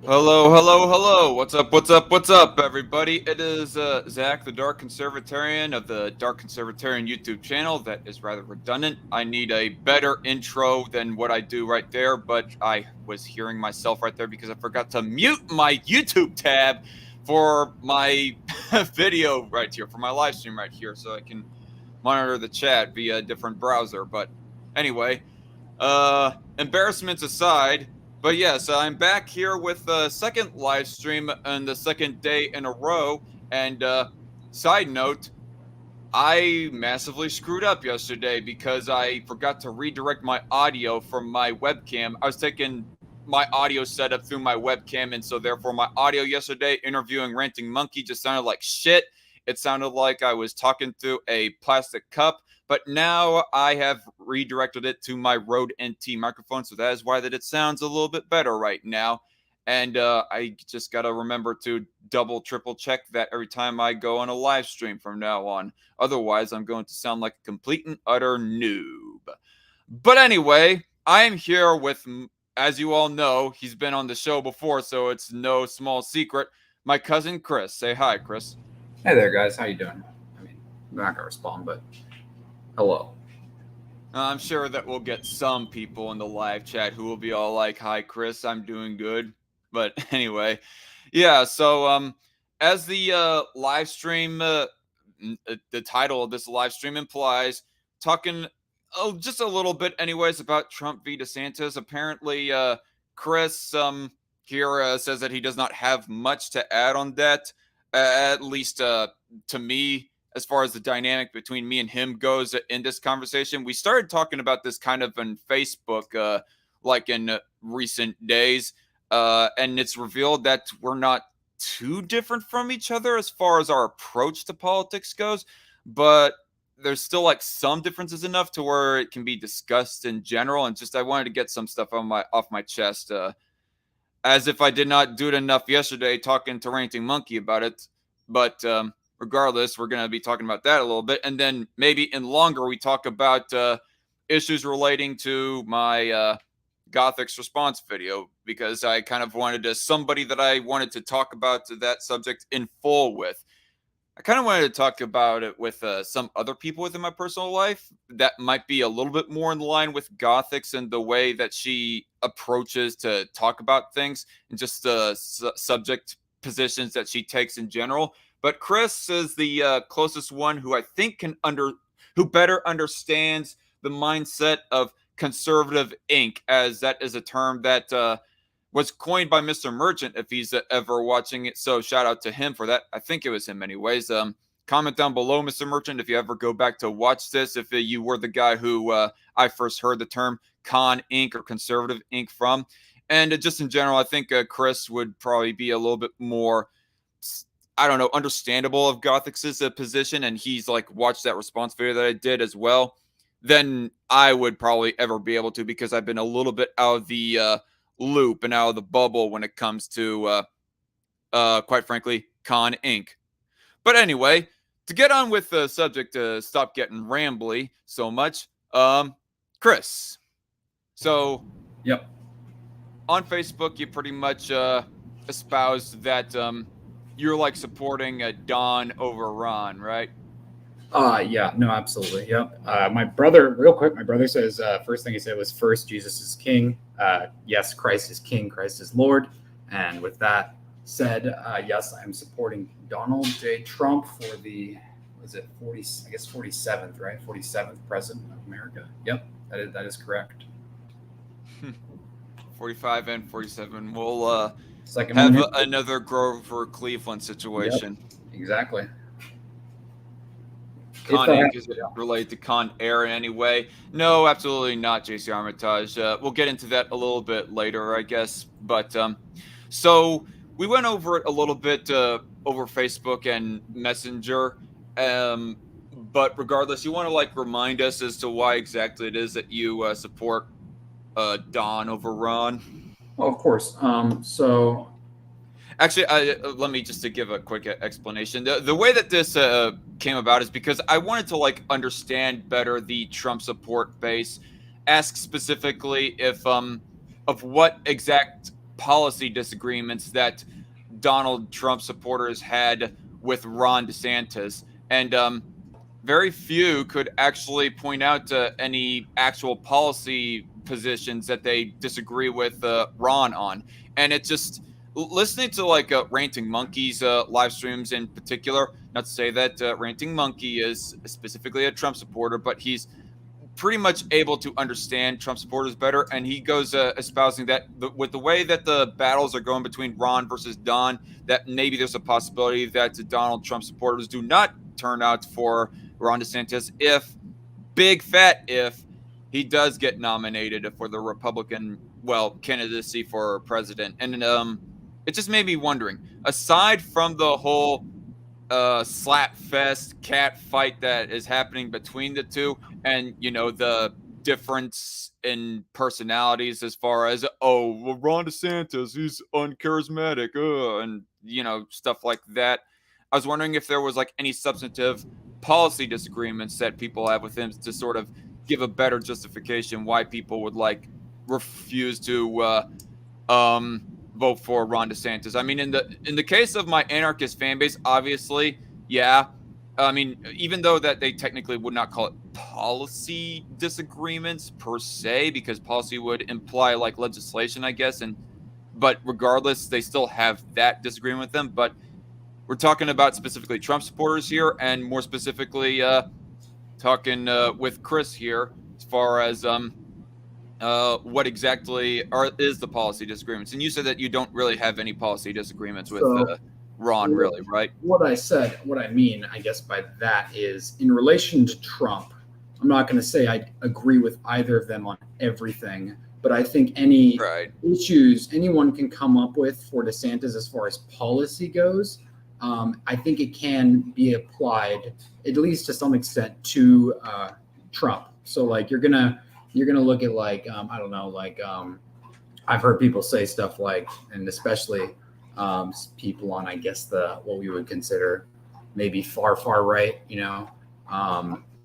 Hello, hello, hello. What's up, everybody? It is Zach, the Dark Conservatarian of the Dark Conservatarian YouTube channel. That is rather redundant. I need a better intro than what I do right there, but I was hearing myself right there because I forgot to mute my YouTube tab for my video right here, for my live stream right here, so I can monitor the chat via a different browser. But anyway, embarrassments aside, but yes, I'm back here with the second live stream and the second day in a row. And side note, I massively screwed up yesterday because I forgot to redirect my audio from my webcam. I was taking my audio setup through my webcam, and so therefore my audio yesterday interviewing Ranting Monkey just sounded like shit. It sounded like I was talking through a plastic cup. But now I have redirected it to my Rode NT microphone, so that is why that it sounds a little bit better right now. And I just gotta remember to double, triple check that every time I go on a live stream from now on. Otherwise, I'm going to sound like a complete and utter noob. But anyway, I am here with, as you all know, he's been on the show before, so it's no small secret, my cousin Kris. Say hi, Kris. Hey there, guys. How you doing? I mean, I'm not gonna respond, but hello. I'm sure that we'll get some people in the live chat who will be all like, "Hi, Kris, I'm doing good." But anyway, yeah. So, as the live stream, the title of this live stream implies, talking just a little bit, anyways, about Trump v DeSantis. Apparently, Kris here says that he does not have much to add on that, at least to me, as far as the dynamic between me and him goes in this conversation. We started talking about this kind of on Facebook, like in recent days, and it's revealed that we're not too different from each other as far as our approach to politics goes, but there's still like some differences enough to where it can be discussed in general. And just I wanted to get some stuff on my off my chest, as if I did not do it enough yesterday talking to Ranting Monkey about it. But regardless, we're going to be talking about that a little bit. And then maybe in longer, we talk about issues relating to my Gothix response video, because I kind of wanted somebody that I wanted to talk about that subject in full with. I kind of wanted to talk about it with some other people within my personal life that might be a little bit more in line with Gothix and the way that she approaches to talk about things and just the subject positions that she takes in general. But Kris is the closest one who I think who better understands the mindset of conservative ink, as that is a term that was coined by Mr. Merchant, if he's ever watching it. So shout out to him for that. I think it was him anyways. Comment down below, Mr. Merchant, if you ever go back to watch this, if you were the guy who I first heard the term con ink or conservative ink from. And just in general, I think Kris would probably be a little bit more, I don't know, understandable of Gothix's position, and he's like watched that response video that I did as well, than I would probably ever be able to, because I've been a little bit out of the loop and out of the bubble when it comes to, quite frankly, Con Inc. But anyway, to get on with the subject, to stop getting rambly so much, Kris. So, Yep. on Facebook, you pretty much espoused that you're like supporting Don over Ron, right? Yeah. No, absolutely. Yep. My brother, real quick. My brother says first thing he said was, "First, Jesus is King." Yes, Christ is King. Christ is Lord. And with that said, yes, I am supporting Donald J. Trump for the, was it 40? I guess 47th, right? 47th president of America. Yep. That is correct. 45 and 47. We'll Second have one. another Grover Cleveland situation. Yep. Exactly. Con Inc. Is it related to Con Air in any way? No, absolutely not, JC Armitage. We'll get into that a little bit later, I guess. But so we went over it a little bit over Facebook and Messenger. But regardless, you want to like remind us as to why exactly it is that you support Don over Ron? Oh, of course. So actually, let me just to give a quick explanation. The way that this came about is because I wanted to like understand better the Trump support base. Ask specifically if of what exact policy disagreements that Donald Trump supporters had with Ron DeSantis, and very few could actually point out any actual policy positions that they disagree with Ron on. And it just listening to like Ranting Monkey's live streams in particular. Not to say that Ranting Monkey is specifically a Trump supporter, but he's pretty much able to understand Trump supporters better, and he goes espousing that with the way that the battles are going between Ron versus Don, that maybe there's a possibility that the Donald Trump supporters do not turn out for Ron DeSantis if, big fat if, he does get nominated for the Republican, candidacy for president. And it just made me wondering, aside from the whole slap fest cat fight that is happening between the two, and the difference in personalities as far as Ron DeSantis, he's uncharismatic, and stuff like that. I was wondering if there was like any substantive policy disagreements that people have with him to sort of give a better justification why people would like refuse to vote for Ron DeSantis. I mean, in the case of my anarchist fan base, obviously, yeah. I mean, even though that they technically would not call it policy disagreements per se, because policy would imply like legislation, I guess, but regardless, they still have that disagreement with them. But we're talking about specifically Trump supporters here, and more specifically, talking with Kris here as far as what exactly is the policy disagreements. And you said that you don't really have any policy disagreements with Ron, really, right? What I mean, I guess by that is in relation to Trump, I'm not going to say I agree with either of them on everything, but I think any issues anyone can come up with for DeSantis as far as policy goes, I think it can be applied, at least to some extent, to Trump. So like you're gonna look at like I don't know, like I've heard people say stuff like, and especially people on, I guess, what we would consider maybe far right,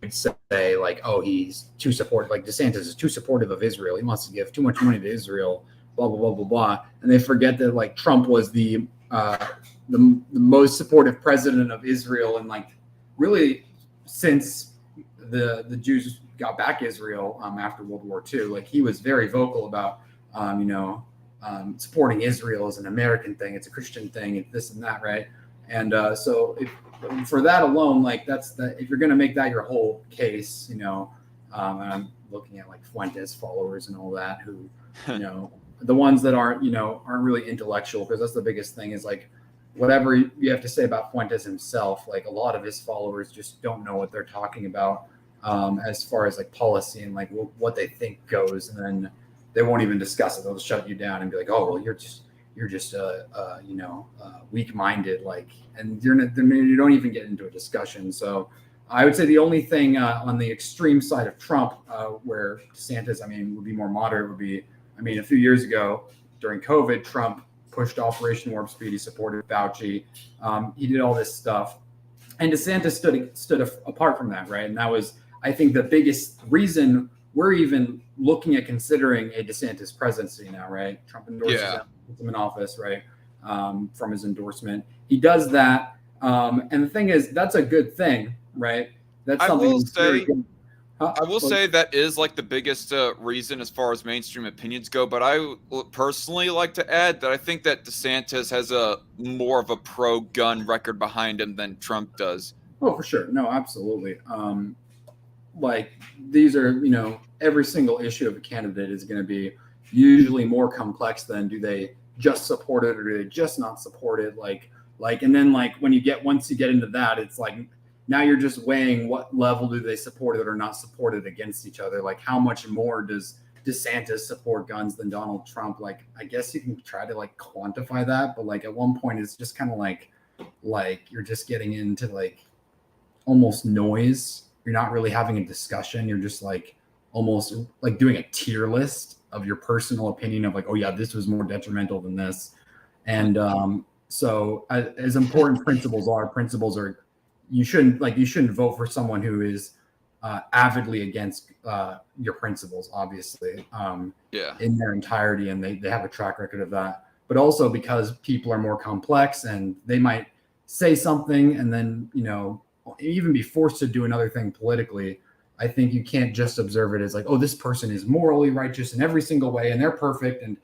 would say like, oh, he's too supportive, like DeSantis is too supportive of Israel. He wants to give too much money to Israel, blah, blah, blah, blah, blah. And they forget that like Trump was the most supportive president of Israel. And like really since the Jews got back Israel after World War II, like he was very vocal about, supporting Israel as an American thing. It's a Christian thing. It's this and that. Right. And so for that alone, like if you're going to make that your whole case, and I'm looking at like Fuentes followers and all that, who, the ones that aren't really intellectual, because that's the biggest thing is like, whatever you have to say about Fuentes himself, like a lot of his followers just don't know what they're talking about as far as like policy and like what they think goes. And then they won't even discuss it. They'll shut you down and be like, oh, well, you're just weak-minded, like, and you don't even get into a discussion. So I would say the only thing on the extreme side of Trump, where DeSantis, would be more moderate, would be, a few years ago during COVID, Trump pushed Operation Warp Speed. He supported Fauci. He did all this stuff, and DeSantis stood apart from that, right? And that was, I think, the biggest reason we're even looking at considering a DeSantis presidency now, right? Trump endorses him, puts him in office, right? From his endorsement. He does that. And the thing is, that's a good thing, right? That's something that's very good. I will say that is like the biggest reason as far as mainstream opinions go. But I would personally like to add that I think that DeSantis has a more of a pro-gun record behind him than Trump does. Oh, for sure. No, absolutely. Like these are, every single issue of a candidate is going to be usually more complex than do they just support it or do they just not support it? And then like once you get into that, it's like, now you're just weighing what level do they support it or not support it against each other. Like how much more does DeSantis support guns than Donald Trump? Like, I guess you can try to like quantify that, but like at one point it's just kind of like you're just getting into like almost noise. You're not really having a discussion. You're just like almost like doing a tier list of your personal opinion of like, oh yeah, this was more detrimental than this. And so as important principles are, you shouldn't vote for someone who is avidly against your principles, obviously, in their entirety, and they have a track record of that. But also because people are more complex, and they might say something and then, even be forced to do another thing politically. I think you can't just observe it as like, oh, this person is morally righteous in every single way, and they're perfect, and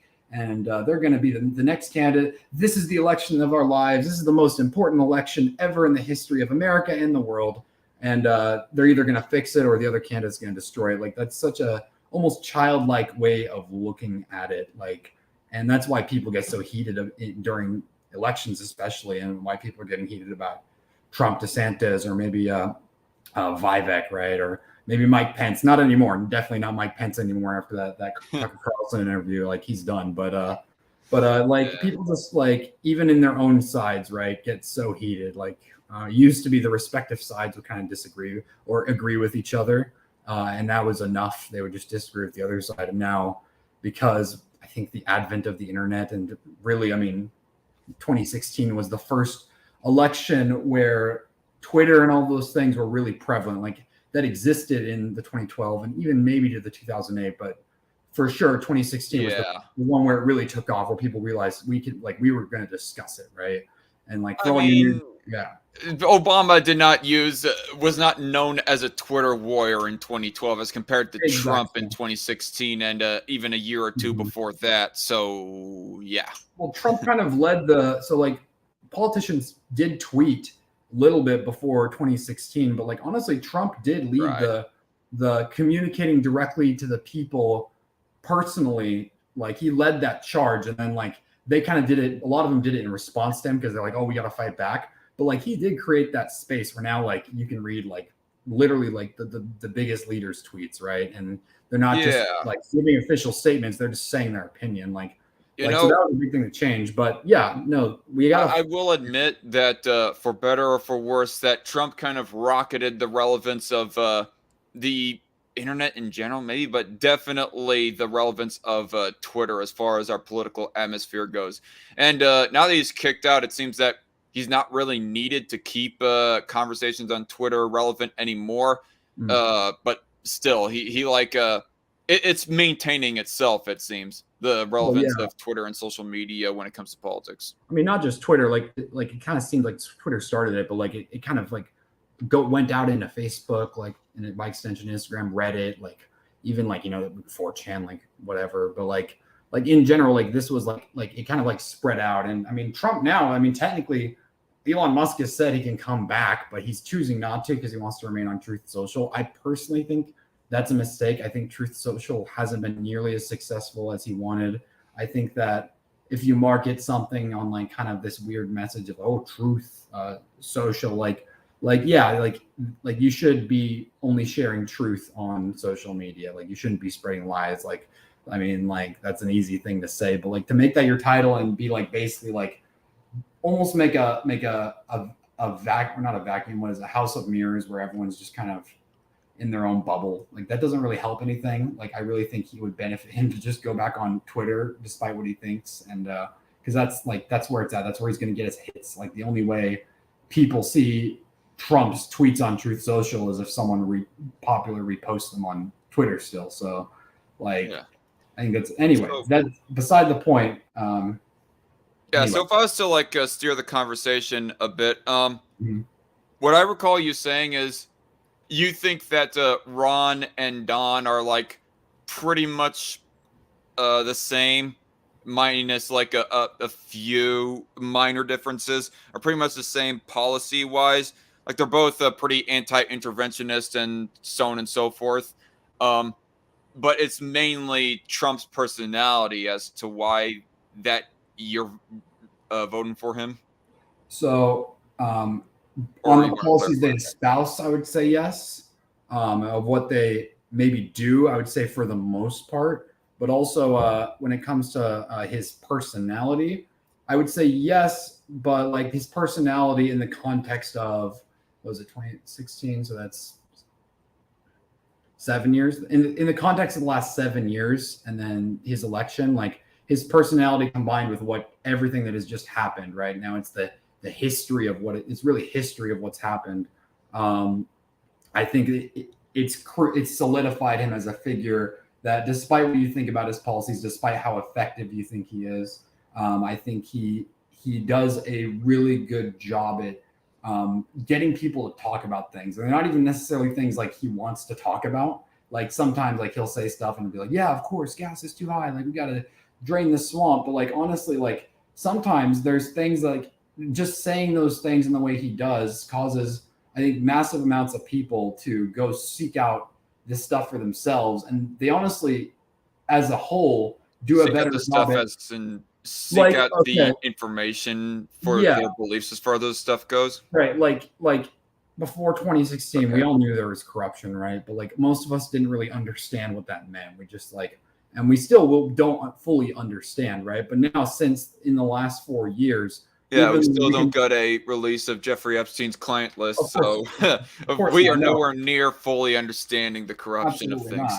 they're going to be the next candidate. This is the election of our lives. This is the most important election ever in the history of America and the world. And they're either going to fix it or the other candidate's going to destroy it. Like, that's such a almost childlike way of looking at it. Like, and that's why people get so heated during elections, especially, and why people are getting heated about Trump, DeSantis, or maybe Vivek, right? Or maybe Mike Pence. Not anymore. Definitely not Mike Pence anymore after that Tucker Carlson interview. Like, he's done. But people just, like, even in their own sides, right, get so heated. Like, used to be the respective sides would kind of disagree or agree with each other, and that was enough. They would just disagree with the other side. And now, because I think the advent of the internet, and really, 2016 was the first election where Twitter and all those things were really prevalent. Like, that existed in the 2012 and even maybe to the 2008, but for sure 2016 was the one where it really took off, where people realized we were going to discuss it, right? And like, Obama was not known as a Twitter warrior in 2012 as compared to Trump in 2016 and even a year or two before that. So yeah. Well, Trump kind of led politicians did tweet a little bit before 2016, but like, honestly, Trump did lead the communicating directly to the people personally. Like, he led that charge, and then like they kind of did it. A lot of them did it in response to him because they're like, oh, we got to fight back. But like, he did create that space where now, like, you can read like literally like the biggest leaders' tweets, right? And they're not just like giving official statements; they're just saying their opinion. So that was a big thing to change. But we got. I will admit that for better or for worse, that Trump kind of rocketed the relevance of the internet in general, maybe, but definitely the relevance of Twitter as far as our political atmosphere goes. And now that he's kicked out, it seems that he's not really needed to keep conversations on Twitter relevant anymore. But still, he it's maintaining itself, it seems, the relevance of Twitter and social media when it comes to politics. Not just Twitter. Like it kind of seemed like Twitter started it, but like it kind of like went out into Facebook, like, and by extension Instagram, Reddit, like even like 4chan, like whatever. But like in general, like this was like it kind of like spread out. And Trump now, technically, Elon Musk has said he can come back, but he's choosing not to because he wants to remain on Truth Social. I personally think that's a mistake. I think Truth Social hasn't been nearly as successful as he wanted. I think that if you market something on like kind of this weird message of Truth Social, like you should be only sharing truth on social media. Like, you shouldn't be spreading lies. Like, that's an easy thing to say, but like to make that your title and be like basically like almost make a vacuum, not a vacuum, what is a house of mirrors where everyone's just kind of in their own bubble. Like, that doesn't really help anything. Like, I really think he would benefit him to just go back on Twitter despite what he thinks. And because that's where it's at. That's where he's going to get his hits. Like, the only way people see Trump's tweets on Truth Social is if someone popular reposts them on Twitter still. So I think that's that's beside the point. So if I was to steer the conversation a bit, what I recall you saying is you think that Ron and Don are like pretty much the same, minus like a few minor differences, are pretty much the same policy wise. Like, they're both pretty anti-interventionist and so on and so forth. But it's mainly Trump's personality as to why that you're voting for him. So on the policies they espouse, I would say yes. Of what they maybe do, I would say for the most part. But also when it comes to his personality, I would say yes. But like his personality in the context of, what was it, 2016? So that's 7 years. In the context of the last 7 years, and then his election, like his personality combined with everything that has just happened right now, it's the history of it's really history of what's happened. I think it's solidified him as a figure that, despite what you think about his policies, despite how effective you think he is, I think he does a really good job at getting people to talk about things. And they're not even necessarily things like he wants to talk about. Like sometimes like he'll say stuff and be like, yeah, of course, gas is too high. Like we got to drain the swamp. But like, honestly, like sometimes there's things like just saying those things in the way he does causes, I think, massive amounts of people to go seek out this stuff for themselves. And they honestly, as a whole, do a better job at seek out the information for their beliefs as far as those stuff goes. Right. Like before 2016, we all knew there was corruption, right? But like most of us didn't really understand what that meant. We just like, and we still don't fully understand, right? But now, since in the last 4 years, we still don't got a release of Jeffrey Epstein's client list, so we are nowhere near fully understanding the corruption of things.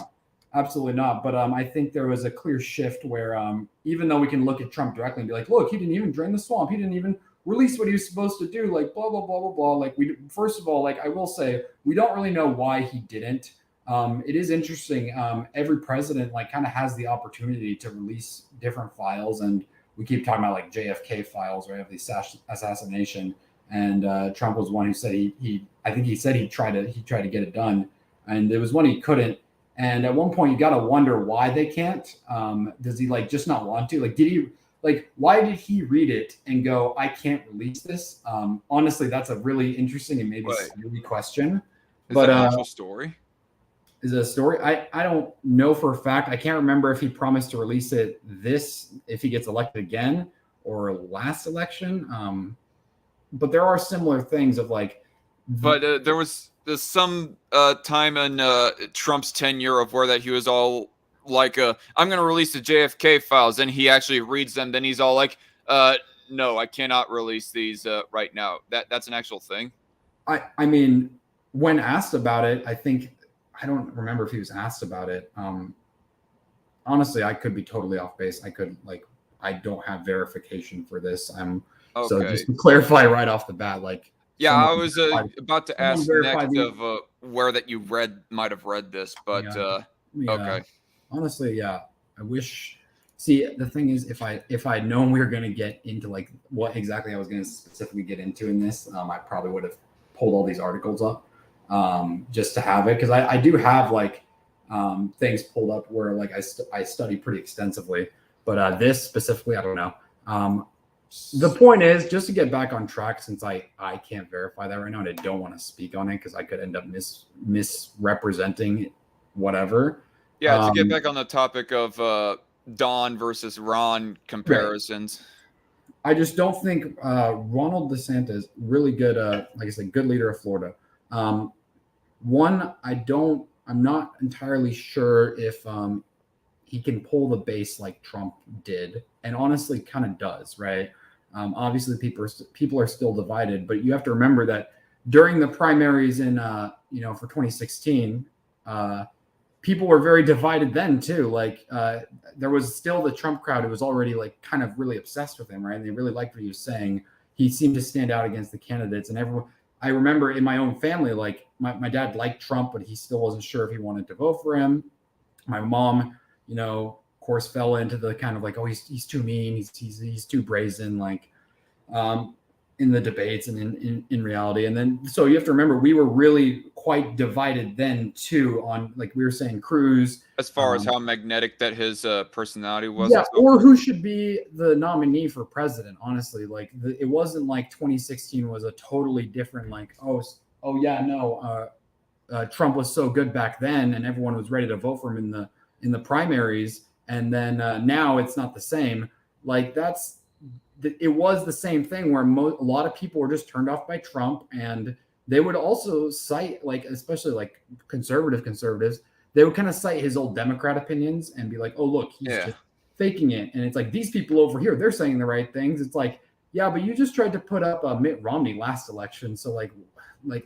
Absolutely not. But I think there was a clear shift where even though we can look at Trump directly and be like, look, he didn't even drain the swamp. He didn't even release what he was supposed to do. Like, blah, blah, blah, blah, blah. Like, first of all, like, I will say, we don't really know why he didn't. It is interesting. Every president, like, kind of has the opportunity to release different files. And we keep talking about, like, JFK files, right, of the assassination. And Trump was one who said I think he said he'd try to get it done. And there was one he couldn't. And at one point, you got to wonder why they can't. Does he like just not want to? Like, why did he read it and go, I can't release this? Honestly, that's a really interesting and maybe silly question. Is that an actual story? Is it a story? I don't know for a fact. I can't remember if he promised to release it if he gets elected again or last election. But there are similar things of like. But there's some time in Trump's tenure of where that he was all like, I'm going to release the JFK files. Then he actually reads them. Then he's all like, no, I cannot release these right now. That's an actual thing. I mean, when asked about it, I don't remember if he was asked about it. Honestly, I could be totally off base. I don't have verification for this. So just to clarify right off the bat, like. Yeah, I was about to ask next of where that you might have read this, but okay. Honestly, yeah. I wish. See, the thing is, if I'd known we were going to get into like what exactly I was going to specifically get into in this, I probably would have pulled all these articles up just to have it, because I do have like things pulled up where like I study pretty extensively, but this specifically, I don't know. The point is, just to get back on track, since I can't verify that right now, and I don't want to speak on it because I could end up misrepresenting whatever. Yeah, to get back on the topic of Don versus Ron comparisons. Right. I just don't think Ronald DeSantis, really good, like I said, good leader of Florida. One, I'm not entirely sure if he can pull the base like Trump did, and honestly kind of does, right? Obviously, people are still divided, but you have to remember that during the primaries in, for 2016, people were very divided then too. Like there was still the Trump crowd who was already like kind of really obsessed with him, right? And they really liked what he was saying. He seemed to stand out against the candidates, and everyone. I remember in my own family, like my dad liked Trump, but he still wasn't sure if he wanted to vote for him. My mom, of course, fell into the kind of like, oh, he's too mean, he's too brazen, like in the debates and in reality. And then so you have to remember, we were really quite divided then too on, like we were saying, Cruz, as far as how magnetic that his personality was. Yeah, or who should be the nominee for president. Honestly, like it wasn't like 2016 was a totally different like, Trump was so good back then and everyone was ready to vote for him in the primaries. And then now it's not the same. Like it was the same thing where a lot of people were just turned off by Trump, and they would also cite, like, especially like conservatives, they would kind of cite his old Democrat opinions and be like, oh, look, he's just faking it. And it's like, these people over here, they're saying the right things. It's like, yeah, but you just tried to put up Mitt Romney last election. So like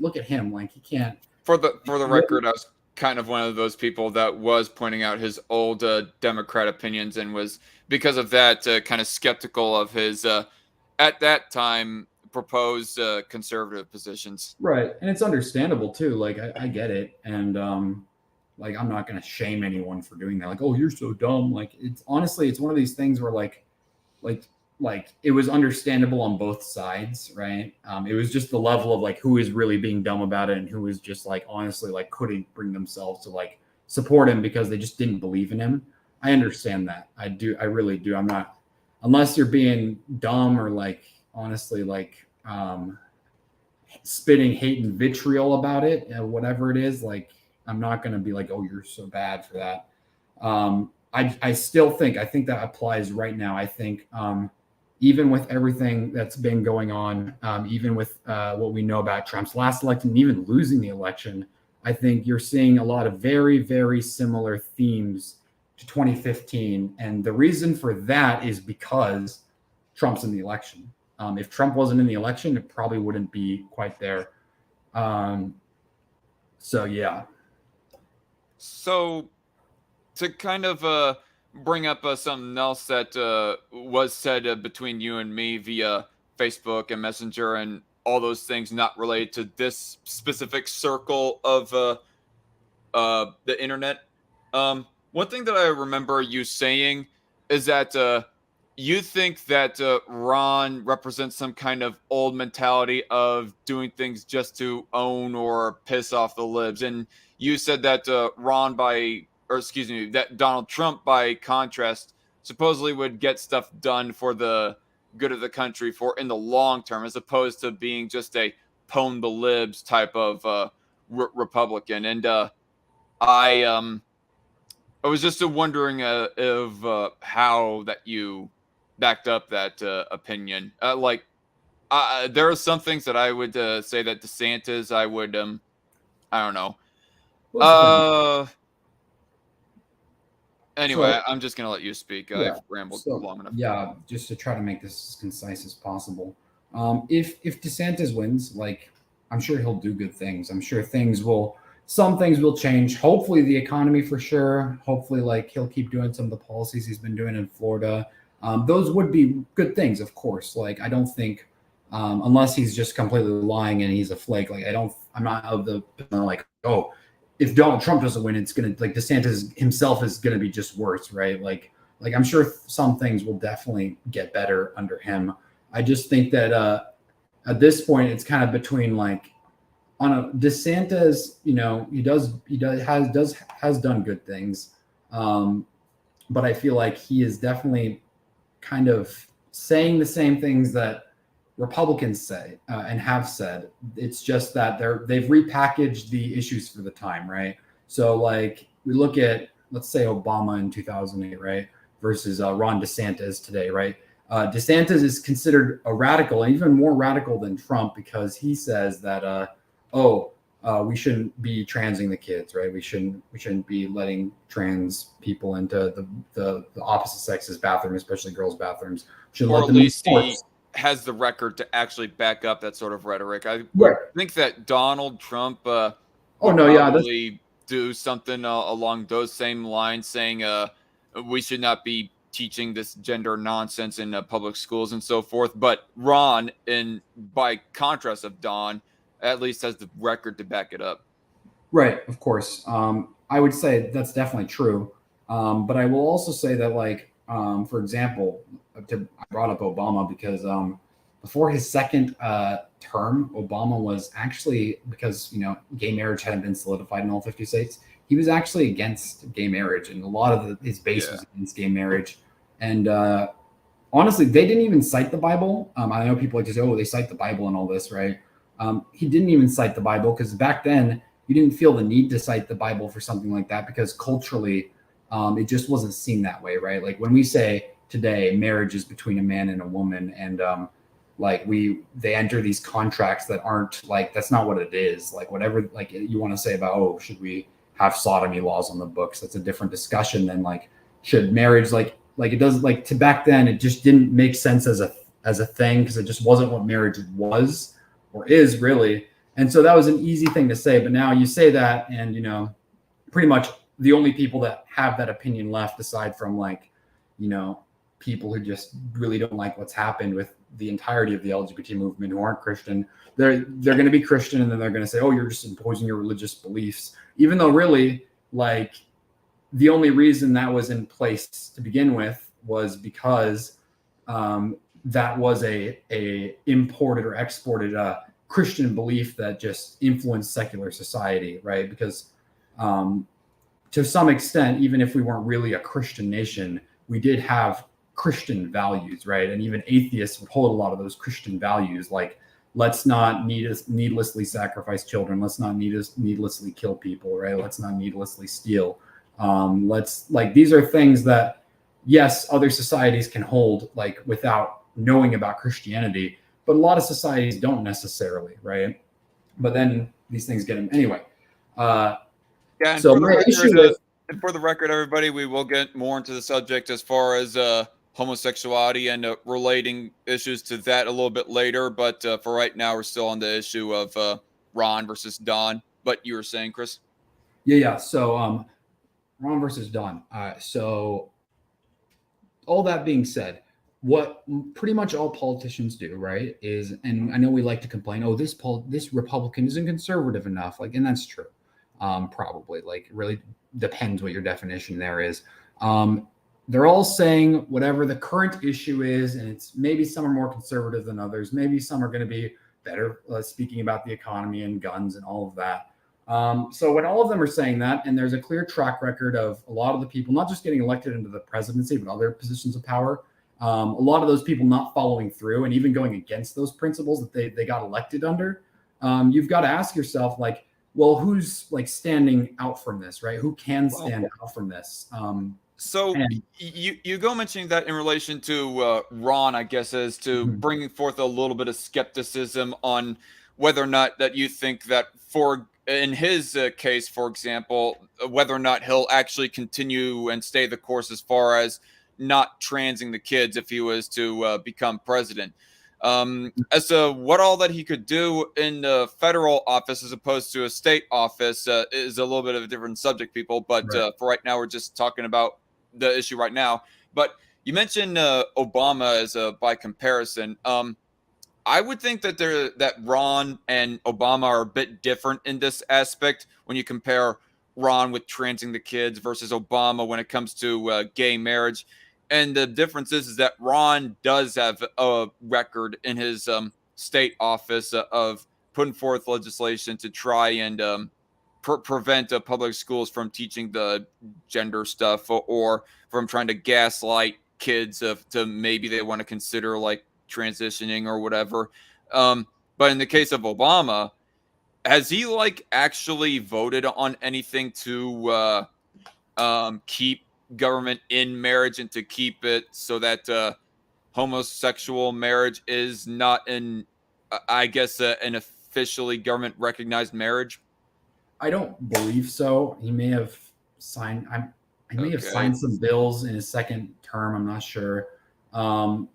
look at him. Like he can't. For the record, I was kind of one of those people that was pointing out his old Democrat opinions and was, because of that, kind of skeptical of his, at that time, propose conservative positions. Right. And it's understandable too. Like I get it. And like I'm not gonna shame anyone for doing that. Like, oh, you're so dumb. Like it's honestly it's one of these things where like it was understandable on both sides, right? It was just the level of like who is really being dumb about it and who is just like honestly like couldn't bring themselves to like support him because they just didn't believe in him. I understand that. I really do. I'm not, unless you're being dumb or like honestly like spitting hate and vitriol about it, whatever it is, like I'm not going to be like, oh, you're so bad for that. I still think, I think that applies right now. I think even with everything that's been going on, even with what we know about Trump's last election, and even losing the election, I think you're seeing a lot of very, very similar themes to 2015. And the reason for that is because Trump's in the election. If Trump wasn't in the election, it probably wouldn't be quite there. So, yeah. So to kind of bring up something else that was said between you and me via Facebook and Messenger and all those things not related to this specific circle of the internet. One thing that I remember you saying is that you think that Ron represents some kind of old mentality of doing things just to own or piss off the libs. And you said that that Donald Trump, by contrast, supposedly would get stuff done for the good of the country for in the long term, as opposed to being just a pwn the libs type of Republican. And I was just wondering if how that you backed up that opinion. There are some things that I would say that DeSantis, I would I don't know. Anyway, So- I'm just gonna let you speak. Yeah, I've rambled so, long enough. Yeah, just to try to make this as concise as possible. If DeSantis wins, like I'm sure he'll do good things. I'm sure some things will change. Hopefully the economy for sure. Hopefully like he'll keep doing some of the policies he's been doing in Florida. Those would be good things, of course. Like I don't think unless he's just completely lying and he's a flake, like I'm not of the like, oh, if Donald Trump doesn't win, it's gonna like DeSantis himself is gonna be just worse, right? Like I'm sure some things will definitely get better under him. I just think that at this point it's kind of between like on a DeSantis, you know, has done good things, but I feel like he is definitely kind of saying the same things that Republicans say and have said. It's just that they've repackaged the issues for the time, right? So like we look at, let's say Obama in 2008, right, versus Ron DeSantis today, right? DeSantis is considered a radical, even more radical than Trump, because he says that we shouldn't be transing the kids, right? We shouldn't be letting trans people into the opposite sex's bathroom, especially girls' bathrooms. Or at least he has the record to actually back up that sort of rhetoric. I think that Donald Trump probably do something along those same lines, saying we should not be teaching this gender nonsense in public schools and so forth. But Ron, by contrast of Don, at least has the record to back it up. Right, of course. I would say that's definitely true. But I will also say that, like, for example, I brought up Obama because before his second term, Obama was actually, because, you know, gay marriage hadn't been solidified in all 50 states, he was actually against gay marriage. And a lot of his base was against gay marriage. And honestly, they didn't even cite the Bible. I know people like to say, oh, they cite the Bible and all this, right? He didn't even cite the Bible because back then you didn't feel the need to cite the Bible for something like that because culturally it just wasn't seen that way, right? Like when we say today marriage is between a man and a woman, and they enter these contracts that aren't like, that's not what it is. Like whatever like you want to say about, oh, should we have sodomy laws on the books? That's a different discussion than like should marriage like it does, like to back then it just didn't make sense as a thing because it just wasn't what marriage was or is really. And so that was an easy thing to say. But now you say that, and, you know, pretty much the only people that have that opinion left, aside from like, you know, people who just really don't like what's happened with the entirety of the LGBT movement who aren't Christian. They're going to be Christian, and then they're going to say, "Oh, you're just imposing your religious beliefs," even though really, like, the only reason that was in place to begin with was because that was a imported or exported Christian belief that just influenced secular society, right? Because to some extent, even if we weren't really a Christian nation, we did have Christian values, right? And even atheists would hold a lot of those Christian values, like let's not needlessly sacrifice children, let's not needlessly kill people, right? Let's not needlessly steal. These are things that, yes, other societies can hold like without knowing about Christianity, but a lot of societies don't necessarily, right? But then these things get them anyway. Yeah, and so for the my record, issue is, and for the record, everybody, we will get more into the subject as far as homosexuality and relating issues to that a little bit later. But for right now, we're still on the issue of Ron versus Don. But you were saying, Chris? Yeah. So Ron versus Don. So all that being said, what pretty much all politicians do, right, is, and I know we like to complain, oh, this Republican isn't conservative enough, like, and that's true. Probably, like, it really depends what your definition there is. They're all saying whatever the current issue is, and it's maybe some are more conservative than others. Maybe some are going to be better, speaking about the economy and guns and all of that. So when all of them are saying that, and there's a clear track record of a lot of the people not just getting elected into the presidency, but other positions of power, a lot of those people not following through and even going against those principles that they got elected under, you've got to ask yourself, like, well, who's like standing out from this, right? Who can stand out from this? So you go mentioning that in relation to Ron, I guess, as to bringing forth a little bit of skepticism on whether or not that you think that in his case, for example, whether or not he'll actually continue and stay the course as far as not transing the kids if he was to become president. As to what all that he could do in the federal office as opposed to a state office is a little bit of a different subject, people. But for right now, we're just talking about the issue right now. But you mentioned Obama as by comparison. I would think that Ron and Obama are a bit different in this aspect when you compare Ron with transing the kids versus Obama when it comes to gay marriage. And the difference is that Ron does have a record in his state office of putting forth legislation to try and prevent public schools from teaching the gender stuff or from trying to gaslight kids to maybe they want to consider like transitioning or whatever. But in the case of Obama, has he like actually voted on anything to keep government in marriage and to keep it so that homosexual marriage is not an officially government recognized marriage? I don't believe so. He may have signed. He may have signed some bills in his second term. I'm not sure. But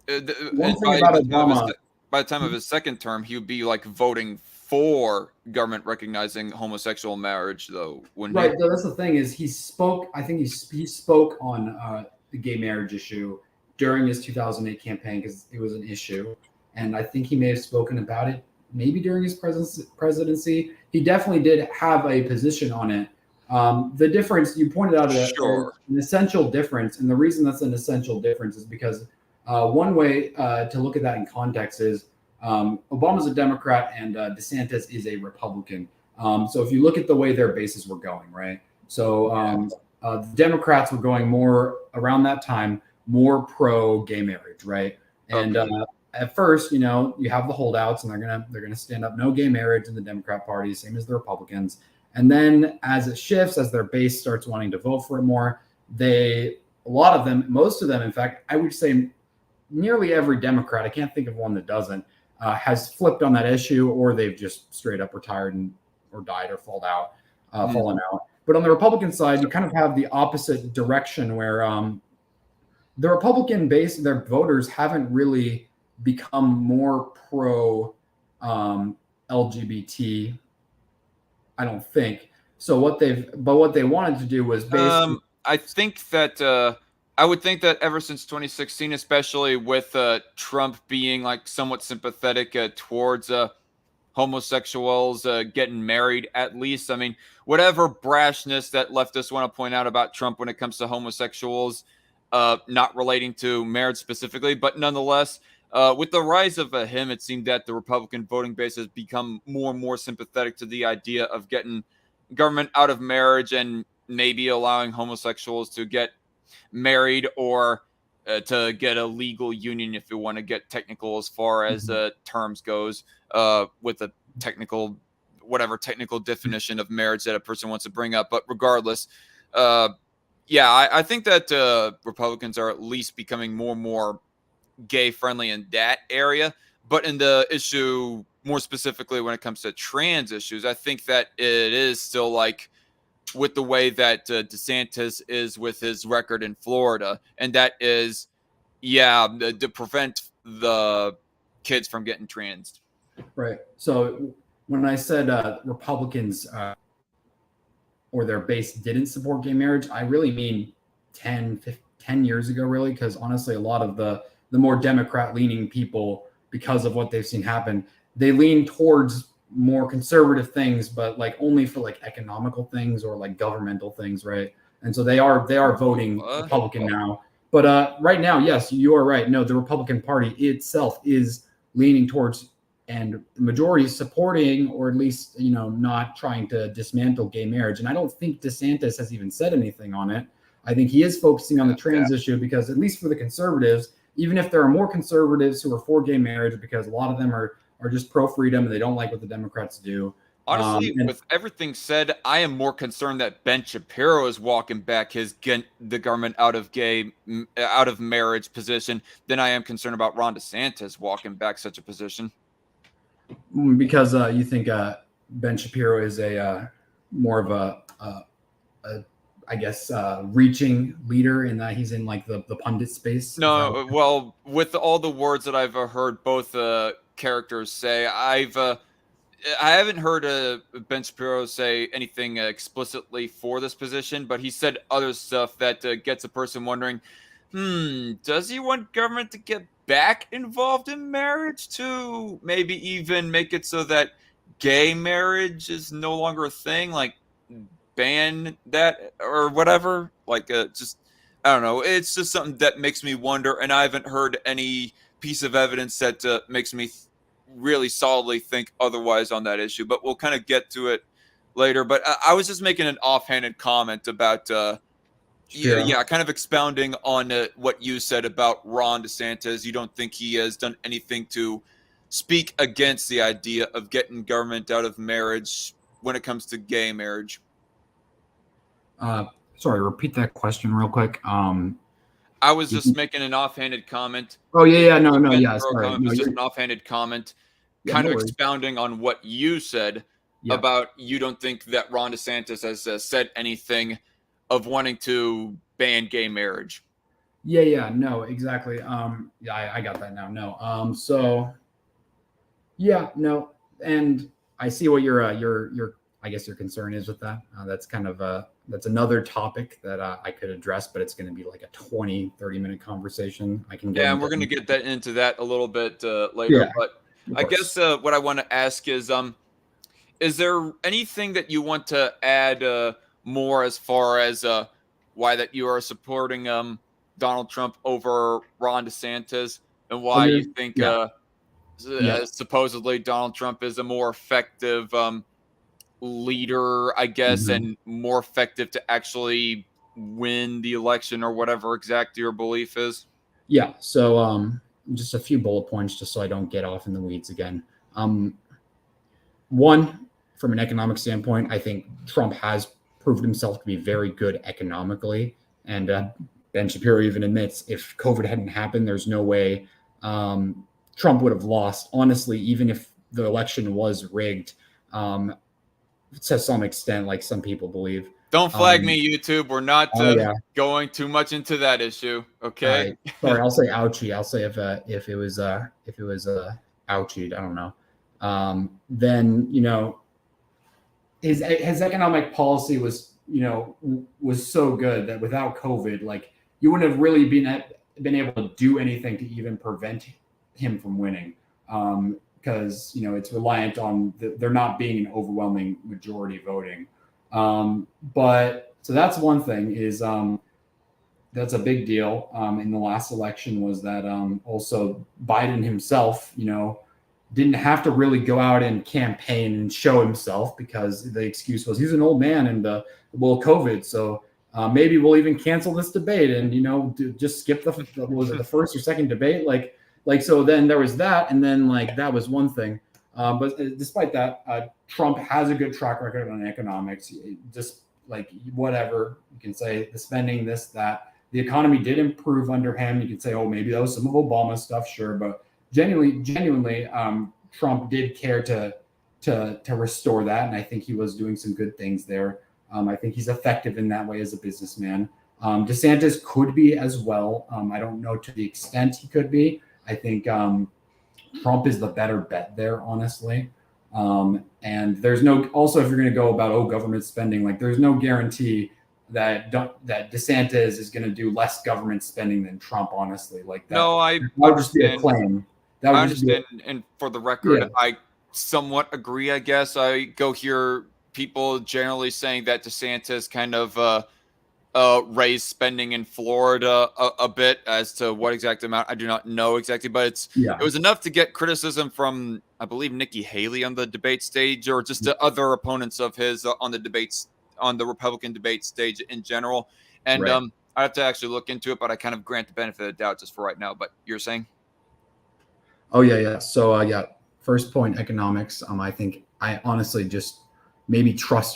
one thing about Obama, by the time of his second term, he would be like voting for government recognizing homosexual marriage, though. Right. So that's the thing is he spoke. I think he spoke on the gay marriage issue during his 2008 campaign because it was an issue, and I think he may have spoken about it maybe during his presidency. He definitely did have a position on it. The difference you pointed out, an essential difference, and the reason that's an essential difference is because one way to look at that in context is Obama's a Democrat and DeSantis is a Republican. So if you look at the way their bases were going, right? So the Democrats were going more around that time, more pro gay marriage, right? And at first, you have the holdouts, and they're gonna stand up no gay marriage in the Democrat Party, same as the Republicans. And then as it shifts, as their base starts wanting to vote for it more, most of them, in fact, I would say nearly every Democrat, I can't think of one that doesn't, has flipped on that issue, or they've just straight up retired or died or fallen out. But on the Republican side, you kind of have the opposite direction where the Republican base, their voters haven't really become more pro LGBT, I don't think. So what they wanted to do was basically I think that I would think that ever since 2016, especially with Trump being like somewhat sympathetic towards homosexuals getting married, at least. I mean, whatever brashness that leftists want to point out about Trump when it comes to homosexuals, not relating to marriage specifically, but nonetheless, with the rise of him, it seemed that the Republican voting base has become more and more sympathetic to the idea of getting government out of marriage and maybe allowing homosexuals to get married or to get a legal union if you want to get technical as far as terms goes with a technical whatever technical definition of marriage that a person wants to bring up. But regardless, I think that Republicans are at least becoming more and more gay friendly in that area. But in the issue more specifically when it comes to trans issues, I think that it is still like with the way that DeSantis is with his record in Florida, and that is, to prevent the kids from getting trans. Right. So when I said Republicans or their base didn't support gay marriage, I really mean 10 years ago, really, because honestly, a lot of the more Democrat-leaning people, because of what they've seen happen, they lean towards more conservative things, but like only for like economical things or like governmental things, right? And so they are voting Republican now. But right now, yes, you are right. No, the Republican Party itself is leaning towards and the majority is supporting, or at least, not trying to dismantle gay marriage. And I don't think DeSantis has even said anything on it. I think he is focusing on the trans issue because, at least for the conservatives, even if there are more conservatives who are for gay marriage, because a lot of them are just pro-freedom and they don't like what the Democrats do. Honestly, with everything said, I am more concerned that Ben Shapiro is walking back the government out of marriage position than I am concerned about Ron DeSantis walking back such a position. Because you think Ben Shapiro is a more of a reaching leader in that he's in like the pundit space. No, well, with all the words that I've heard both characters say, I haven't heard Ben Shapiro say anything explicitly for this position, but he said other stuff that gets a person wondering, does he want government to get back involved in marriage to maybe even make it so that gay marriage is no longer a thing, like ban that or whatever? Like, just, I don't know. It's just something that makes me wonder, and I haven't heard any piece of evidence that makes me really solidly think otherwise on that issue, but we'll kind of get to it later. But I was just making an offhanded comment about kind of expounding on what you said about Ron DeSantis. You don't think he has done anything to speak against the idea of getting government out of marriage when it comes to gay marriage? Sorry, repeat that question real quick. I was just making an offhanded comment. Oh, yeah. No. Yeah, sorry. It was just an offhanded comment, kind of expounding on what you said about you don't think that Ron DeSantis has said anything of wanting to ban gay marriage. Yeah. No, exactly. I got that now. No. So, yeah, no. And I see what your I guess your concern is with that. That's kind of that's another topic that I could address, but it's going to be like a 30 minute conversation. And we're going to get that into that a little bit later. Yeah, but I guess what I want to ask is there anything that you want to add more as far as why that you are supporting Donald Trump over Ron DeSantis, and why you think supposedly Donald Trump is a more effective leader, I guess, and more effective to actually win the election, or whatever exactly your belief is? Yeah. So just a few bullet points, just so I don't get off in the weeds again. One, from an economic standpoint, I think Trump has proved himself to be very good economically. And Ben Shapiro even admits if COVID hadn't happened, there's no way Trump would have lost. Honestly, even if the election was rigged, to some extent, like some people believe. Don't flag me, YouTube. We're not going too much into that issue. Okay. Right. Sorry, I'll say ouchie. I'll say if it was ouchie, I don't know. Then his economic policy was so good that without COVID, like you wouldn't have really been able to do anything to even prevent him from winning, because it's reliant on there not being an overwhelming majority voting. But so that's one thing is that's a big deal in the last election, was that also Biden himself, didn't have to really go out and campaign and show himself, because the excuse was he's an old man and COVID. So maybe we'll even cancel this debate and just skip was it the first or second debate? Like so then there was that, and then that was one thing. But despite that, Trump has a good track record on economics. Just whatever you can say, the spending, this, that, the economy did improve under him. You could say, oh, maybe that was some of Obama's stuff, sure, but genuinely, Trump did care to restore that, and I think he was doing some good things there. I think he's effective in that way as a businessman. DeSantis could be as well. I don't know to the extent he could be. I think Trump is the better bet there, honestly. And there's also, if you're going to go about government spending, there's no guarantee that DeSantis is going to do less government spending than Trump, honestly. I would just be a claim. I understand, and for the record, Yeah. I somewhat agree. I guess I go hear people generally saying that DeSantis kind of raised spending in Florida a bit. As to what exact amount, I do not know exactly, but it was enough to get criticism from, I believe, Nikki Haley on the debate stage, or just other opponents of his on the Republican debate stage in general. And Right. I have to actually look into it, but I kind of grant the benefit of the doubt just for right now. But you're saying? Oh yeah. So first point, economics. I think I honestly just maybe trust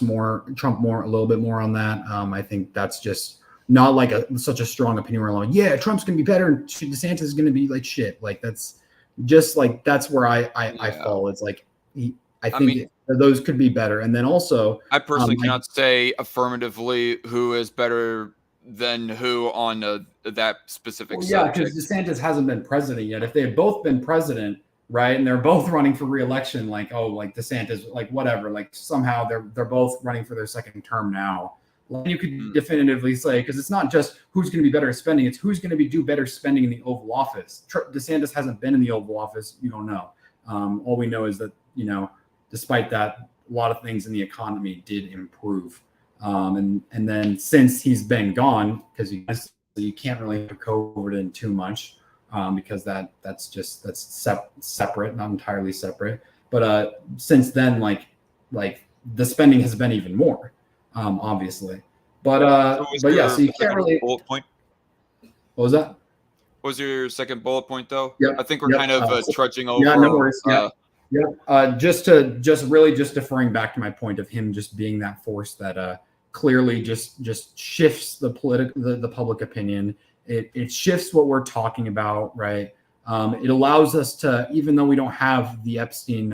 Trump a little bit more on that. I think that's just not such a strong opinion where Trump's gonna be better and DeSantis is gonna be like shit. That's just that's where I fall. It's I think those could be better. And then also, I personally cannot say affirmatively who is better than who on that specific subject. Because DeSantis hasn't been president yet. If they had both been president, right, and they're both running for re-election, DeSantis, whatever, somehow they're both running for their second term now. You could definitively say, because it's not just who's going to be better at spending, it's who's going to do better spending in the Oval Office. DeSantis hasn't been in the Oval Office. You don't know. All we know is that, despite that, a lot of things in the economy did improve. And then since he's been gone, because you can't really put COVID in too much, because that's separate, not entirely separate. But since then, the spending has been even more, obviously. But so you can't really. Bullet point. What was that? What was your second bullet point, though? Yep. I think we're kind of trudging over. Yeah, no worries. Just deferring back to my point of him just being that force that clearly just shifts the public opinion. It shifts what we're talking about, right? It allows us to, even though we don't have the Epstein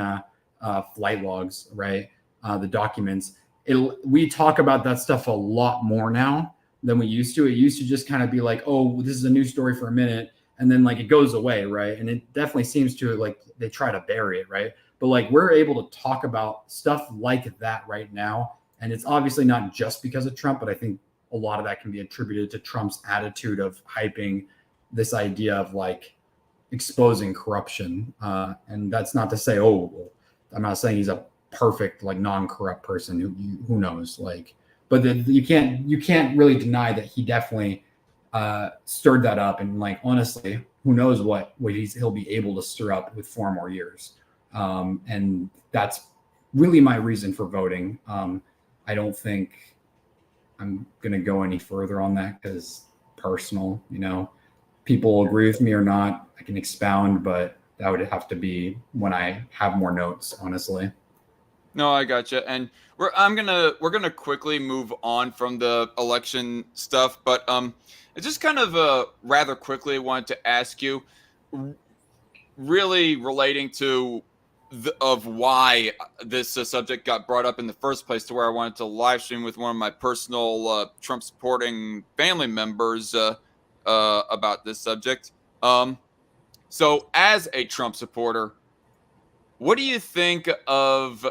flight logs, right, the documents, we talk about that stuff a lot more now than we used to. It used to just kind of be oh, this is a news story for a minute, and then it goes away, right? And it definitely seems to they try to bury it, right? But we're able to talk about stuff like that right now, and it's obviously not just because of Trump, but I think a lot of that can be attributed to Trump's attitude of hyping this idea of exposing corruption. And that's not to say, I'm not saying he's a perfect non-corrupt person. Who knows? But you can't really deny that he definitely stirred that up. And honestly, who knows what he'll be able to stir up with 4 more years. And that's really my reason for voting. I don't think I'm going to go any further on that because personal, people agree with me or not, I can expound, but that would have to be when I have more notes, honestly. No, I gotcha. And we're gonna quickly move on from the election stuff, but I just kind of rather quickly wanted to ask you, really relating to why this subject got brought up in the first place, to where I wanted to live stream with one of my personal Trump supporting family members about this subject. So as a Trump supporter, what do you think of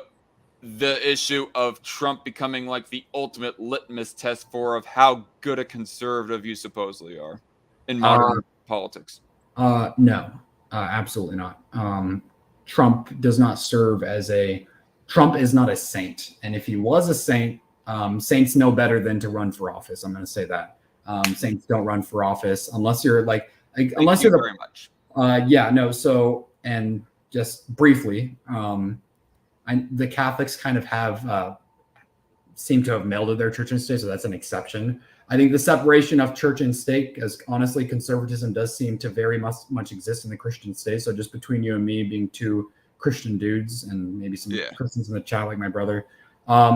the issue of Trump becoming like the ultimate litmus test for of how good a conservative you supposedly are in modern politics? No, absolutely not. Trump does not serve as a Trump is not a saint, and if he was a saint, saints know better than to run for office. I'm going to say that saints don't run for office unless you're like unless you're the very much. Yeah, no. So, and just briefly, the Catholics kind of have seem to have melded their church and state, so that's an exception. I think the separation of church and state, because honestly, conservatism does seem to very much exist in the Christian state. So just between you and me being two Christian dudes and maybe some Christians in the chat like my brother,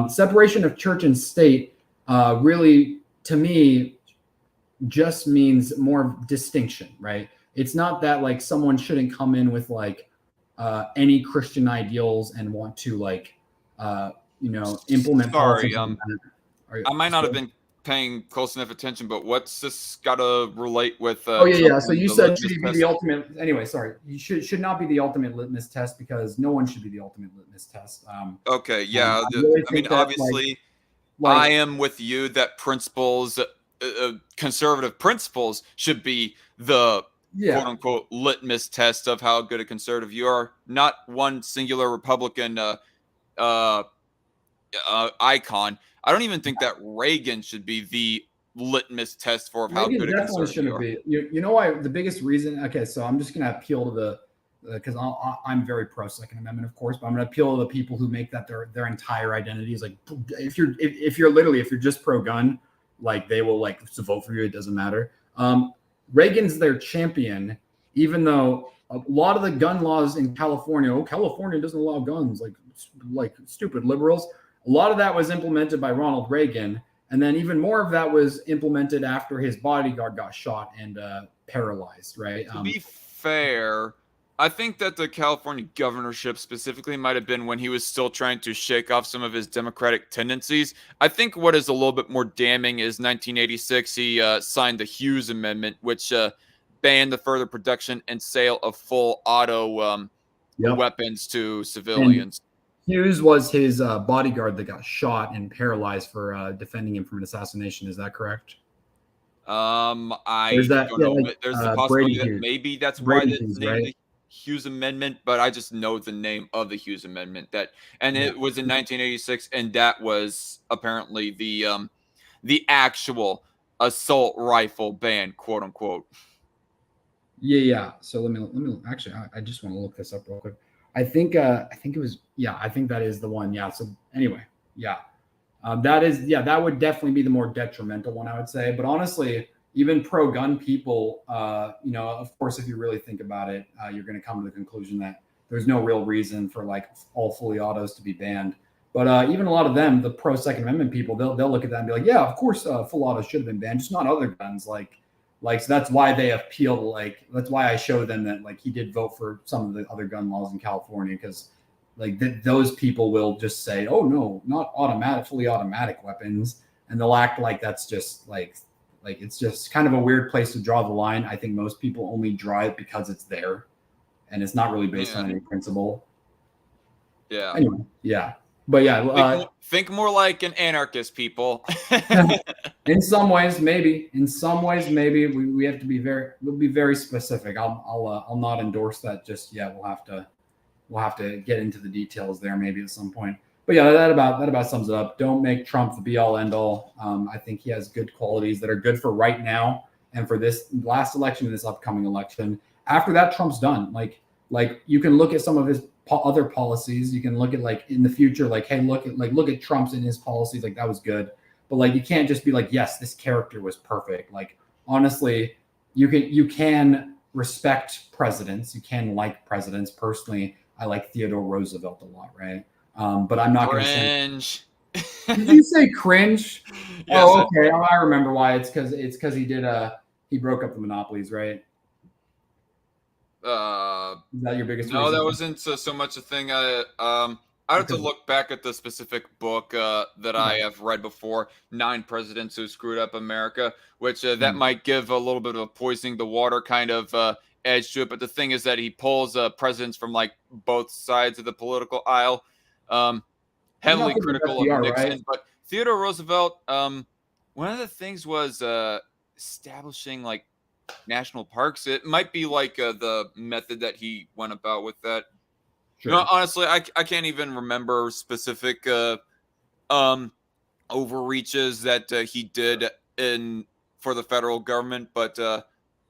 separation of church and state really, to me, just means more distinction, right? It's not that like someone shouldn't come in with like any Christian ideals and want to like implement. Sorry, I might not have been paying close enough attention, but what's this got to relate with? So you said should he be the ultimate? Anyway, sorry, you should not be the ultimate litmus test because no one should be the ultimate litmus test. Okay, yeah, I mean, obviously, I am with you that principles, conservative principles, should be the quote unquote litmus test of how good a conservative you are, not one singular Republican icon. I don't even think that Reagan should be the litmus test for how good a conservative shouldn't be. You know why? The biggest reason. Okay, so I'm just going to appeal to the because I'm very pro Second Amendment, of course, but I'm going to appeal to the people who make that their entire identity is like if you're just pro gun, like they will like vote for you. It doesn't matter. Reagan's their champion, even though a lot of the gun laws in California, California doesn't allow guns, like stupid liberals. A lot of that was implemented by Ronald Reagan, and then even more of that was implemented after his bodyguard got shot and paralyzed, right? To be fair, I think that the California governorship specifically might have been when he was still trying to shake off some of his democratic tendencies. I think what is a little bit more damning is 1986, he signed the Hughes Amendment, which banned the further production and sale of full auto weapons to civilians. Hughes was his bodyguard that got shot and paralyzed for defending him from an assassination. Is that correct? I don't know. There's the possibility that maybe that's why it's named the Hughes Amendment, but I just know the name of the Hughes Amendment. It was in 1986, and that was apparently the actual assault rifle ban, quote unquote. Yeah. So let me actually, I just want to look this up real quick. I think it was, I think that is the one. Yeah. So anyway, that would definitely be the more detrimental one, I would say. But honestly, even pro-gun people, of course, if you really think about it, you're going to come to the conclusion that there's no real reason for like all fully autos to be banned. But even a lot of them, the pro-Second Amendment people, they'll look at that and be like, yeah, of course, full autos should have been banned, just not other guns. So that's why they appeal. That's why I show them that he did vote for some of the other gun laws in California, because those people will just say, oh no, not fully automatic weapons, and they'll act like that's just it's just kind of a weird place to draw the line. I think most people only draw it because it's there, and it's not really based on any principle. Yeah. Anyway, yeah. But think more like an anarchist, people. In some ways, maybe. We have to be very specific. I'll not endorse that just yet. We'll have to get into the details there maybe at some point. But yeah, that about sums it up. Don't make Trump the be all end all. I think he has good qualities that are good for right now and for this last election and this upcoming election. After that, Trump's done. Like you can look at some of his other policies. You can look at in the future, hey, look at Trump's and his policies. That was good. But you can't just be yes, this character was perfect. Honestly, you can respect presidents. You can like presidents. Personally, I like Theodore Roosevelt a lot, right? But I'm not going to say cringe. Did you say cringe? Yes, oh, okay. I remember why. It's because he broke up the monopolies, right? Is that your biggest reason? That wasn't so much a thing. I have to look back at the specific book that I have read before, 9 Presidents Who Screwed Up America, which that might give a little bit of a poisoning the water kind of edge to it. But the thing is that he pulls presidents from both sides of the political aisle. heavily Nothing with critical of FDR, Nixon, right? but Theodore Roosevelt, one of the things was establishing like national parks. It might be like the method that he went about with that. Sure. No, honestly, I can't even remember specific overreaches that he did in for the federal government, but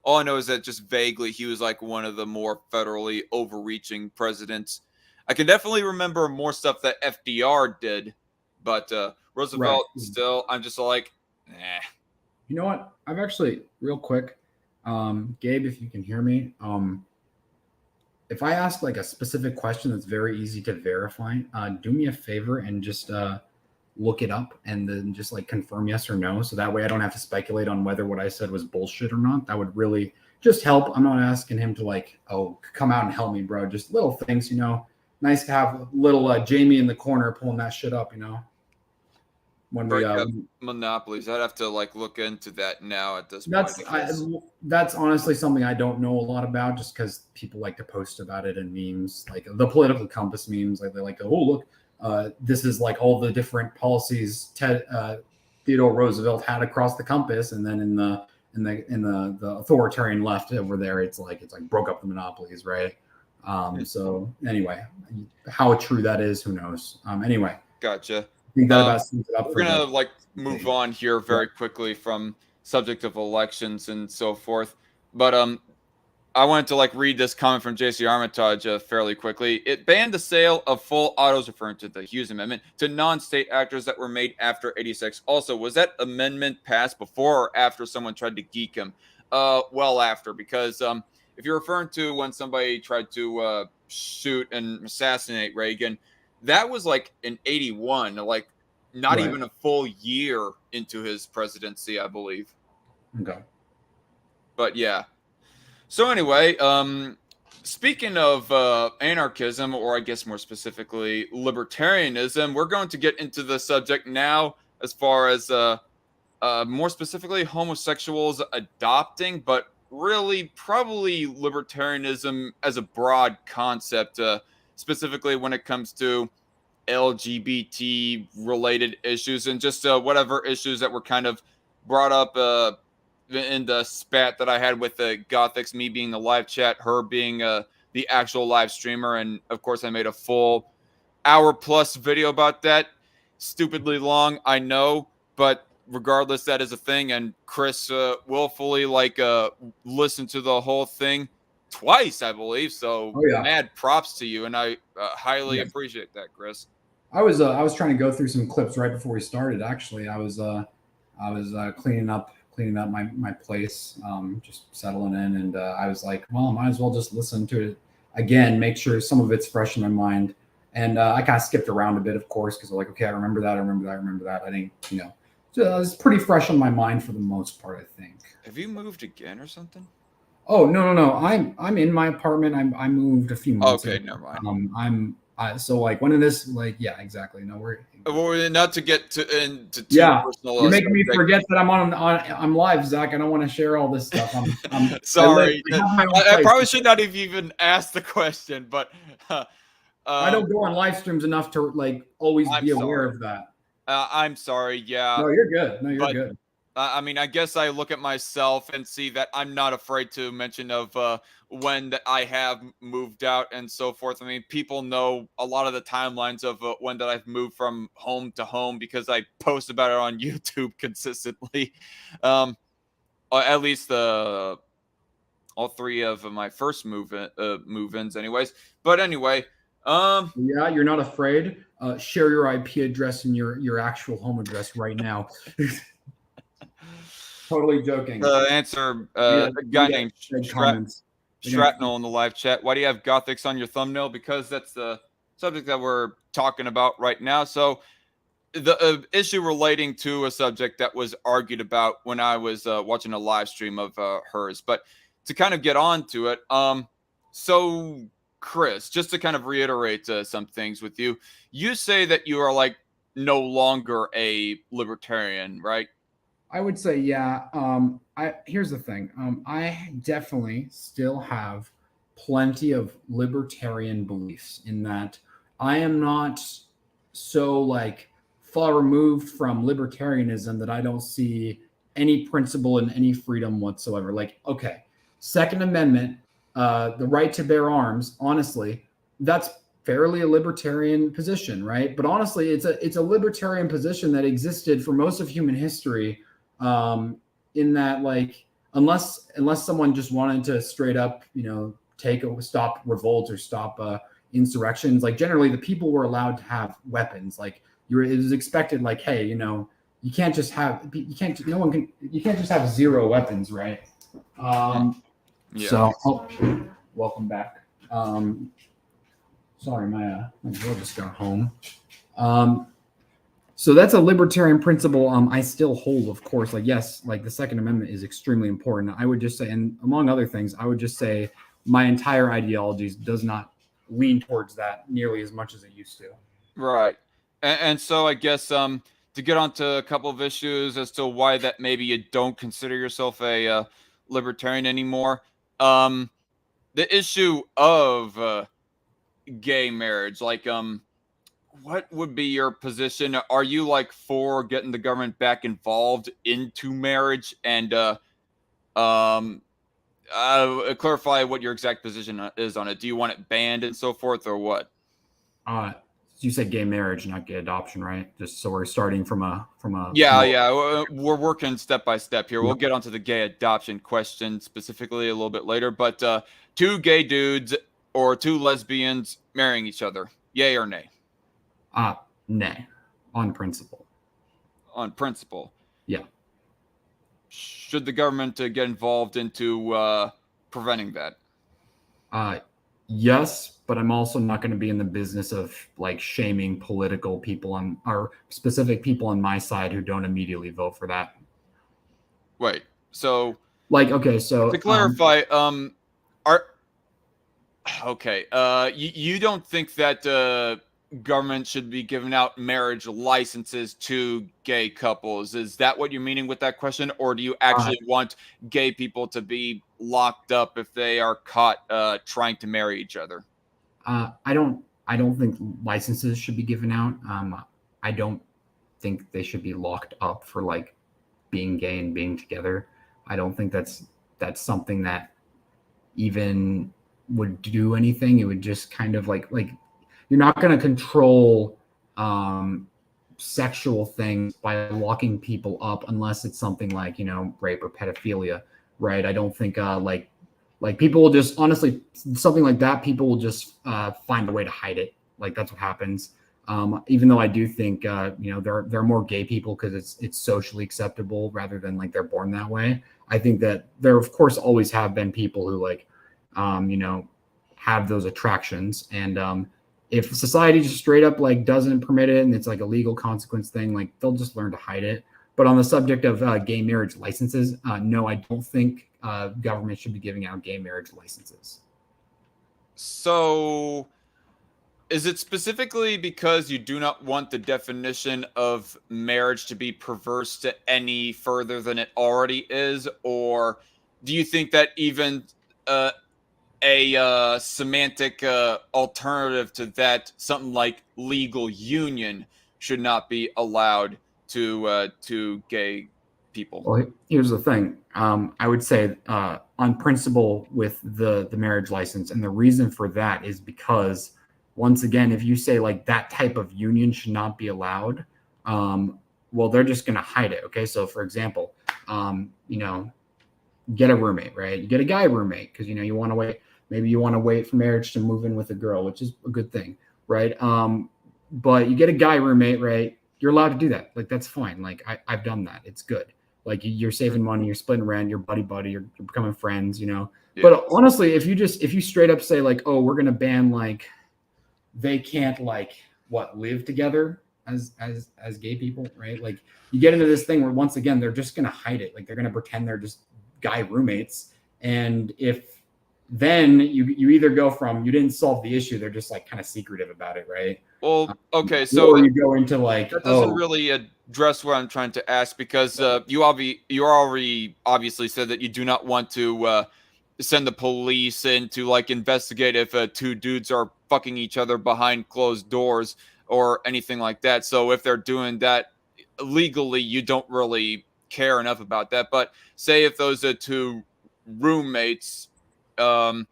all I know is that just vaguely he was like one of the more federally overreaching presidents. I can definitely remember more stuff that FDR did, but Roosevelt Right. still, I'm just like, eh. You know what? I've actually, real quick, Gabe, if you can hear me, if I ask like a specific question that's very easy to verify, do me a favor and just look it up and then just like confirm yes or no. So that way I don't have to speculate on whether what I said was bullshit or not. That would really just help. I'm not asking him to like, oh, come out and help me, bro. Just little things, you know. Nice to have little Jamie in the corner pulling that shit up, you know. When we Break up monopolies. I'd have to like look into that now at this point. that's honestly something I don't know a lot about, just because people like to post about it in memes, like the political compass memes. Like they like, oh look, this is like all the different policies Theodore Roosevelt had across the compass, and then in the authoritarian left over there, it's like broke up the monopolies, right? So anyway, how true that is, who knows? Anyway, gotcha. I think that about sums it up. We're gonna like move on here very quickly from subject of elections and so forth, but I wanted to like read this comment from JC Armitage fairly quickly. It banned the sale of full autos, referring to the Hughes Amendment, to non-state actors that were made after '86. Also, was that amendment passed before or after someone tried to geek him? Well, after, because if you're referring to when somebody tried to shoot and assassinate Reagan, that was like in '81, like not Right. even a full year into his presidency, I believe. Okay. But yeah. So anyway, speaking of anarchism, or I guess more specifically libertarianism, we're going to get into the subject now as far as more specifically homosexuals adopting, but really probably libertarianism as a broad concept, specifically when it comes to LGBT related issues and just whatever issues that were kind of brought up in the spat that I had with the Gothix, me being the live chat, her being the actual live streamer. And of course, I made a full hour plus video about that. Stupidly long, I know, but regardless, that is a thing. And Kris willfully like listened to the whole thing twice, I believe. So mad props to you, and I highly appreciate that, Kris. I was trying to go through some clips right before we started. Actually, I was cleaning up my place, just settling in, and I was like, well, I might as well just listen to it again, make sure some of it's fresh in my mind. And I kind of skipped around a bit, of course, because I'm like, okay, I remember that. I think, you know, so it's pretty fresh on my mind for the most part, I think. Have you moved again or something? Oh, no. I'm in my apartment. I moved a few months ago. Never mind. So like when it is like, yeah, exactly. No, we're not to get into too personal. You're making me forget that I'm live, Zach. I don't want to share all this stuff. I'm sorry. I probably should not have even asked the question, but I don't go on live streams enough to like always be aware of that. I'm sorry. Yeah. No, you're good. No, you're good. I mean, I guess I look at myself and see that I'm not afraid to mention of when that I have moved out and so forth. I mean, people know a lot of the timelines of when that I've moved from home to home because I post about it on YouTube consistently. At least all three of my first move-ins, anyways. But anyway, yeah, you're not afraid. Share your IP address and your actual home address right now. Totally joking. Answer a guy named Shrapnel in the live chat. Why do you have Gothix on your thumbnail? Because that's the subject that we're talking about right now. So the issue relating to a subject that was argued about when I was watching a live stream of hers. But to kind of get on to it, so Kris, just to kind of reiterate some things with you, you say that you are like no longer a libertarian, right? I would say, yeah. Here's the thing. I definitely still have plenty of libertarian beliefs in that I am not so like far removed from libertarianism that I don't see any principle in any freedom whatsoever. Like, okay, Second Amendment, the right to bear arms, honestly, that's fairly a libertarian position, right? But honestly, it's a libertarian position that existed for most of human history, in that like unless someone just wanted to straight up, stop revolts or stop insurrections, like generally the people were allowed to have weapons. Like it was expected, like, hey, you can't just have you can't just have zero weapons, right? Yeah. So welcome back. Sorry, my girl just got home. So that's a libertarian principle. I still hold, of course. Like, yes, like the Second Amendment is extremely important. I would just say, and among other things, I would just say my entire ideology does not lean towards that nearly as much as it used to. Right. And so I guess to get onto a couple of issues as to why that maybe you don't consider yourself a libertarian anymore. The issue of gay marriage, like what would be your position? Are you like for getting the government back involved into marriage? And clarify what your exact position is on it. Do you want it banned and so forth, or what? You said gay marriage, not gay adoption, right? Just so we're starting from a yeah. We're working step by step here. We'll get onto the gay adoption question specifically a little bit later. But two gay dudes or two lesbians marrying each other, yay or nay? Nay, on principle. On principle. Yeah. Should the government get involved into preventing that? Yes, but I'm also not going to be in the business of like shaming political people or specific people on my side who don't immediately vote for that. Wait, so like, okay, so to clarify, you don't think that government should be giving out marriage licenses to gay couples? Is that what you're meaning with that question, or do you actually want gay people to be locked up if they are caught trying to marry each other? I don't think licenses should be given out. I don't think they should be locked up for like being gay and being together. I don't think that's something that even would do anything. It would just kind of like you're not going to control sexual things by locking people up unless it's something like, rape or pedophilia, right? I don't think like people will just, honestly, something like that, people will just find a way to hide it. Like that's what happens. Even though I do think there are more gay people because it's socially acceptable rather than like they're born that way. I think that there of course always have been people who like have those attractions, and if society just straight up like doesn't permit it and it's like a legal consequence thing, like they'll just learn to hide it. But on the subject of gay marriage licenses, no, I don't think government should be giving out gay marriage licenses. So is it specifically because you do not want the definition of marriage to be perverse to any further than it already is? Or do you think that even a semantic alternative to that, something like legal union, should not be allowed to gay people? Well, here's the thing. I would say on principle with the marriage license, and the reason for that is because, once again, if you say like that type of union should not be allowed, well, they're just going to hide it. Okay, so for example, get a roommate, right? You get a guy roommate because you want to wait. Maybe you want to wait for marriage to move in with a girl, which is a good thing, right? But you get a guy roommate, right? You're allowed to do that. Like that's fine. Like I've done that. It's good. Like you're saving money, you're splitting rent, you're buddy, you're becoming friends, Yeah. But honestly, if you straight up say like, oh, we're gonna ban like they can't like live together as gay people, right? Like you get into this thing where once again they're just gonna hide it. Like they're gonna pretend they're just guy roommates, and if then you either go from you didn't solve the issue, they're just like kind of secretive about it, right? Well, okay, so you go into like that doesn't really address what I'm trying to ask, because you already obviously said that you do not want to send the police in to like investigate if two dudes are fucking each other behind closed doors. or anything like that. So if they're doing that legally, you don't really care enough about that. But say if those are two roommates who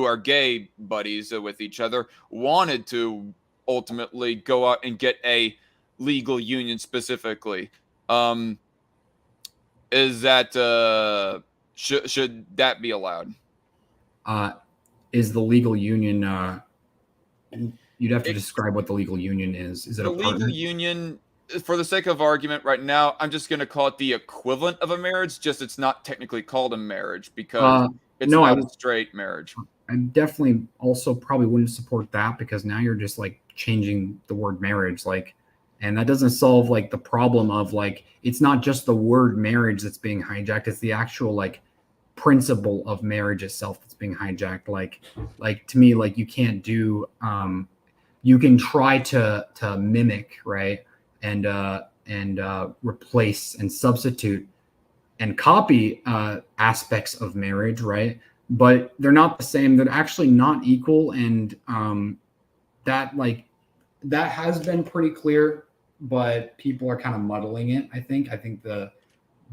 are gay buddies with each other wanted to ultimately go out and get a legal union specifically, is that should that be allowed? Is the legal union you'd have to describe what the legal union is. Is it The a partner? legal union, for the sake of argument right now, I'm just going to call it the equivalent of a marriage, just it's not technically called a marriage because it's no, not a straight marriage. I definitely also probably wouldn't support that, because now you're just like changing the word marriage, like, and that doesn't solve like the problem of like, it's not just the word marriage that's being hijacked, it's the actual like principle of marriage itself that's being hijacked. Like to me, like you can't do you can try to mimic, right, and replace and substitute and copy aspects of marriage, right, but they're not the same. They're actually not equal. And that has been pretty clear, but people are kind of muddling it. I think the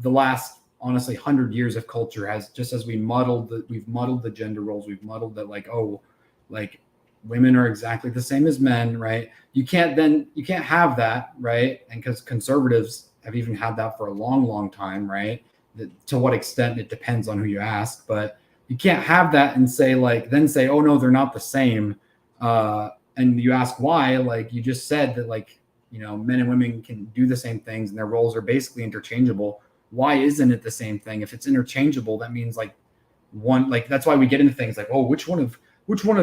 last, honestly, 100 years of culture has, just as we've muddled the gender roles, we've muddled that, like, oh, like women are exactly the same as men, right? You can't have that, right? And because conservatives have even had that for a long time, right? To what extent, it depends on who you ask, but you can't have that and say, like, then say, oh no, they're not the same. And you ask why, like you just said that, like, you know, men and women can do the same things and their roles are basically interchangeable. Why isn't it the same thing? If it's interchangeable, that means like one, like, that's why we get into things like, oh, which one of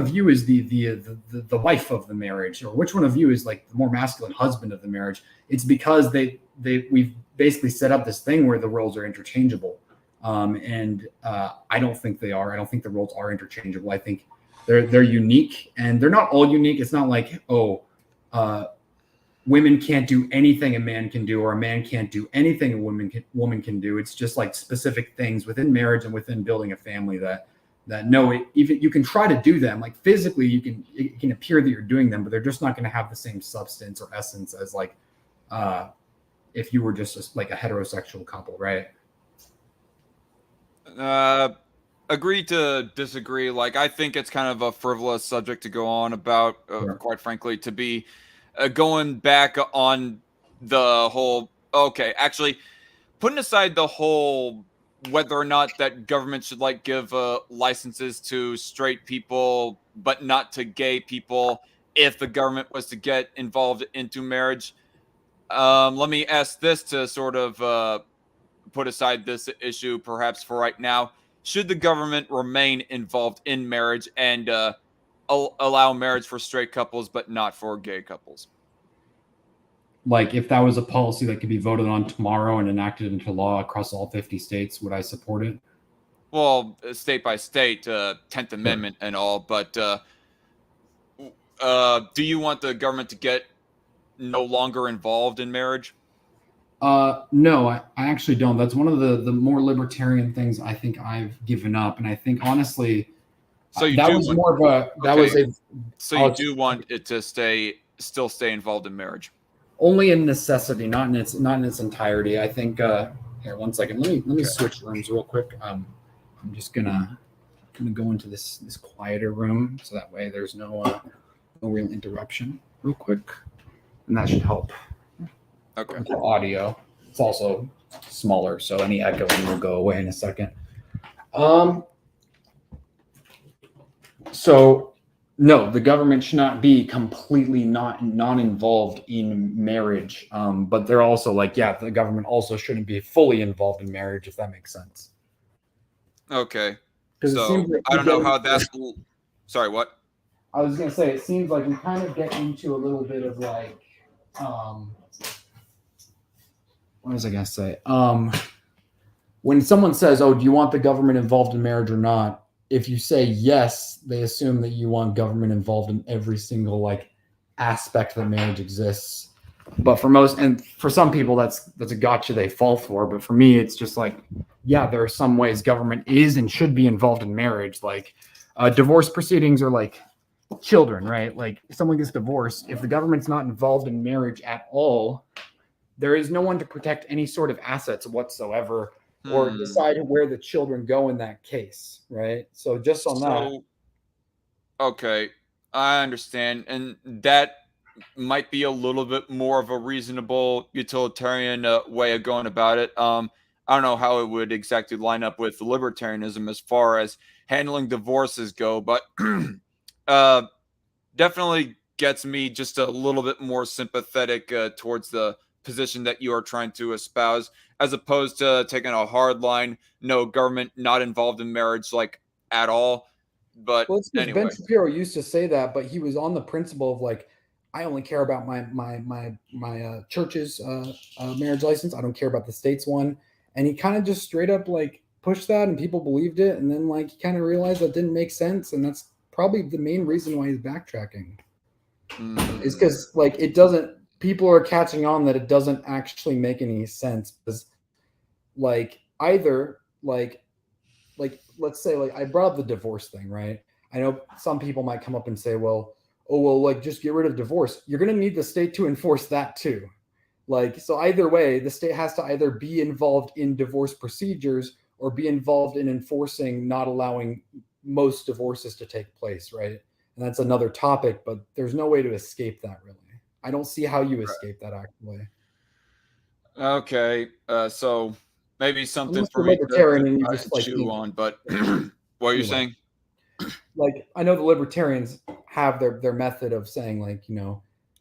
you is the wife of the marriage, or which one of you is like the more masculine husband of the marriage? It's because we've basically set up this thing where the roles are interchangeable. And I don't think they are. I don't think the roles are interchangeable. I think they're unique, and they're not all unique. It's not like, oh, women can't do anything a man can do, or a man can't do anything a woman can do. It's just like specific things within marriage and within building a family that even you can try to do them, like physically it can appear that you're doing them, but they're just not going to have the same substance or essence as like if you were just like a heterosexual couple, right? Agree to disagree. Like, I think it's kind of a frivolous subject to go on about, Sure. quite frankly, to be going back on the whole, okay, actually putting aside the whole whether or not that government should like give licenses to straight people but not to gay people if the government was to get involved into marriage. Let me ask this to sort of put aside this issue perhaps for right now. Should the government remain involved in marriage and allow marriage for straight couples but not for gay couples? Like, if that was a policy that could be voted on tomorrow and enacted into law across all 50 states, would I support it? Well, state by state, 10th Amendment and all, but do you want the government to get no longer involved in marriage? No, I actually don't. That's one of the more libertarian things I think I've given up. And I think, honestly, so you that do was want, more of a, that was a, so you do want it to still stay involved in marriage? only in necessity, not in its entirety. I think, here, one second. Let me switch rooms real quick. I'm just gonna go into this quieter room, so that way there's no real interruption real quick. And that should help. Okay. With the audio. It's also smaller, so any echoing will go away in a second. So no, the government should not be completely non-involved in marriage. But they're also like, yeah, the government also shouldn't be fully involved in marriage, if that makes sense. Okay. 'Cause it So seems like I don't know how that's. Sorry, what? I was gonna say, it seems like we kind of get into a little bit of like, what was I gonna say? When someone says, "Oh, do you want the government involved in marriage or not?" If you say yes, they assume that you want government involved in every single like aspect that marriage exists. But for most, and for some people, that's a gotcha they fall for. But for me, it's just like, yeah, there are some ways government is and should be involved in marriage. Like divorce proceedings are like children, right? Like if someone gets divorced, if the government's not involved in marriage at all, there is no one to protect any sort of assets whatsoever or decide where the children go in that case, right? So just on that. Okay, I understand, and that might be a little bit more of a reasonable utilitarian way of going about it. I don't know how it would exactly line up with libertarianism as far as handling divorces go, but uh, definitely gets me just a little bit more sympathetic towards the position that you are trying to espouse, as opposed to taking a hard line, no government, not involved in marriage, like at all. But Well, it's because Ben anyway. Shapiro used to say that, but he was on the principle of like, I only care about my church's marriage license. I don't care about the state's one. And he kind of just straight up like pushed that, and people believed it. And then like he kind of realized that didn't make sense, and that's probably the main reason why he's backtracking. Is because like it doesn't. People are catching on that it doesn't actually make any sense because like either like let's say like I brought up the divorce thing, right? I know some people might come up and say, well, oh well, like just get rid of divorce. You're gonna need the state to enforce that too. Like so either way, the state has to either be involved in divorce procedures or be involved in enforcing not allowing most divorces to take place, right? And that's another topic, but there's no way to escape that really. I don't see how you escape that actually. Okay, so maybe something Unless for you're me to libertarian and you try just and like chew think on. But what are you anyway. saying? Like I know the libertarians have their method of saying like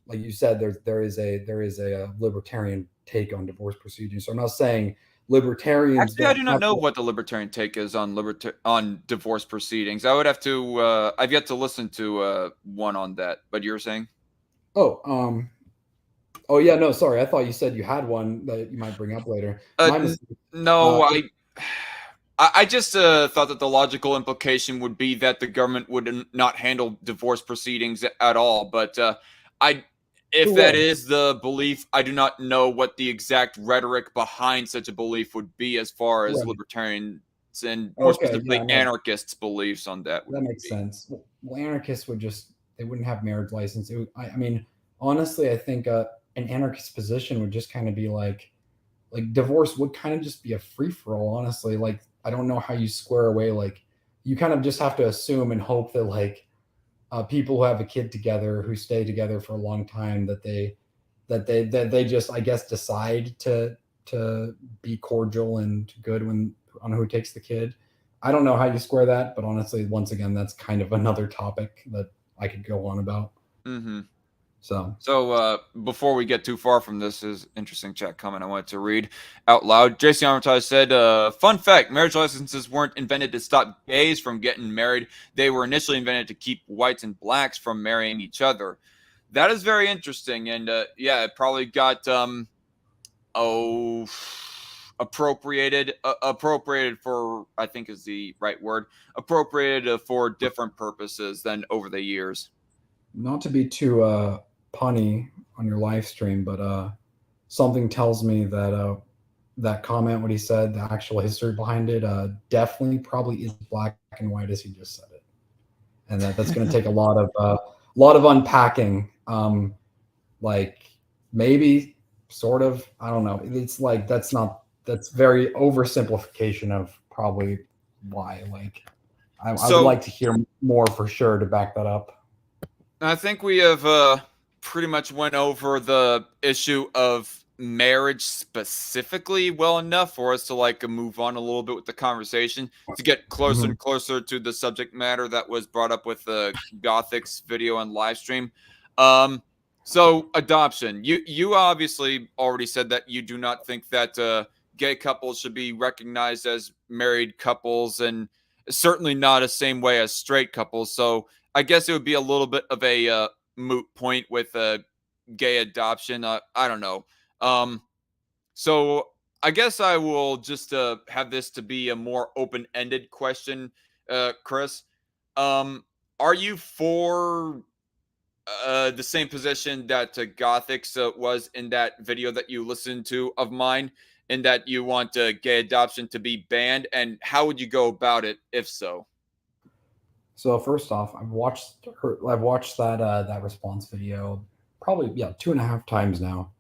like you said there is a libertarian take on divorce procedures. So I'm not saying libertarians Actually, I don't do not have know to. what the libertarian take is on on divorce proceedings. I would have to. I've yet to listen to one on that. But you're saying? Oh oh yeah, no, sorry, I thought you said you had one that you might bring up later. My mistake. No, It, I just thought that the logical implication would be that the government would not handle divorce proceedings at all. But I, if who that would? is the belief, I do not know what the exact rhetoric behind such a belief would be, as far as Right. libertarians and more Okay, yeah, specifically no, anarchists' beliefs on that would that makes be. sense. Well, anarchists would just they wouldn't have marriage license. I mean, honestly, I think an anarchist position would just kind of be like divorce would kind of just be a free for all, honestly. Like I don't know how you square away like you kind of just have to assume and hope that like people who have a kid together who stay together for a long time that they just I guess decide to be cordial and good when on who takes the kid. I don't know how you square that, but honestly, once again, that's kind of another topic that I could go on about. Mm-hmm. So So before we get too far from this, is interesting chat comment I wanted to read out loud. JC Armitage said, "Fun fact: marriage licenses weren't invented to stop gays from getting married. They were initially invented to keep whites and blacks from marrying each other." That is very interesting, and yeah, it probably got oh appropriated for, I think is the right word, appropriated for different purposes than over the years. not to be too punny on your live stream, but something tells me that that comment, what he said, the actual history behind it, definitely probably is black and white as he just said it, and that's going to take a lot of unpacking. Like maybe sort of, I don't know. It's like that's very oversimplification of probably why. Like I would So like to hear more for sure to back that up. I think we have pretty much went over the issue of marriage specifically well enough for us to like move on a little bit with the conversation to get closer Mhm. and closer to the subject matter that was brought up with the Gothix video and live stream. Um, so adoption. You obviously already said that you do not think that gay couples should be recognized as married couples, and certainly not the same way as straight couples. So I guess it would be a little bit of a moot point with gay adoption. I don't know. Um, so I guess I will just have this to be a more open-ended question, Kris. Um, are you for the same position that Gothix was in that video that you listened to of mine, in that you want gay adoption to be banned? And how would you go about it if so? So first off, I've watched that response video probably 2.5 times now.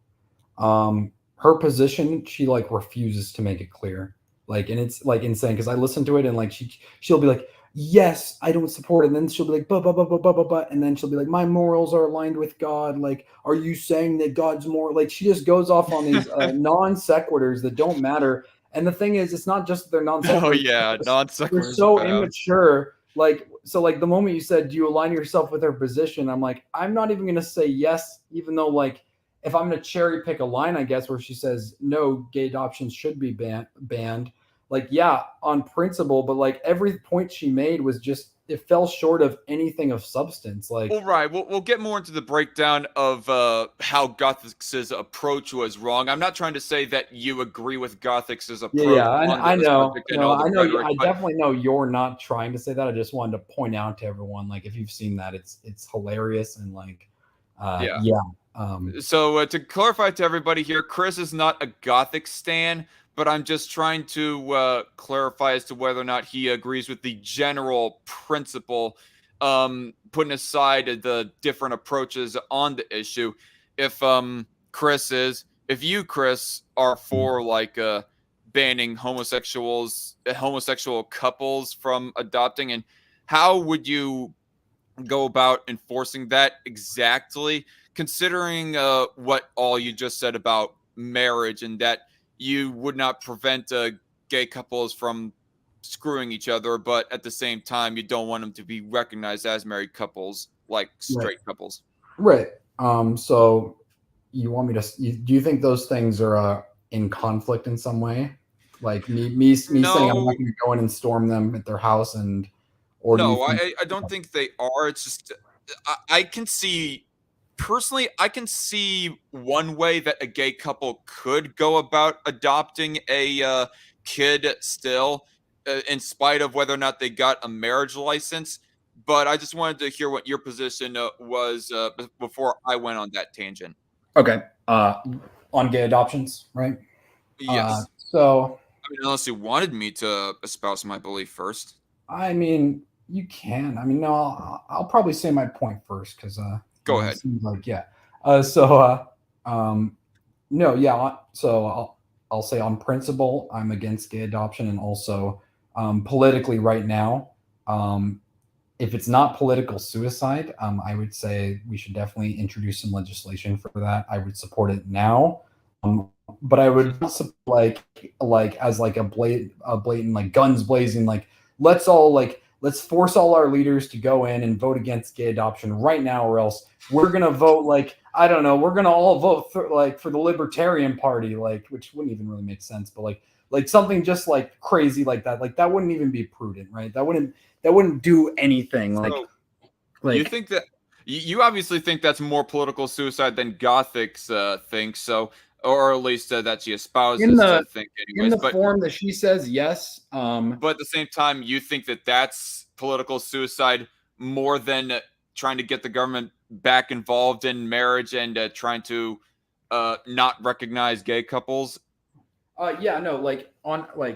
Her position, she like refuses to make it clear. Like, and it's like insane because I listen to it and like she'll be like, yes, I don't support it. And then she'll be like, but, and then she'll be like, my morals are aligned with God. Like, are you saying that God's more like she just goes off on these non sequiturs that don't matter. And the thing is, it's not just that they're non sequiturs. Oh yeah, non They're sequiturs so abound. immature. Like, so like the moment you said, do you align yourself with her position? I'm like, I'm not even going to say yes, even though like, if I'm going to cherry pick a line, I guess, where she says, no, gay adoption should be banned. Like, yeah, on principle, but like every point she made was just, it fell short of anything of substance. Like, All right, we'll get more into the breakdown of how Gothix's approach was wrong. I'm not trying to say that you agree with Gothix's approach. yeah, I know. Subject, No, I know. rhetoric, I definitely know you're not trying to say that. I just wanted to point out to everyone, like, if you've seen that, it's hilarious and like, yeah. So to clarify to everybody here, Kris is not a Gothic stan, but I'm just trying to clarify as to whether or not he agrees with the general principle, putting aside the different approaches on the issue. If you, Kris, are for like banning homosexual couples from adopting, and how would you go about enforcing that exactly, considering what all you just said about marriage and that you would not prevent gay couples from screwing each other, but at the same time, you don't want them to be recognized as married couples like straight couples. Right. So you want me to, do you think those things are in conflict in some way? Like me saying I'm not going to go in and storm them at their house I don't think they are. It's just, I can see, personally, I can see one way that a gay couple could go about adopting a kid still, in spite of whether or not they got a marriage license. But I just wanted to hear what your position was before I went on that tangent. Okay. On gay adoptions, right? Yes. So, I mean, unless you wanted me to espouse my belief first. I mean, you can. I mean, no, I'll probably say my point first because go ahead. It seems like no, yeah. So I'll say on principle, I'm against gay adoption, and also politically right now, if it's not political suicide, I would say we should definitely introduce some legislation for that. I would support it now, but I would also like as like a blatant like guns blazing, like let's force all our leaders to go in and vote against gay adoption right now, or else we're gonna vote like, I don't know, we're gonna all vote for the Libertarian Party, like, which wouldn't even really make sense, but like something just like crazy like that wouldn't even be prudent, right? That wouldn't do anything. So, you think that you obviously think that's more political suicide than Gothix thinks, so, or at least that she espouses to think anyways. In the form that she says, yes. But at the same time, you think that that's political suicide more than trying to get the government back involved in marriage and trying to not recognize gay couples? Yeah, no,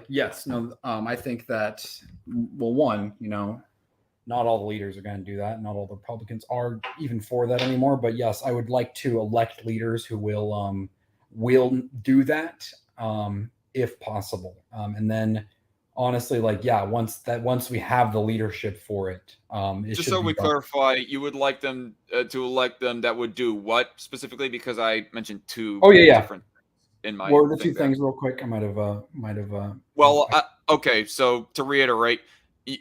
yes, no. I think that, well, one, not all the leaders are going to do that. Not all the Republicans are even for that anymore. But yes, I would like to elect leaders who will do that if possible. And then honestly, once we have the leadership for it, just so we clarify, you would like them to elect them that would do what specifically? Because I mentioned two different in my what were the two things real quick? I might have well, okay, so to reiterate,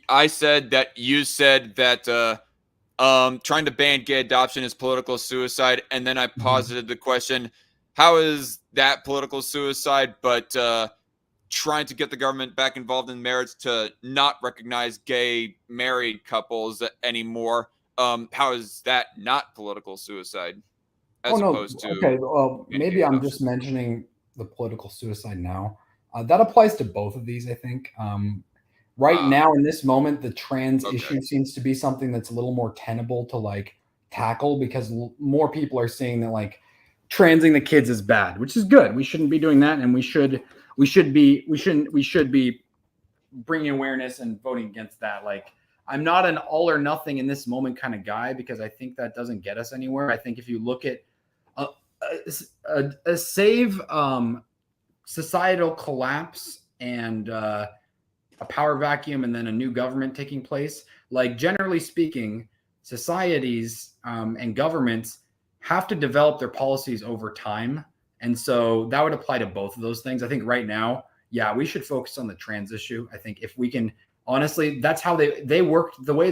I said that you said that trying to ban gay adoption is political suicide, and then I posited the question, how is that political suicide, but trying to get the government back involved in marriage to not recognize gay married couples anymore, how is that not political suicide as opposed to... Okay, well, maybe I'm just mentioning the political suicide now. That applies to both of these, I think. Right now, in this moment, the trans issue seems to be something that's a little more tenable to tackle, because more people are seeing that transing the kids is bad, which is good. We shouldn't be doing that, and we should be bringing awareness and voting against that. I'm not an all or nothing in this moment kind of guy, because I think that doesn't get us anywhere. I think if you look at a save societal collapse and a power vacuum and then a new government taking place, like generally speaking, societies and governments have to develop their policies over time. And so that would apply to both of those things. I think right now, yeah, we should focus on the trans issue. I think if we can, honestly, that's how they worked. The way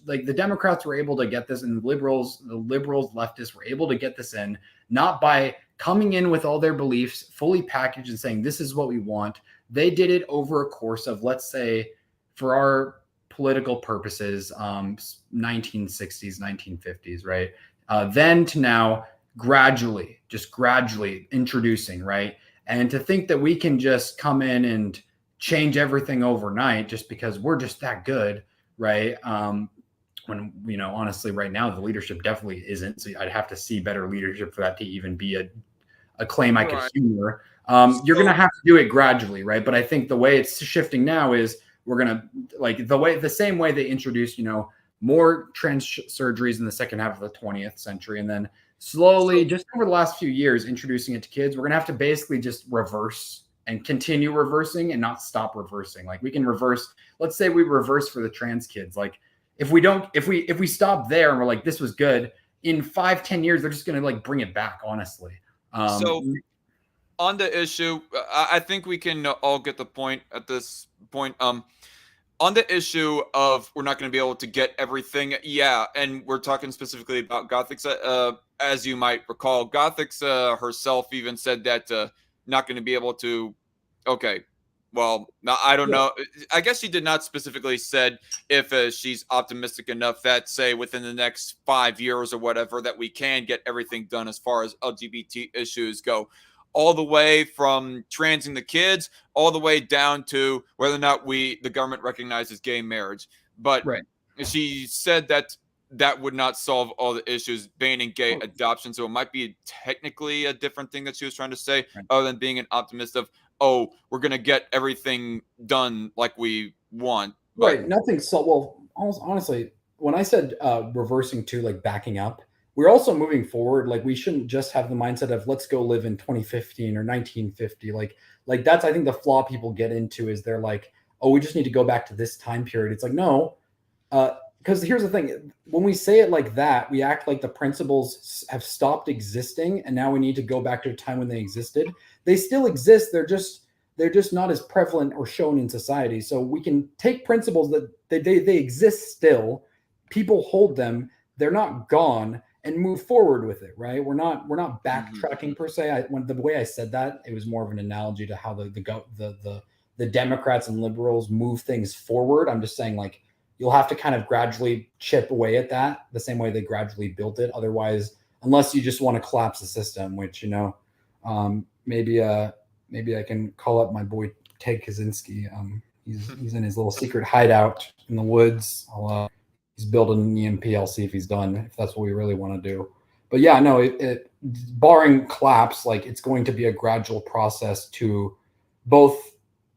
like the Democrats were able to get this, and the liberals, leftists were able to get this in, not by coming in with all their beliefs fully packaged and saying, this is what we want. They did it over a course of, let's say, for our political purposes, 1960s, 1950s, right? Then to now, gradually introducing, right? And to think that we can just come in and change everything overnight just because we're just that good, right? When, honestly, right now, the leadership definitely isn't. So I'd have to see better leadership for that to even be a claim I could humor. You're going to have to do it gradually, right? But I think the way it's shifting now is we're going to, like, the same way they introduced, more trans surgeries in the second half of the 20th century. And then slowly, just over the last few years, introducing it to kids, we're going to have to basically just reverse and continue reversing and not stop reversing. Like, we can reverse, let's say we reverse for the trans kids. Like, if we stop there and we're like, this was good, in 5-10 years, they're just going to like bring it back, honestly. So on the issue, I think we can all get the point at this point. On the issue of we're not going to be able to get everything, yeah, and we're talking specifically about Gothix. As you might recall, Gothix herself even said that not going to be able to. Okay, well, now I don't know. I guess she did not specifically said if she's optimistic enough that, say, within the next 5 years or whatever, that we can get everything done as far as LGBT issues go. All the way from transing the kids, all the way down to whether or not the government recognizes gay marriage. But she said that would not solve all the issues, banning gay adoption. So it might be technically a different thing that she was trying to say, other than being an optimist of, oh, we're going to get everything done like we want. But, right. Nothing. So, well, honestly, when I said reversing to like backing up, we're also moving forward. Like, we shouldn't just have the mindset of let's go live in 2015 or 1950. Like that's, I think, the flaw people get into is they're like, oh, we just need to go back to this time period. It's like, no, because here's the thing. When we say it like that, we act like the principles have stopped existing and now we need to go back to a time when they existed. They still exist. They're just not as prevalent or shown in society. So we can take principles that they exist still. People hold them. They're not gone. And move forward with it, right? We're not backtracking per se. The way I said that, it was more of an analogy to how the Democrats and liberals move things forward. I'm just saying, like, you'll have to kind of gradually chip away at that the same way they gradually built it. Otherwise, unless you just want to collapse the system, which maybe I can call up my boy Ted Kaczynski. He's in his little secret hideout in the woods. He's building an EMP. I'll see if he's done, if that's what we really want to do. But yeah, no, it barring collapse, like, it's going to be a gradual process to both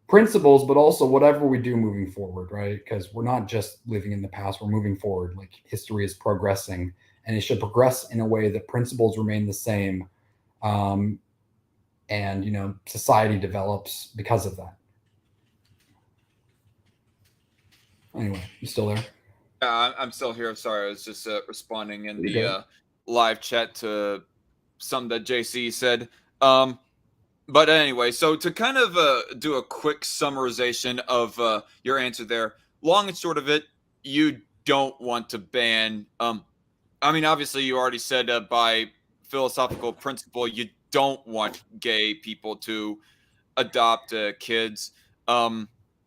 principles, but also whatever we do moving forward, right? Because we're not just living in the past, we're moving forward. Like, history is progressing, and it should progress in a way that principles remain the same. And, society develops because of that. Anyway, you still there? I'm still here. Sorry, I was just responding in the live chat to something that JC said. But anyway, so to kind of do a quick summarization of your answer there, long and short of it, you don't want to ban. I mean, obviously, you already said by philosophical principle, you don't want gay people to adopt kids,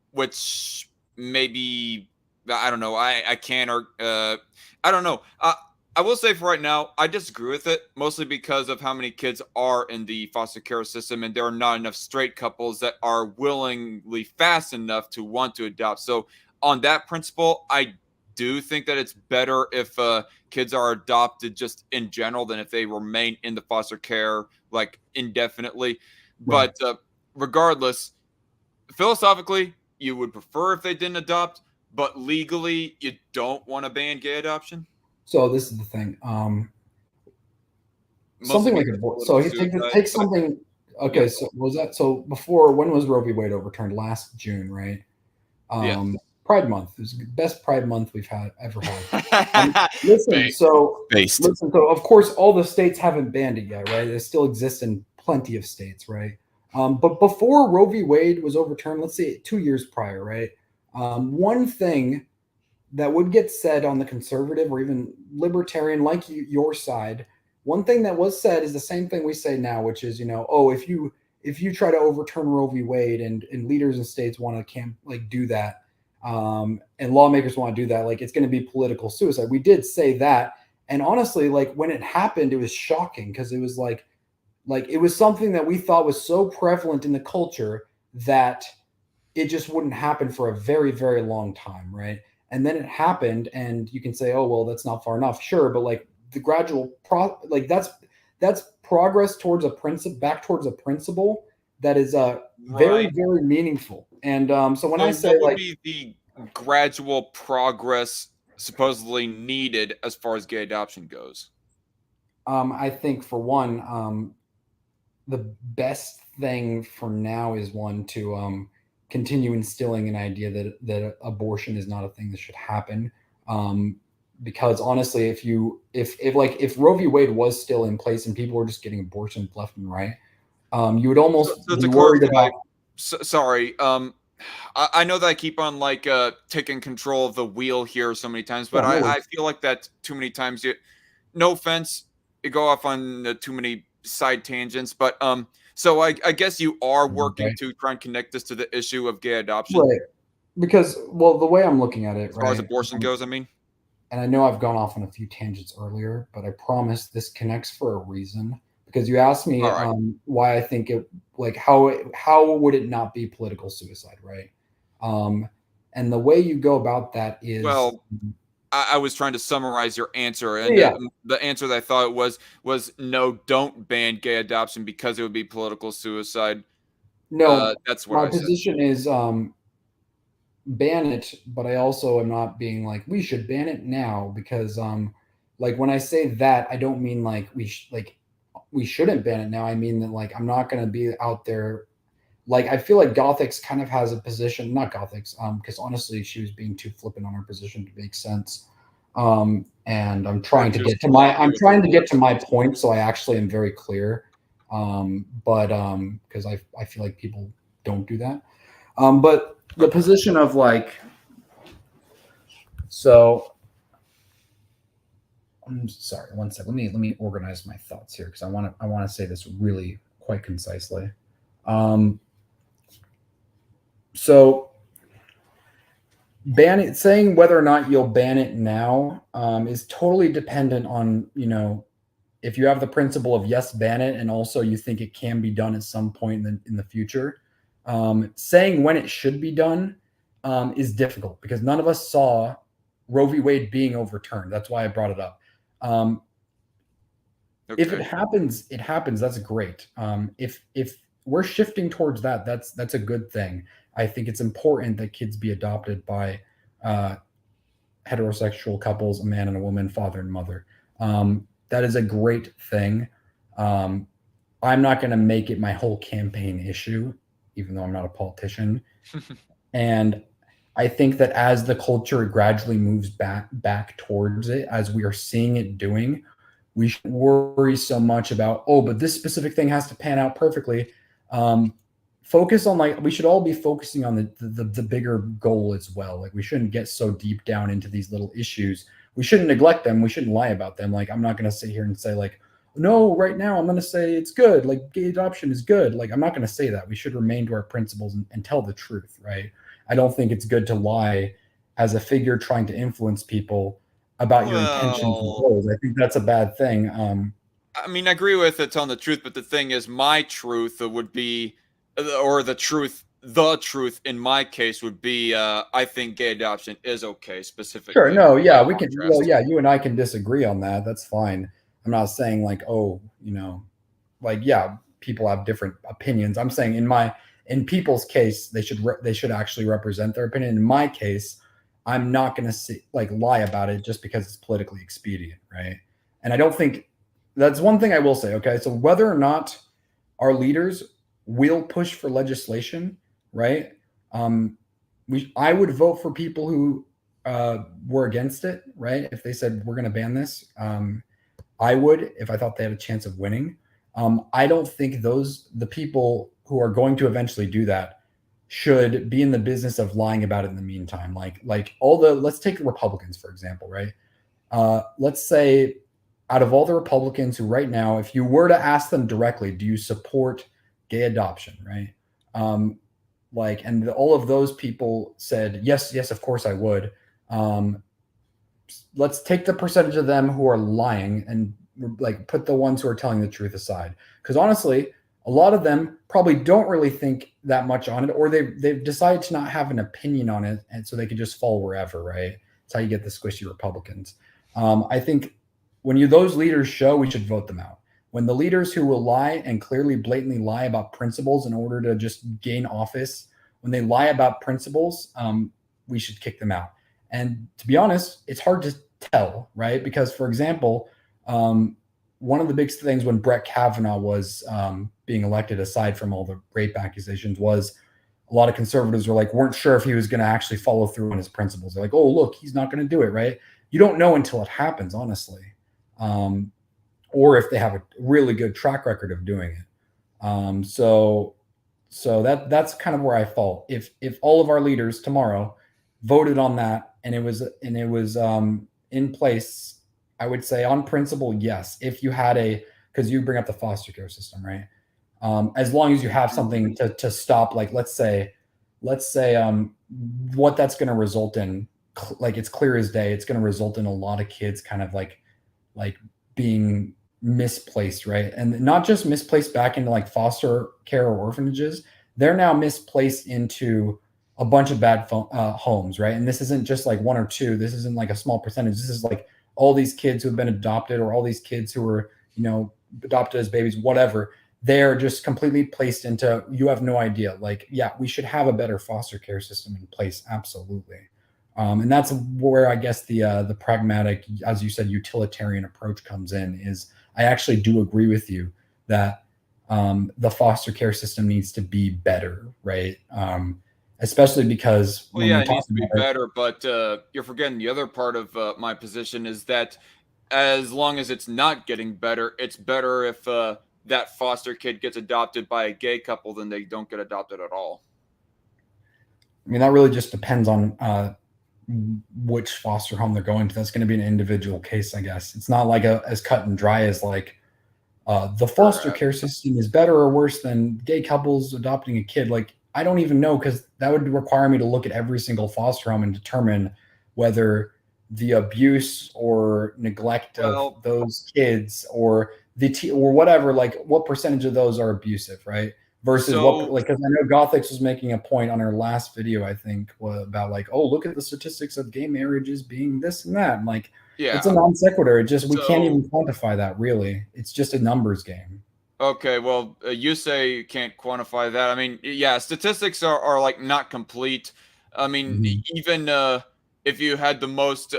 which maybe. I don't know. I can or I don't know. I will say for right now, I disagree with it, mostly because of how many kids are in the foster care system, and there are not enough straight couples that are willingly fast enough to want to adopt. So on that principle, I do think that it's better if kids are adopted just in general than if they remain in the foster care like indefinitely. Right. But regardless, philosophically, you would prefer if they didn't adopt. but legally you don't want to ban gay adoption? So this is the thing. Mostly Something like because a so political he suicide, take but something. Okay, yeah, so was that so before? When was Roe v. Wade overturned? Last June, right? yeah. Pride Month. It was the best Pride Month we've ever had. Listen, Based. so Based. listen, so of course all the states haven't banned it yet, right? It still exists in plenty of states, right? But before Roe v. Wade was overturned, let's say 2 years prior, right? One thing that would get said on the conservative or even libertarian, like your side, one thing that was said is the same thing we say now, which is, oh, if you try to overturn Roe v. Wade and leaders in states want to do that, and lawmakers want to do that, like it's going to be political suicide. We did say that, and honestly, like when it happened, it was shocking because it was like it was something that we thought was so prevalent in the culture that it just wouldn't happen for a very, very long time, right? And then it happened, and you can say, "Oh, well, that's not far enough." Sure, but like the gradual that's progress towards a principle, back towards a principle that is very, Right. very meaningful. And so when I So say what would like, be the gradual progress supposedly needed as far as gay adoption goes? I think for one, the best thing for now is one to continue instilling an idea that abortion is not a thing that should happen. Because honestly, if Roe v. Wade was still in place and people were just getting abortions left and right, you would almost So be to worried clarify, about. sorry, I know that I keep on like taking control of the wheel here so many times, but Yeah, no I worries. feel like that too many times. No offense, you go off on too many side tangents, but so I guess you are working Right. to try and connect this to the issue of gay adoption Right. Because, well, the way I'm looking at it, as far as right, abortion goes. I mean, and I know I've gone off on a few tangents earlier, but I promise this connects for a reason. Because you asked me all right. why I think it, like how would it not be political suicide, right? Um, and the way you go about that is, Well, I was trying to summarize your answer, and yeah, the answer that I thought was no, don't ban gay adoption because it would be political suicide. no, That's what my I said. position is ban it, but I also am not being like we should ban it now because like when I say that, I don't mean like we shouldn't ban it now. I mean that like I'm not going to be out there. Like I feel like Gothix kind of has a position, not Gothix, because honestly, she was being too flippant on her position to make sense. And Or just sloppy I'm with her trying to get words. to my point, so I actually am very clear. But because I feel like people don't do that. But the Okay. position of like, so I'm sorry, one sec. Let me organize my thoughts here because I want to say this really quite concisely. Um, so ban it, saying whether or not you'll ban it now is totally dependent on if you have the principle of yes, ban it, and also you think it can be done at some point in the future. Saying when it should be done is difficult because none of us saw Roe v. Wade being overturned. That's why I brought it up. If it Okay. happens, it happens. That's great. If we're shifting towards that, that's a good thing. I think it's important that kids be adopted by uh, heterosexual couples, a man and a woman, father and mother. That is a great thing. I'm not going to make it my whole campaign issue, even though I'm not a politician. And I think that as the culture gradually moves back towards it, as we are seeing it doing, we shouldn't worry so much about, oh, but this specific thing has to pan out perfectly. Focus on we should all be focusing on the bigger goal as well. Like we shouldn't get so deep down into these little issues. We shouldn't neglect them. We shouldn't lie about them. Like I'm not going to sit here and say like, no, right now I'm going to say it's good. Like gay adoption is good. Like I'm not going to say that. We should remain to our principles and tell the truth, right? I don't think it's good to lie as a figure trying to influence people about your intentions and Well, goals. I think that's a bad thing. I mean, I agree with it telling the truth, but the thing is, my truth would be, or the truth in my case would be, I think gay adoption is okay, Sure, specifically. no, By yeah, we can. Well, contrast, yeah, you and I can disagree on that. That's fine. I'm not saying like, oh, like yeah, people have different opinions. I'm saying in people's case, they should actually represent their opinion. In my case, I'm not going to lie about it just because it's politically expedient, right? And I don't think that's one thing I will say. Okay, so whether or not our leaders will push for legislation, right? I would vote for people who were against it, right? If they said we're going to ban this, I would if I thought they had a chance of winning. I don't think the people who are going to eventually do that should be in the business of lying about it in the meantime. Let's take the Republicans, for example, right? Let's say out of all the Republicans who right now, if you were to ask them directly, do you support gay adoption, right? And all of those people said, yes, of course I would. Let's take the percentage of them who are lying and put the ones who are telling the truth aside. Because honestly, a lot of them probably don't really think that much on it, or they've decided to not have an opinion on it, and so they can just fall wherever, right? That's how you get the squishy Republicans. I think when those leaders show, we should vote them out. When the leaders who will lie and clearly blatantly lie about principles in order to just gain office, when they lie about principles, we should kick them out. And to be honest, it's hard to tell, right? Because, for example, one of the big things when Brett Kavanaugh was being elected, aside from all the rape accusations, was a lot of conservatives weren't sure if he was going to actually follow through on his principles. They're like, oh, look, he's not going to do it, right? You don't know until it happens, honestly. Or if they have a really good track record of doing it. So that's kind of where I fall. If all of our leaders tomorrow voted on that and it was in place, I would say on principle, yes. If you had because you bring up the foster care system, right? As long as you have something to stop, let's say what that's going to result in, it's clear as day. It's going to result in a lot of kids kind of being misplaced, right? And not just misplaced back into foster care or orphanages. They're now misplaced into a bunch of bad homes, right? And this isn't just one or two. This isn't a small percentage. This is all these kids who have been adopted, or all these kids who were, adopted as babies, whatever. They're just completely placed into, you have no idea. We should have a better foster care system in place. Absolutely. And that's where I guess the pragmatic, as you said, utilitarian approach comes in. Is I actually do agree with you that the foster care system needs to be better, right? Especially because it needs to be better, but you're forgetting the other part of my position is that as long as it's not getting better, it's better if that foster kid gets adopted by a gay couple than they don't get adopted at all. I mean, that really just depends on which foster home they're going to. That's going to be an individual case, I guess. It's not as cut and dry as the foster care system is better or worse than gay couples adopting a kid. I don't even know, because that would require me to look at every single foster home and determine whether the abuse or neglect of those kids or or whatever, what percentage of those are abusive, right? Versus because I know Gothix was making a point on her last video, I think, about oh, look at the statistics of gay marriages being this and that. And it's a non sequitur. We can't even quantify that, really. It's just a numbers game. Okay, well, you say you can't quantify that. I mean, yeah, statistics are not complete. I mean, even if you had the most,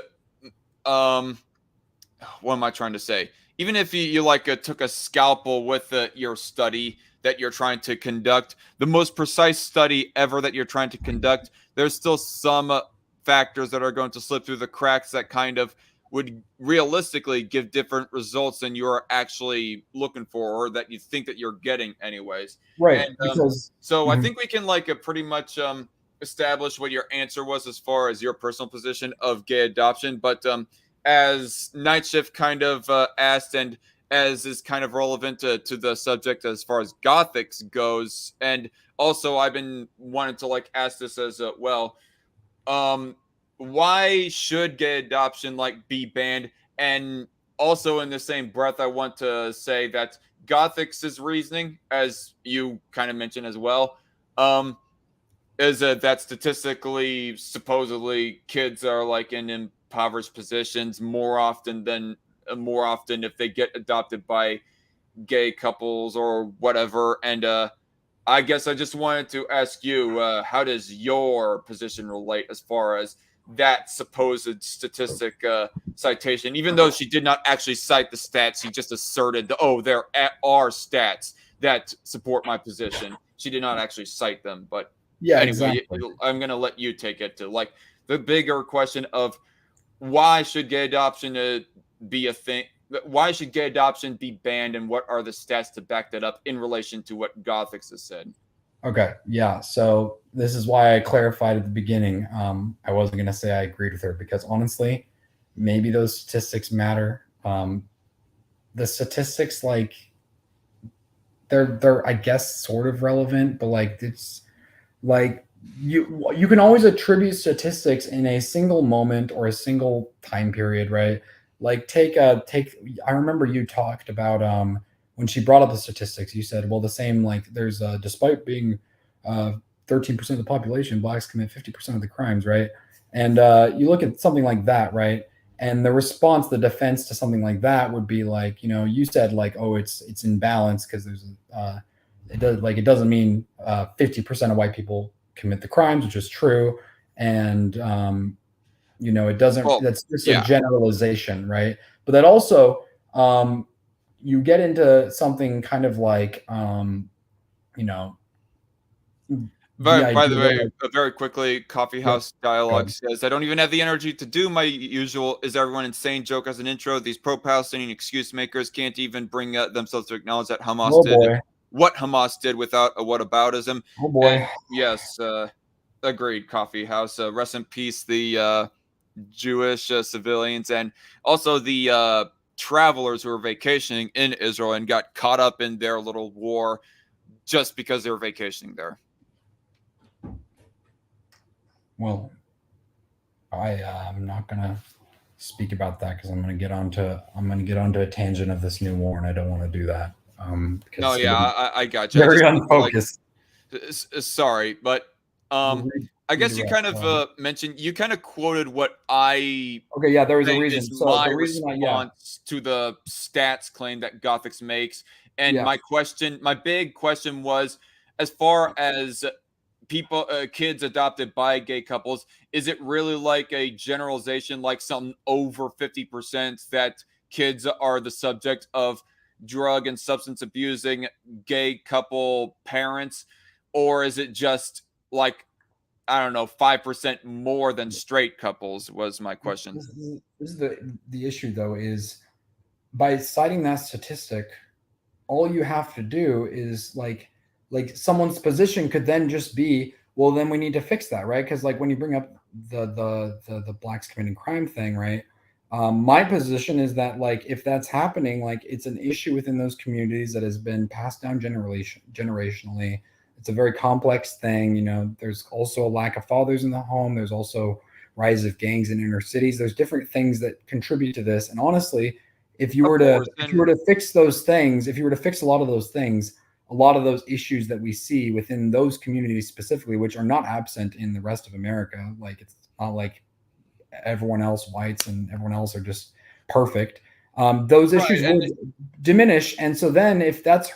what am I trying to say? Even if you took a scalpel with your study that you're trying to conduct, the most precise study ever that you're trying to conduct, there's still some factors that are going to slip through the cracks that kind of would realistically give different results than you're actually looking for, or that you think that you're getting anyways. Right. And, I think we can pretty much establish what your answer was as far as your personal position of gay adoption. But as Night Shift kind of asked, and as is kind of relevant to the subject as far as Gothix goes, and also I've been wanting to ask this as well. Why should gay adoption be banned? And also in the same breath, I want to say that Gothix's reasoning, as you kind of mentioned as well, is that statistically, supposedly, kids are in impoverished positions more often if they get adopted by gay couples or whatever. And I guess I just wanted to ask you, how does your position relate as far as that supposed statistic citation, even though she did not actually cite the stats. She just asserted, there are stats that support my position. She did not actually cite them. But Yeah, anyway, exactly. I'm going to let you take it to like the bigger question of why should gay adoption be a thing? Why should gay adoption be banned, and what are the stats to back that up in relation to what Gothix has said? Okay, yeah. So this is why I clarified at the beginning. I wasn't going to say I agreed with her because honestly, maybe those statistics matter. The statistics, like, they're I guess sort of relevant, but like it's like you can always attribute statistics in a single moment or a single time period, right? Like take I remember you talked about when she brought up the statistics, you said, well, the same, like there's despite being 13% of the population, blacks commit 50% of the crimes, right? And you look at something like that, right? And the response, the defense to something like that would be like, you said like, oh, it's in balance because there's it doesn't mean 50% of white people commit the crimes, which is true. And it doesn't, Well, that's just yeah. a generalization, right? But that also you get into something kind of like By the way, very quickly, Coffee House Dialogue Good. says, I don't even have the energy to do my usual "is everyone insane" joke as an intro. These pro-Palestinian excuse makers can't even bring themselves to acknowledge that Hamas did what Hamas did without a whataboutism. Oh boy. And yes, agreed, Coffee House. Rest in peace, the Jewish civilians, and also the travelers who were vacationing in Israel and got caught up in their little war just because they were vacationing there. Well, I'm not gonna speak about that because I'm gonna get onto a tangent of this new war, and I don't want to do that. No, yeah, I got you. Very unfocused. Sorry, but I guess you kind of mentioned, you kind of quoted what I okay, yeah, there was a reason. So my the reason response to the stats claim that Gothix makes, and my big question was, as far as kids adopted by gay couples, is it really like a generalization, like some over 50% that kids are the subject of drug and substance abusing gay couple parents, or is it just like, I don't know, 5% more than straight couples? Was my question. This is the issue, though, is by citing that statistic, all you have to do is like someone's position could then just be, well, then we need to fix that, right? Because like when you bring up the blacks committing crime thing, right? My position is that like if that's happening, like it's an issue within those communities that has been passed down generationally. It's a very complex thing. There's also a lack of fathers in the home. There's also rise of gangs in inner cities. There's different things that contribute to this. And honestly, if you were to fix those things, if you were to fix a lot of those things, a lot of those issues that we see within those communities specifically, which are not absent in the rest of America, like it's not like everyone else, whites and everyone else, are just perfect. Those issues would diminish. And so then if that's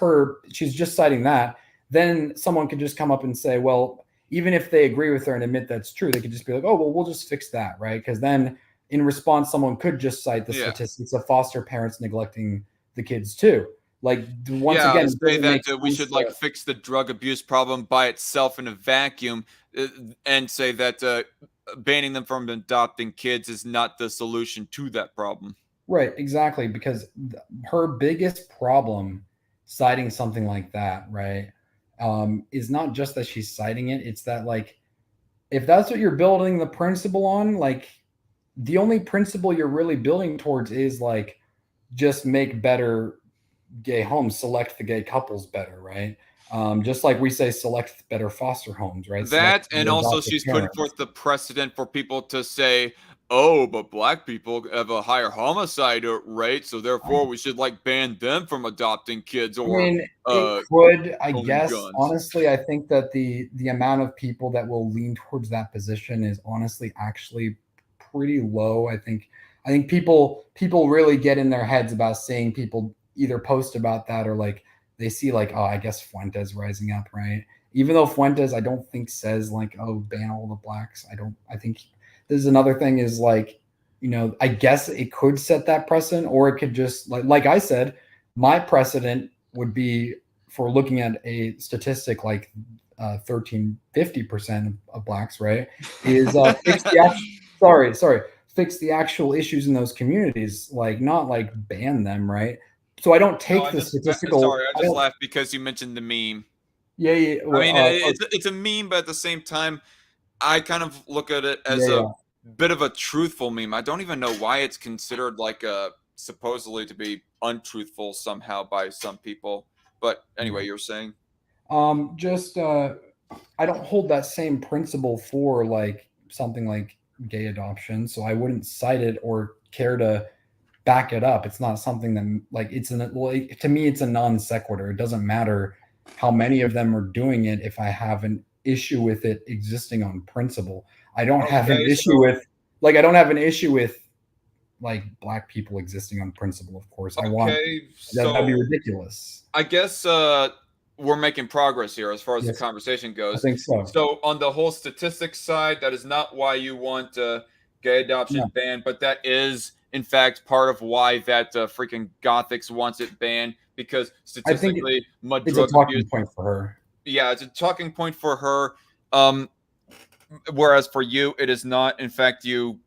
she's just citing that, then someone could just come up and say, well, even if they agree with her and admit that's true, they could just be like, oh, well, we'll just fix that, right? Because then in response, someone could just cite the statistics of foster parents neglecting the kids too. Like once again, say that we should like fix the drug abuse problem by itself in a vacuum, and say that banning them from adopting kids is not the solution to that problem. Right, exactly, because her biggest problem citing something like that, right, is not just that she's citing it. It's that like if that's what you're building the principle on, like the only principle you're really building towards is like just make better gay homes, select the gay couples better, right? Just like we say, select better foster homes, right? That, and also she's putting forth the precedent for people to say, oh, but black people have a higher homicide rate, so therefore we should like ban them from adopting kids. Or it could, I guess. Guns. Honestly, I think that the amount of people that will lean towards that position is honestly actually pretty low. I think people really get in their heads about seeing people either post about that or like they see like, oh, I guess Fuentes rising up, right? Even though Fuentes, I don't think says like, oh, ban all the blacks. I think this is another thing is like, I guess it could set that precedent, or it could just like I said, my precedent would be for looking at a statistic like 50% of blacks, right, is fix the actual issues in those communities, like not like ban them, right? So I don't No, take the statistical. sorry, I just laughed because you mentioned the meme. Yeah, yeah. I mean, Well, it's a meme, but at the same time, I kind of look at it as yeah, a yeah. bit of a truthful meme. I don't even know why it's considered like a supposedly to be untruthful somehow by some people. But anyway, you're saying Just I don't hold that same principle for like something like gay adoption, so I wouldn't cite it or care to back it up. It's not something that like to me it's a non sequitur. It doesn't matter how many of them are doing it if I have an issue with it existing on principle. I don't have an issue with like black people existing on principle, of course. That'd be ridiculous. I guess we're making progress here as far as the conversation goes. I think so. So on the whole statistics side, that is not why you want gay adoption banned, but that is in fact part of why that freaking Gothix wants it banned, because statistically, it's a talking point for her. Yeah, it's a talking point for her. Whereas for you, it is not. In fact, you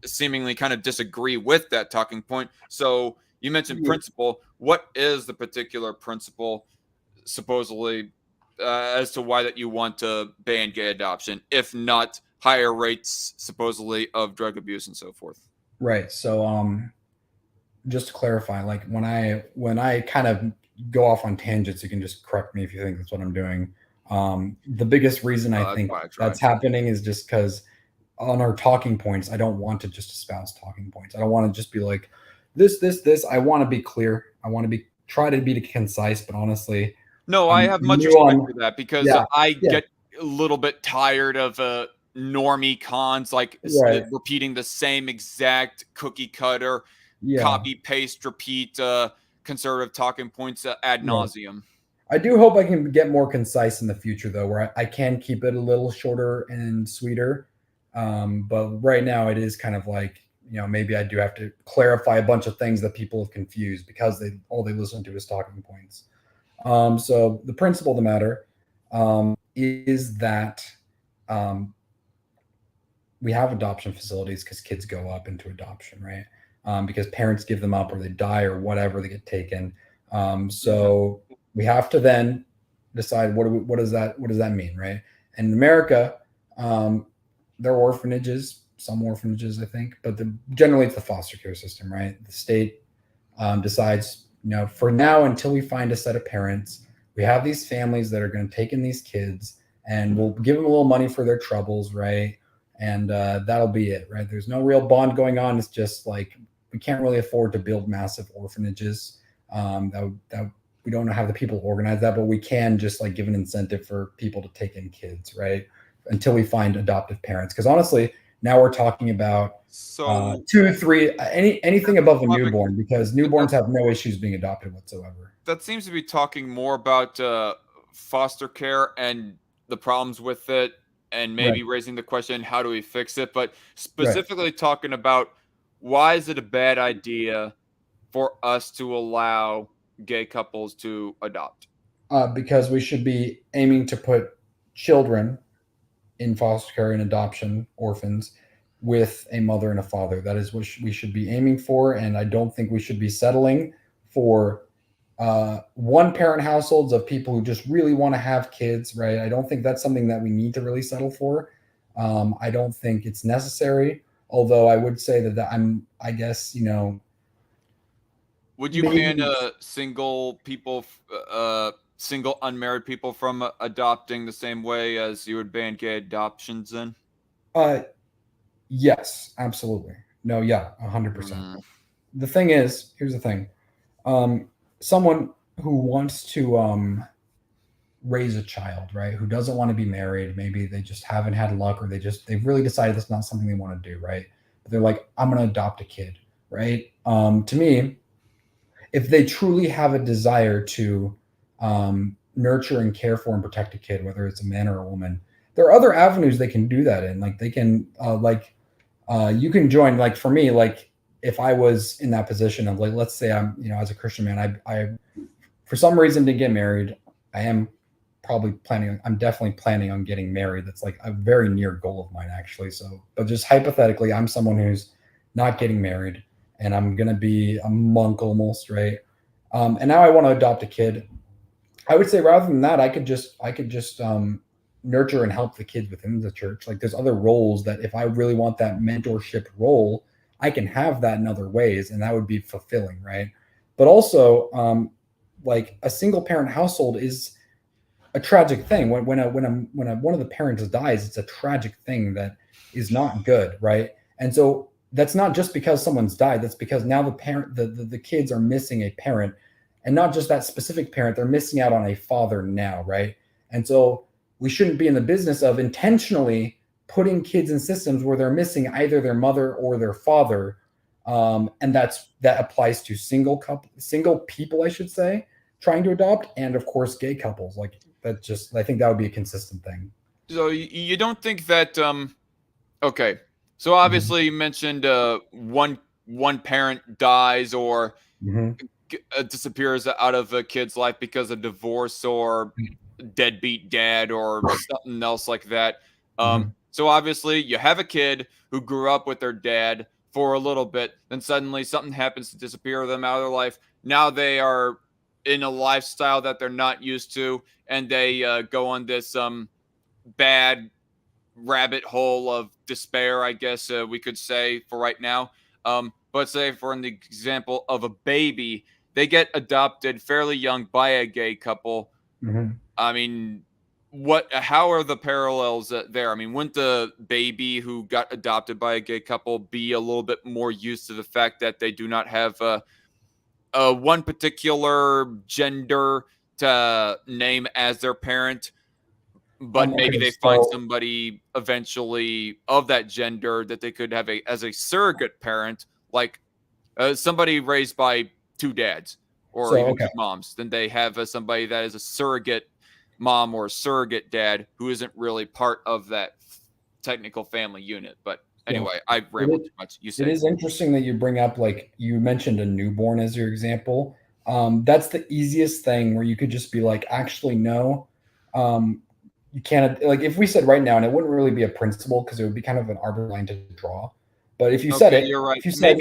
seemingly kind of disagree with that talking point. So you mentioned principle. What is the particular principle, supposedly, as to why that you want to ban gay adoption, if not higher rates, supposedly, of drug abuse and so forth? Right. So, just to clarify, like when I kind of go off on tangents, you can just correct me if you think that's what I'm doing. The biggest reason I think that's happening is just because on our talking points, I don't want to just espouse talking points. I don't want to just be like this. I want to be clear. I want to try to be concise, but honestly, no, I have much respect for that, because I get a little bit tired of normie cons, like repeating the same exact cookie cutter, copy paste repeat conservative talking points ad nauseum. I do hope I can get more concise in the future, though, where I can keep it a little shorter and sweeter. But right now it is kind of like, maybe I do have to clarify a bunch of things that people have confused because all they listen to is talking points. So the principle of the matter is that we have adoption facilities because kids go up into adoption, right? Because parents give them up or they die or whatever, they get taken. So we have to then decide what does that mean, right? And in America, there are orphanages, some orphanages, I think, but generally it's the foster care system, right? The state decides, for now, until we find a set of parents, we have these families that are going to take in these kids and we'll give them a little money for their troubles, right? And that'll be it, right? There's no real bond going on. It's just like we can't really afford to build massive orphanages. That we don't have the people to organize that, but we can just like give an incentive for people to take in kids, right? Until we find adoptive parents. Because honestly, now we're talking about 2, 3, anything above a newborn, because newborns have no issues being adopted whatsoever. That seems to be talking more about foster care and the problems with it, and maybe raising the question, how do we fix it? But specifically talking about why is it a bad idea for us to allow gay couples to adopt? Because we should be aiming to put children in foster care and adoption, orphans, with a mother and a father. That is what we should be aiming for. And I don't think we should be settling for one-parent households of people who just really want to have kids, right? I don't think that's something that we need to really settle for. I don't think it's necessary. Although I would say I guess, would you ban single unmarried people from adopting the same way as you would ban gay adoptions then? Yes, absolutely. No, 100%. The thing is, here's the thing. Someone who wants to raise a child, right? Who doesn't want to be married, maybe they just haven't had luck, or they've really decided that's not something they want to do, right? But they're like, I'm going to adopt a kid, right? To me, if they truly have a desire to nurture and care for and protect a kid, whether it's a man or a woman, there are other avenues they can do that in. Like they can You can join, like for me, like if I was in that position of like, let's say I'm, as a Christian man, I for some reason didn't get married. I am I'm definitely planning on getting married. That's like a very near goal of mine, actually. So, but just hypothetically, I'm someone who's not getting married and I'm going to be a monk almost, right? And now I want to adopt a kid. I would say rather than that, I could just nurture and help the kids within the church. Like there's other roles that if I really want that mentorship role, I can have that in other ways, and that would be fulfilling, right? But also, like a single parent household is a tragic thing. When one of the parents dies, it's a tragic thing that is not good, right? And so that's not just because someone's died. That's because now the kids are missing a parent, and not just that specific parent. They're missing out on a father now, right? And so we shouldn't be in the business of intentionally putting kids in systems where they're missing either their mother or their father. And that applies to single people, I should say, trying to adopt, and of course gay couples. Like I think that would be a consistent thing. So you don't think that okay. So obviously you mentioned one parent dies or disappears out of a kid's life because of divorce or deadbeat dad or something else like that. So obviously you have a kid who grew up with their dad for a little bit, then suddenly something happens to disappear them out of their life. Now they are in a lifestyle that they're not used to, and they go on this bad rabbit hole of despair, I guess we could say for right now. But say for an example of a baby, they get adopted fairly young by a gay couple. I mean, how are the parallels there? I mean, wouldn't the baby who got adopted by a gay couple be a little bit more used to the fact that they do not have one particular gender to name as their parent, but maybe they find somebody eventually of that gender that they could have as a surrogate parent, like somebody raised by two dads or even two moms. Then they have somebody that is a surrogate mom or a surrogate dad who isn't really part of that technical family unit. But anyway, I rambled too much. You say it is interesting that you bring up, like you mentioned a newborn as your example. That's the easiest thing where you could just be like, actually, no, you can't. Like if we said right now, and it wouldn't really be a principle because it would be kind of an arbitrary line to draw. But if you said it, you're right. If you said,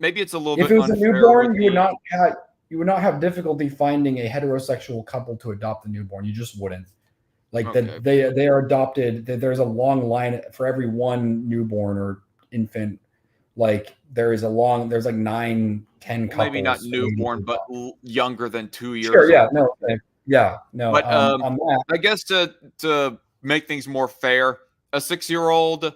maybe it's a little if bit. If it was a newborn, you would not have difficulty finding a heterosexual couple to adopt the newborn. You just wouldn't. Like that they are adopted. There's a long line for every one newborn or infant. Like there's like 9, 10 couples. Maybe not newborn, but younger than 2 years. Sure. Yeah. No. Yeah. No. But I guess to make things more fair, a 6-year-old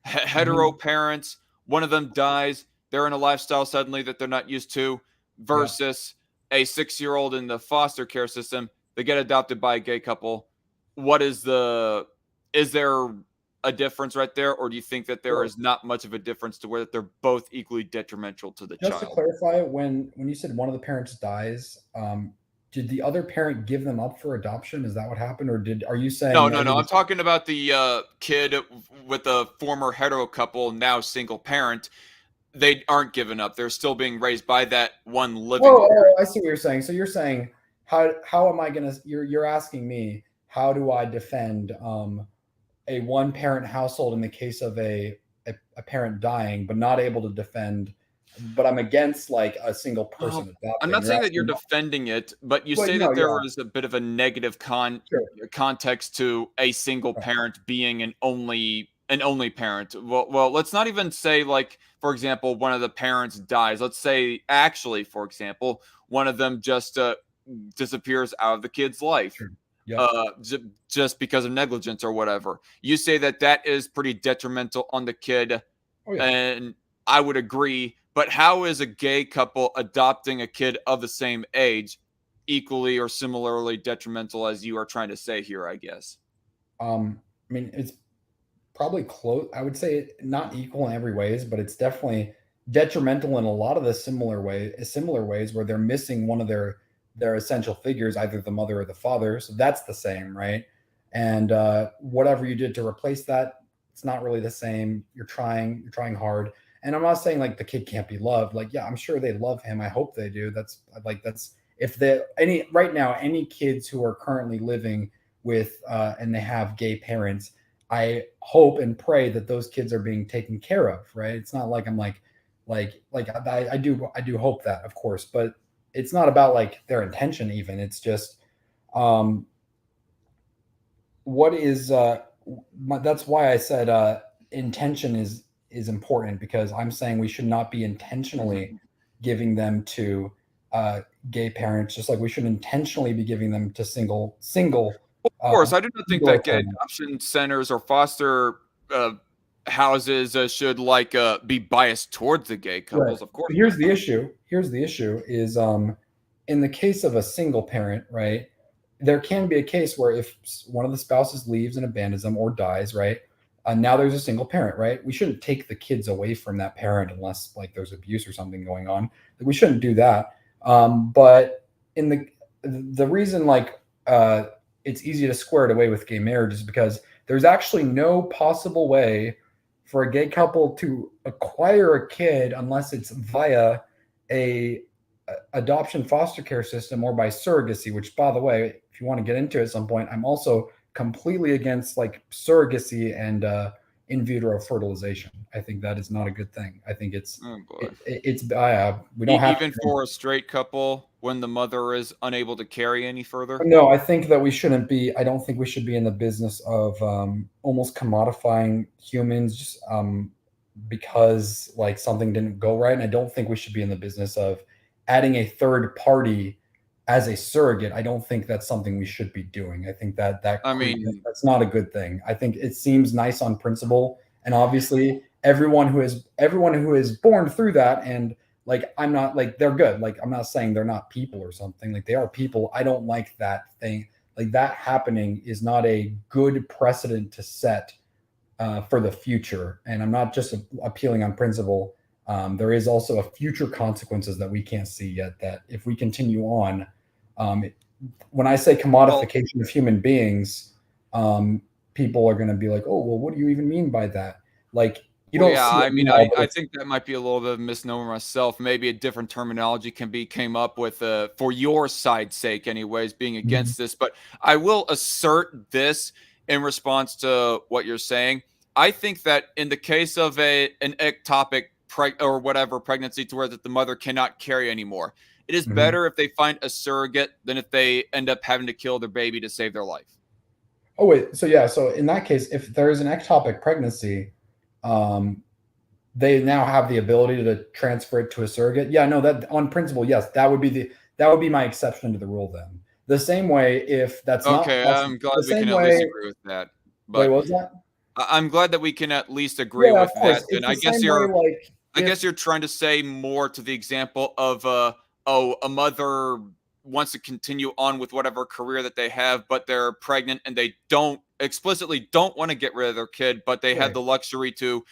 hetero parents, one of them dies. They're in a lifestyle suddenly that they're not used to, versus a 6-year-old in the foster care system. They get adopted by a gay couple. Is there a difference right there, or do you think that there is not much of a difference to where they're both equally detrimental to the child? Just to clarify, when you said one of the parents dies, did the other parent give them up for adoption? Is that what happened, or are you saying? No. I'm talking about the kid with a former hetero couple, now single parent. They aren't given up. They're still being raised by that one living. Oh, I see what you're saying. So you're saying how am I gonna? You're asking me, how do I defend a one parent household in the case of a parent dying, but not able to defend? But I'm against like a single person adopting. I'm not saying that you're defending it, but you say that there is a bit of a negative context to a single parent being an only parent. Well, let's not even say, like, for example, one of the parents dies. Let's say, actually, for example, one of them just disappears out of the kid's life. Sure. Yep. Just because of negligence or whatever. You say that is pretty detrimental on the kid, and I would agree. But how is a gay couple adopting a kid of the same age equally or similarly detrimental as you are trying to say here, I guess? I mean, it's probably close. I would say not equal in every ways, but it's definitely detrimental in a lot of the similar ways where they're missing one of their essential figures, either the mother or the father. So that's the same, right? And whatever you did to replace that, it's not really the same. You're trying hard. And I'm not saying like the kid can't be loved. Like, yeah, I'm sure they love him. I hope they do. That's if they right now, any kids who are currently living with and they have gay parents, I hope and pray that those kids are being taken care of, right? It's not like I'm I do hope that, of course, but it's not about like their intention even. It's just what is that's why I said intention is important, because I'm saying we should not be intentionally giving them to gay parents, just like we should intentionally be giving them to single. Of course, I do not think that gay parents. adoption centers or foster houses should like be biased towards the gay couples. Right. Of course. But here's the issue is in the case of a single parent, right? There can be a case where if one of the spouses leaves and abandons them or dies, right? Now there's a single parent, right? We shouldn't take the kids away from that parent unless like there's abuse or something going on. We shouldn't do that. But in the reason like it's easy to square it away with gay marriage is because there's actually no possible way for a gay couple to acquire a kid unless it's via a adoption foster care system or by surrogacy, which, by the way, if you want to get into it at some point, I'm also completely against like surrogacy and in vitro fertilization. I think that is not a good thing. I think it's we don't have even for a straight couple when the mother is unable to carry any further. No, I think that we shouldn't be. I don't think we should be in the business of almost commodifying humans because like something didn't go right. And I don't think we should be in the business of adding a third party as a surrogate. I don't think that's something we should be doing. I think that's not a good thing. I think it seems nice on principle, and obviously everyone who is born through that, and like I'm not like they're good. Like I'm not saying they're not people or something. Like they are people. I don't like that thing. Like that happening is not a good precedent to set for the future. And I'm not just appealing on principle. There is also a future consequences that we can't see yet, that if we continue on, when I say commodification of human beings, people are going to be like, oh, well, what do you even mean by that? Like, you don't see I mean, I think that might be a little bit of a misnomer myself. Maybe a different terminology came up with for your side's sake anyways, being against this. But I will assert this in response to what you're saying. I think that in the case of an ectopic or whatever pregnancy to where that the mother cannot carry anymore, it is better if they find a surrogate than if they end up having to kill their baby to save their life. Oh, wait. So, yeah. So in that case, if there is an ectopic pregnancy, they now have the ability to transfer it to a surrogate. Yeah, no, that on principle, yes, that would be my exception to the rule then. The same way if that's okay, not I'm glad we can at least agree with that. But wait, what was that? I'm glad that we can at least agree with that. And I guess you're trying to say more to the example of a mother wants to continue on with whatever career that they have, but they're pregnant and they don't want to get rid of their kid, but they have the luxury to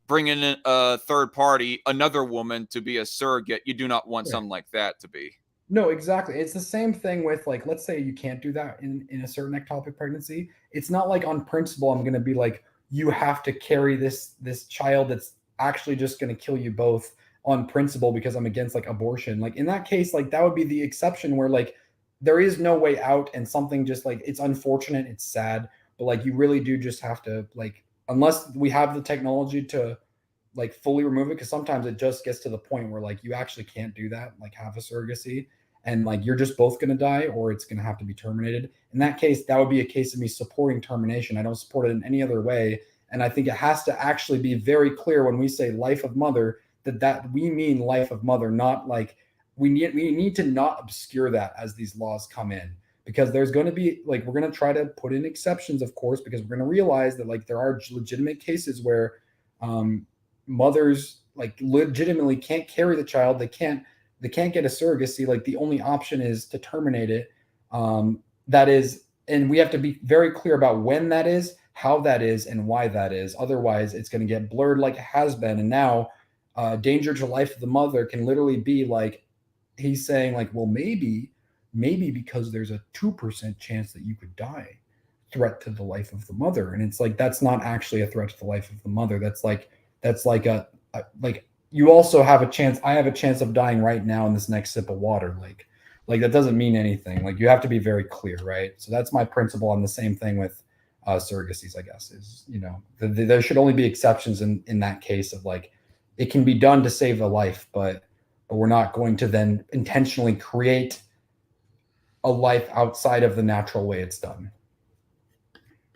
bring in a third party, another woman, to be a surrogate. You do not want something like that to be. No, exactly. It's the same thing with like, let's say you can't do that in a certain ectopic pregnancy. It's not like on principle, I'm going to be like, you have to carry this child that's actually just going to kill you both on principle because I'm against like abortion. Like in that case, like that would be the exception where like there is no way out and something just like, it's unfortunate, it's sad, but like you really do just have to like, unless we have the technology to like fully remove it, because sometimes it just gets to the point where like you actually can't do that, like have a surrogacy and like you're just both going to die or it's going to have to be terminated. In that case, that would be a case of me supporting termination. I don't support it in any other way. And I think it has to actually be very clear when we say life of mother that we mean life of mother, not like we need to not obscure that as these laws come in, because there's going to be like, we're going to try to put in exceptions, of course, because we're going to realize that like there are legitimate cases where mothers like legitimately can't carry the child. They can't get a surrogacy. Like the only option is to terminate it. That is, and we have to be very clear about when that is, how that is, and why that is. Otherwise, it's going to get blurred like it has been. And now danger to life of the mother can literally be like, he's saying like, well, maybe because there's a 2% chance that you could die. threat to the life of the mother. And it's like, that's not actually a threat to the life of the mother. That's like a like, you also have a chance. I have a chance of dying right now in this next sip of water. Like that doesn't mean anything. Like, you have to be very clear, right? So that's my principle on the same thing with surrogacies, I guess, is, there should only be exceptions in that case of like, it can be done to save a life, but we're not going to then intentionally create a life outside of the natural way it's done.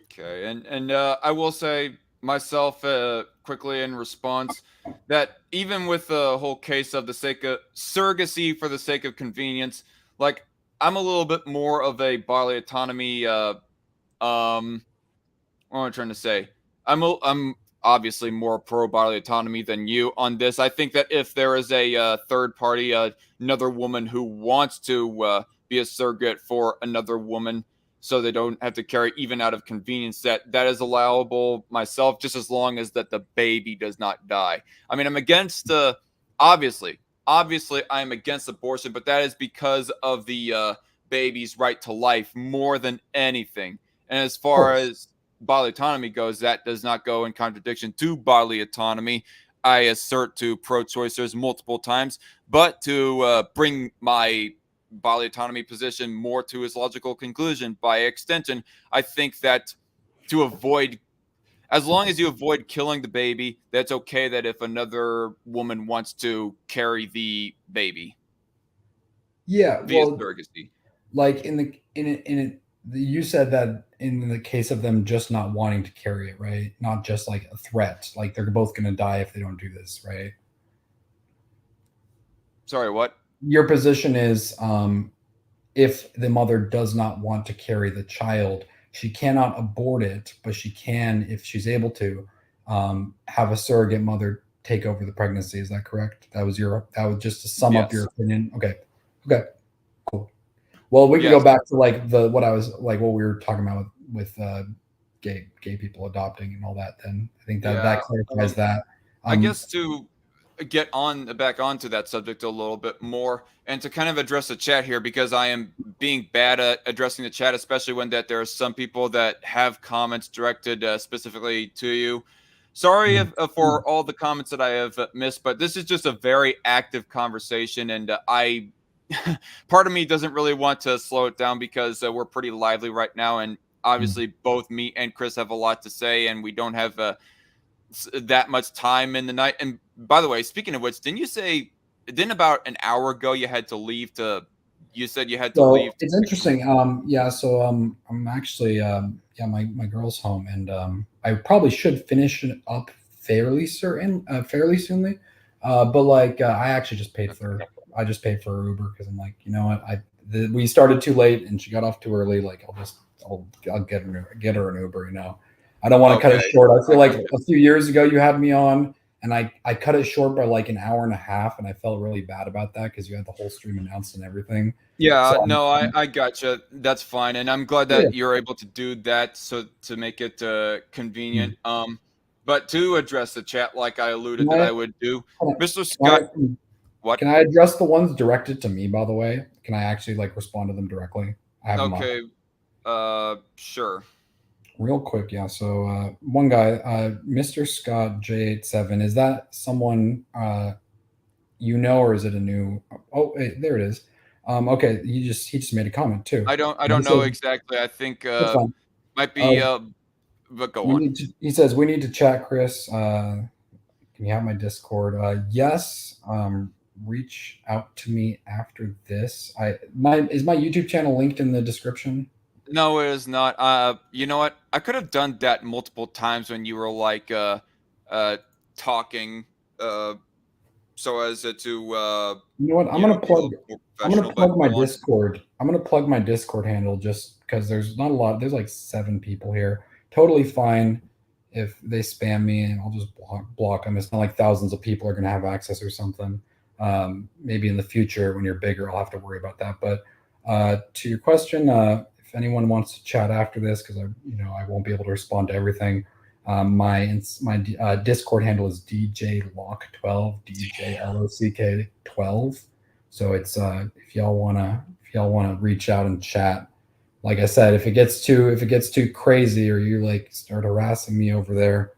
Okay, and I will say myself quickly in response that even with the whole case of the sake of surrogacy for the sake of convenience, like, I'm a little bit more of a bodily autonomy. What am I trying to say? I'm obviously more pro bodily autonomy than you on this. I think that if there is a third party, another woman who wants to be a surrogate for another woman, so they don't have to carry, even out of convenience, that is allowable myself, just as long as that the baby does not die. I mean, I'm against obviously I'm against abortion, but that is because of the baby's right to life more than anything. And as far as bodily autonomy goes, that does not go in contradiction to bodily autonomy. I assert to pro-choicers multiple times, but to bring my bodily autonomy position more to its logical conclusion, by extension, I think that to avoid, as long as you avoid killing the baby, that's okay that if another woman wants to carry the baby. Yeah, via well, surrogacy. like you said that in the case of them just not wanting to carry it, right? Not just like a threat, like they're both going to die if they don't do this, right? Sorry, what? Your position is, if the mother does not want to carry the child, she cannot abort it, but she can, if she's able to, have a surrogate mother take over the pregnancy. Is that correct? That was just to sum up your opinion. Okay, cool. Well, we can go back to like what we were talking about with gay people adopting and all that. Then I think that clarifies that. I guess to get back onto that subject a little bit more, and to kind of address the chat here, because I am being bad at addressing the chat, especially when that there are some people that have comments directed specifically to you. Sorry for all the comments that I have missed, but this is just a very active conversation, and part of me doesn't really want to slow it down, because we're pretty lively right now, and obviously both me and Kris have a lot to say, and we don't have that much time in the night. And by the way, speaking of which, didn't about an hour ago you had to leave you said you had to leave? It's interesting. So I'm actually my girl's home, and I probably should finish it up fairly soonly. But like I actually just paid for her Uber, because I'm like, you know what, we started too late and she got off too early. Like I'll get her an Uber. I don't want to cut it short. I feel like a few years ago you had me on, and I cut it short by like an hour and a half, and I felt really bad about that because you had the whole stream announced and everything. Yeah, so I gotcha. That's fine, and I'm glad that you're able to do that, so to make it convenient. But to address the chat, like I alluded that I would do, Mr. Scott. What? Can I address the ones directed to me, by the way? Can I actually like respond to them directly? Okay. Sure. Real quick, yeah. So one guy, Mr. Scott J87, is that someone or is it a new? Oh, hey, there it is. Okay, he just made a comment too. I don't know exactly. I think might be. But go on. He says we need to chat, Kris. Can you have my Discord? Yes. Reach out to me after this. Is my YouTube channel linked in the description? No, it is not. You know what? I could have done that multiple times when you were like talking, so as to. You know what? I'm gonna plug my Discord. I'm gonna plug my Discord handle just because there's not a lot. There's like 7 people here. Totally fine if they spam me, and I'll just block them. It's not like thousands of people are gonna have access or something. Maybe in the future when you're bigger, I'll have to worry about that. But to your question, if anyone wants to chat after this, because I won't be able to respond to everything, my Discord handle is DJLock12, DJLOCK12. So it's if y'all wanna reach out and chat, like I said, if it gets too crazy or you like start harassing me over there,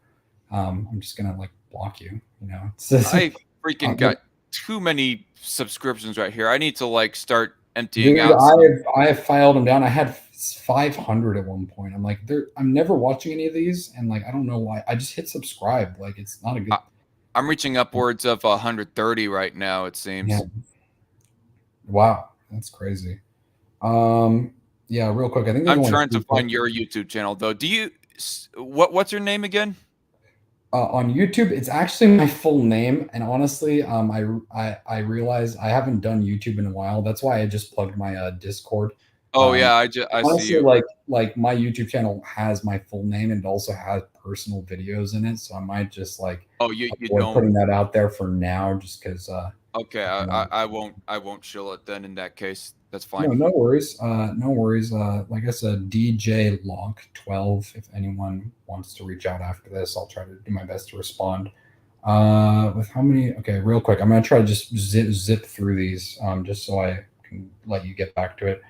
I'm just gonna like block you. You know, it's just, I freaking got too many subscriptions right here. I need to like start emptying dude, out some. I have filed them down. I had 500 at one point. I'm like, I'm never watching any of these, and like I don't know why. I just hit subscribe. Like it's not a good. I'm reaching upwards of 130 right now. It seems. Yeah. Wow, that's crazy. Yeah, real quick. I think I'm trying to find your YouTube channel though. Do you? What's your name again? On YouTube, it's actually my full name, and honestly, I realized I haven't done YouTube in a while. That's why I just plugged my Discord. Oh yeah, I Honestly, see you. like my YouTube channel has my full name and it also has personal videos in it, so I might just like you avoid don't. putting that out there for now, just because. Okay, I won't show it then. In that case, that's fine. No worries. No worries. Like I said, DJ Lock 12. If anyone wants to reach out after this, I'll try to do my best to respond. With how many? Okay, real quick. I'm gonna try to just zip through these, just so I can let you get back to it.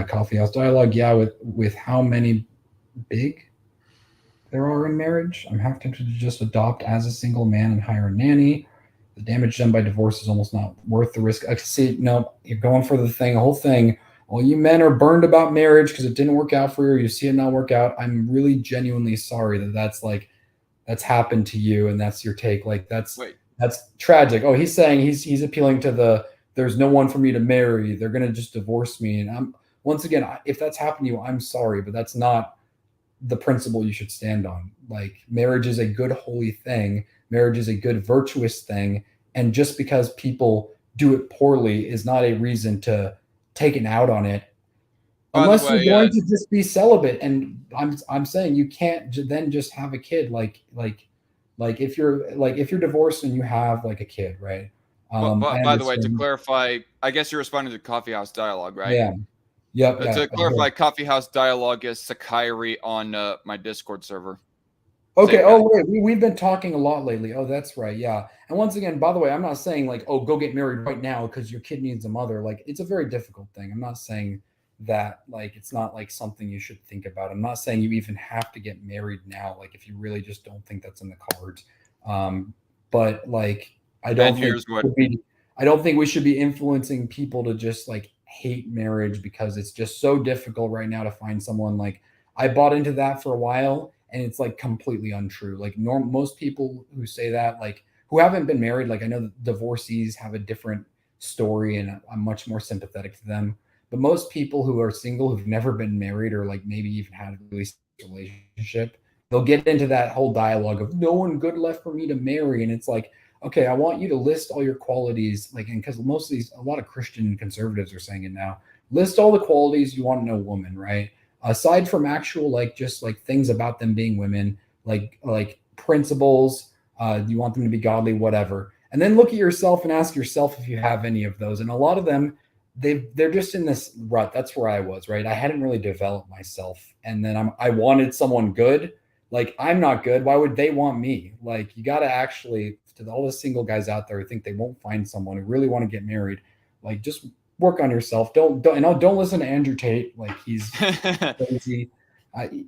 Coffee house dialogue. Yeah, with how many big there are in marriage, I'm half tempted to just adopt as a single man and hire a nanny. The damage done by divorce is almost not worth the risk. I see. No, you're going for the whole thing. All you men are burned about marriage because it didn't work out for you. You see it not work out. I'm really genuinely sorry that's happened to you, and that's your take. Like that's tragic. Oh, he's saying he's appealing to there's no one for me to marry. They're gonna just divorce me. And once again, if that's happened to you, I'm sorry, but that's not the principle you should stand on. Like marriage is a good holy thing. Marriage is a good virtuous thing, and just because people do it poorly is not a reason to take an out on it, unless you're going to just be celibate. And I'm saying you can't then just have a kid. Like if you're divorced and you have like a kid, right? By the way, to clarify, I guess you're responding to Coffee House Dialogue, right? Yeah. Yep. To clarify, Coffee House Dialogue is Sakairy on my Discord server. Okay. Oh, wait. We've been talking a lot lately. Oh, that's right. Yeah. And once again, by the way, I'm not saying like, oh, go get married right now because your kid needs a mother. Like, it's a very difficult thing. I'm not saying that like it's not like something you should think about. I'm not saying you even have to get married now. Like, if you really just don't think that's in the cards. But like, I don't think we should be influencing people to just like hate marriage because it's just so difficult right now to find someone. Like, I bought into that for a while. And it's like completely untrue. Like most people who say that, like who haven't been married, like I know that divorcees have a different story and I'm much more sympathetic to them. But most people who are single, who've never been married or like maybe even had a really relationship, they'll get into that whole dialogue of no one good left for me to marry. And it's like, okay, I want you to list all your qualities. Like, and because most of a lot of Christian conservatives are saying it now, list all the qualities you want in a woman, right? Aside from actual like just like things about them being women, like principles, you want them to be godly, whatever. And then look at yourself and ask yourself if you have any of those. And a lot of them, they're just in this rut. That's where I was, right? I hadn't really developed myself. And then I wanted someone good. Like, I'm not good. Why would they want me? Like, you got to actually, to all the single guys out there who think they won't find someone who really want to get married, like just work on yourself. Don't listen to Andrew Tate. Like, he's crazy.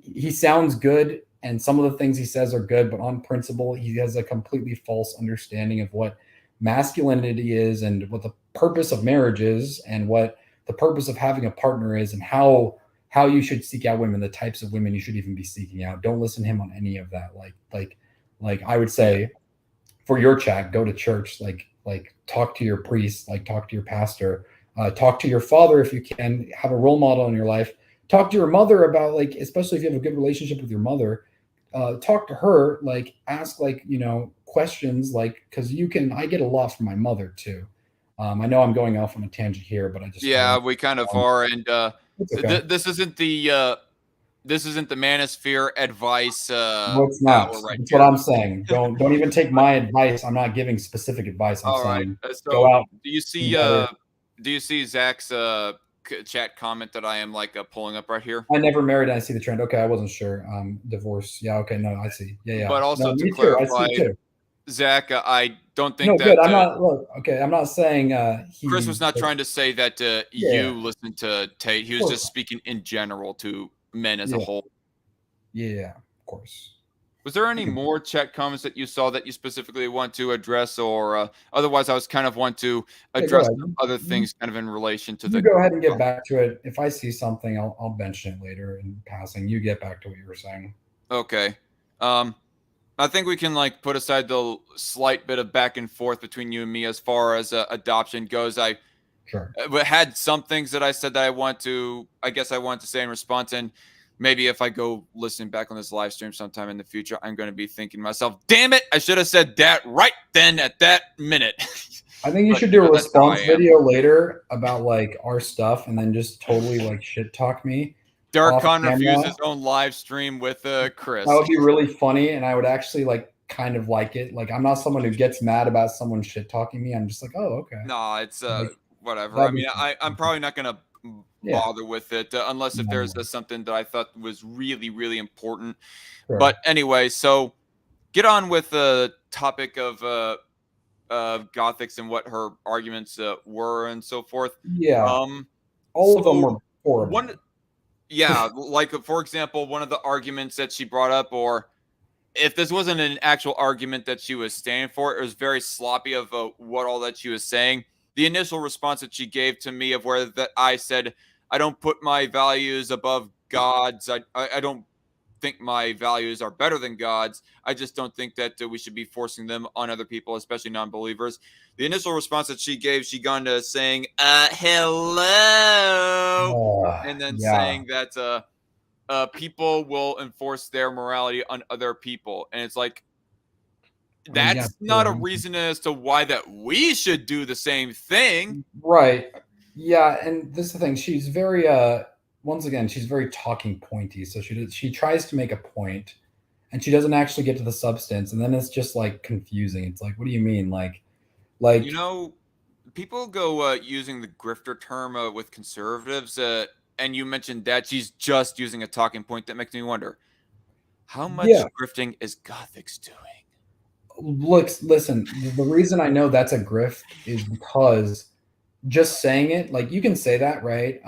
He sounds good, and some of the things he says are good, but on principle, he has a completely false understanding of what masculinity is and what the purpose of marriage is and what the purpose of having a partner is and how you should seek out women, the types of women you should even be seeking out. Don't listen to him on any of that. Like I would say for your chat, go to church, like talk to your priest, like talk to your pastor. Talk to your father if you can, have a role model in your life. Talk to your mother about, like, especially if you have a good relationship with your mother, talk to her, like ask like, questions, like, because I get a lot from my mother too. I know I'm going off on a tangent here, but I just we kind of are. And okay. This isn't the manosphere advice. No, it's not. That's what I'm saying. Don't even take my advice. I'm not giving specific advice. I'm saying so go out. Do you see Zach's chat comment that I am like pulling up right here? I never married. I see the trend. Okay, I wasn't sure. Divorce. Yeah. Okay. No, I see. Yeah. But also to clarify, Zach, I don't think No, that good. I'm not. Look, okay. I'm not saying Chris was he's. not trying to say that Yeah, you listen to Tate. He of was course. just speaking in general to men as a Yeah, whole. yeah, of course. Was there any more chat comments that you saw that you specifically want to address, or otherwise, I was kind of want to Yeah, go address ahead. some other things kind of in relation to You the. go ahead and get back to it. If I see something, I'll mention it later in passing. You get back to what you were saying. Okay. I think we can like put aside the slight bit of back and forth between you and me as far as adoption goes. I Sure. had some things that I said that I guess I want to say in response. And maybe if I go listen back on this live stream sometime in the future, I'm going to be thinking to myself, damn it, I should have said that right then at that minute. I think you But, should do a that's how I response am. video later about like our stuff, and then just totally like shit talk me off Darkon reviews camera. his own live stream with Chris. That would be really funny, and I would actually like kind of like it. Like I'm not someone who gets mad about someone shit talking me. I'm just like, oh, okay. No, it's Like, whatever. I that'd be mean, fun. I'm probably not going to Yeah. bother with it unless if No, there's no. something that I thought was really, really important. Sure. But anyway, so get on with the topic of Gothix and what her arguments were and so forth. Yeah, all of them so were horrible. like for example, one of the arguments that she brought up, or if this wasn't an actual argument that she was standing for, it was very sloppy of what all that she was saying. The initial response that she gave to me of where that I said, I don't put my values above God's. I don't think my values are better than God's. I just don't think that we should be forcing them on other people, especially non-believers. The initial response that she gave, she gone to saying, hello, and then saying that people will enforce their morality on other people. And it's like, that's not a reason as to why that we should do the same thing. Right. Yeah, and this is the thing. She's very once again, she's very talking pointy. So she tries to make a point, and she doesn't actually get to the substance, and then it's just like confusing. It's like, what do you mean? Like You know, people go using the grifter term with conservatives, and you mentioned that she's just using a talking point. That makes me wonder, how much grifting is Gothix doing? Listen, the reason I know that's a grift is because just saying it, like you can say that, right?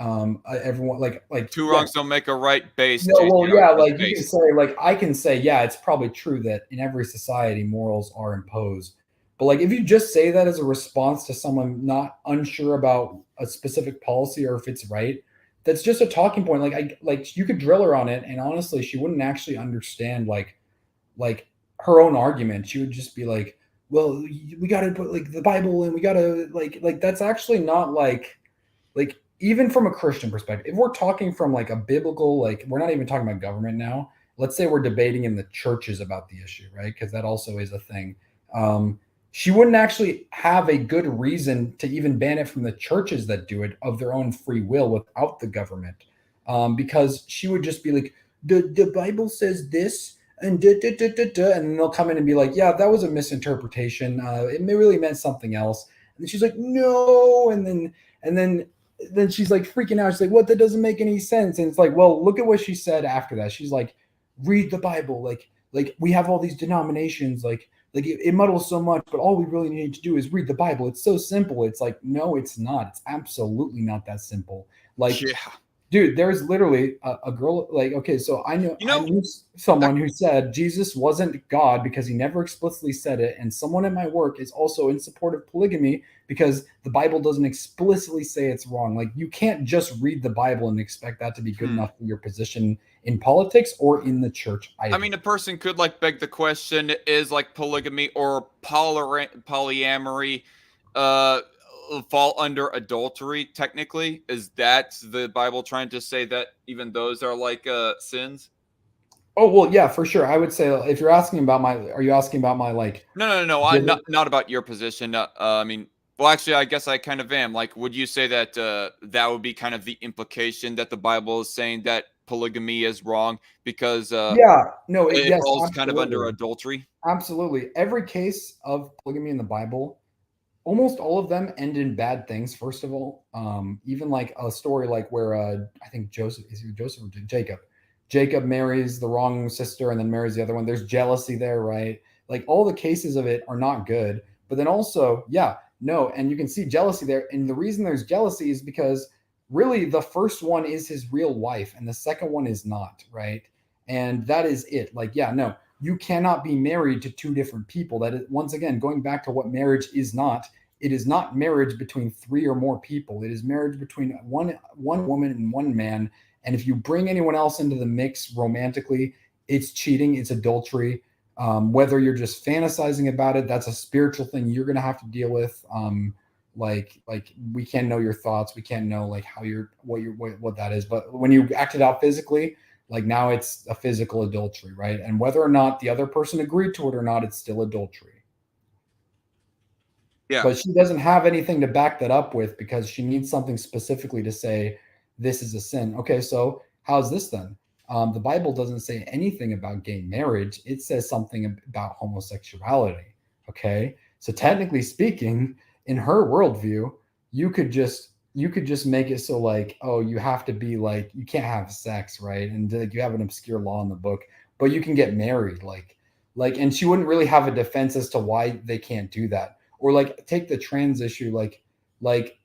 Everyone like two wrongs don't make a right base. No, well, yeah, like you can say, like I can say, yeah, it's probably true that in every society morals are imposed. But like if you just say that as a response to someone not unsure about a specific policy or if it's right, that's just a talking point. Like you could drill her on it, and honestly, she wouldn't actually understand like her own argument. She would just be like, well, we got to put like the Bible, and we got to like that's actually not like even from a Christian perspective. If we're talking from like a biblical, like we're not even talking about government now. Let's say we're debating in the churches about the issue, right? Because that also is a thing. She wouldn't actually have a good reason to even ban it from the churches that do it of their own free will without the government, because she would just be like, the Bible says this, and and then they'll come in and be like, yeah, that was a misinterpretation. It really meant something else. And she's like, no, and then she's like freaking out. She's like, what? That doesn't make any sense. And it's like, well, look at what she said after that. She's like, read the Bible. Like we have all these denominations. Like it muddles so much, but all we really need to do is read the Bible. It's so simple. It's like, no, it's not. It's absolutely not that simple. Like, yeah. Dude, there's literally a girl, like, okay, so I knew someone who said Jesus wasn't God because he never explicitly said it. And someone at my work is also in support of polygamy because the Bible doesn't explicitly say it's wrong. Like, you can't just read the Bible and expect that to be good enough for your position in politics or in the church either. I mean, a person could like beg the question, is like polygamy or polyamory fall under adultery technically? Is that the Bible trying to say that even those are like sins? Oh, well, yeah, for sure. I would say if you're asking about are you asking about my like no, I'm not about your position. I mean, well, actually, I guess I kind of am. Like, would you say that that would be kind of the implication that the Bible is saying that polygamy is wrong because it falls kind of under adultery? Absolutely. Every case of polygamy in the Bible, almost all of them end in bad things. First of all, even like a story like where I think Joseph or Jacob marries the wrong sister and then marries the other one. There's jealousy there, right? Like all the cases of it are not good. But then also, yeah, no, and you can see jealousy there. And the reason there's jealousy is because really the first one is his real wife and the second one is not, right? And that is it. Like, yeah, no, you cannot be married to two different people. That is, once again, going back to what marriage is not. It is not marriage between three or more people. It is marriage between one woman and one man. And if you bring anyone else into the mix romantically, it's cheating, it's adultery. Whether you're just fantasizing about it, that's a spiritual thing you're going to have to deal with. Like we can't know your thoughts, we can't know like how you're what that is. But when you act it out physically, like now it's a physical adultery, right? And whether or not the other person agreed to it or not, it's still adultery. Yeah. But she doesn't have anything to back that up with because she needs something specifically to say this is a sin. Okay, so how's this then? The Bible doesn't say anything about gay marriage. It says something about homosexuality. Okay, so technically speaking, in her worldview, you could just make it so like, oh, you have to be like, you can't have sex, right? And like, you have an obscure law in the book, but you can get married, like, and she wouldn't really have a defense as to why they can't do that. Or like take the trans issue, like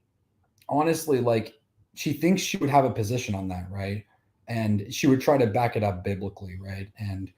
honestly, like she thinks she would have a position on that, right? And she would try to back it up biblically, right? And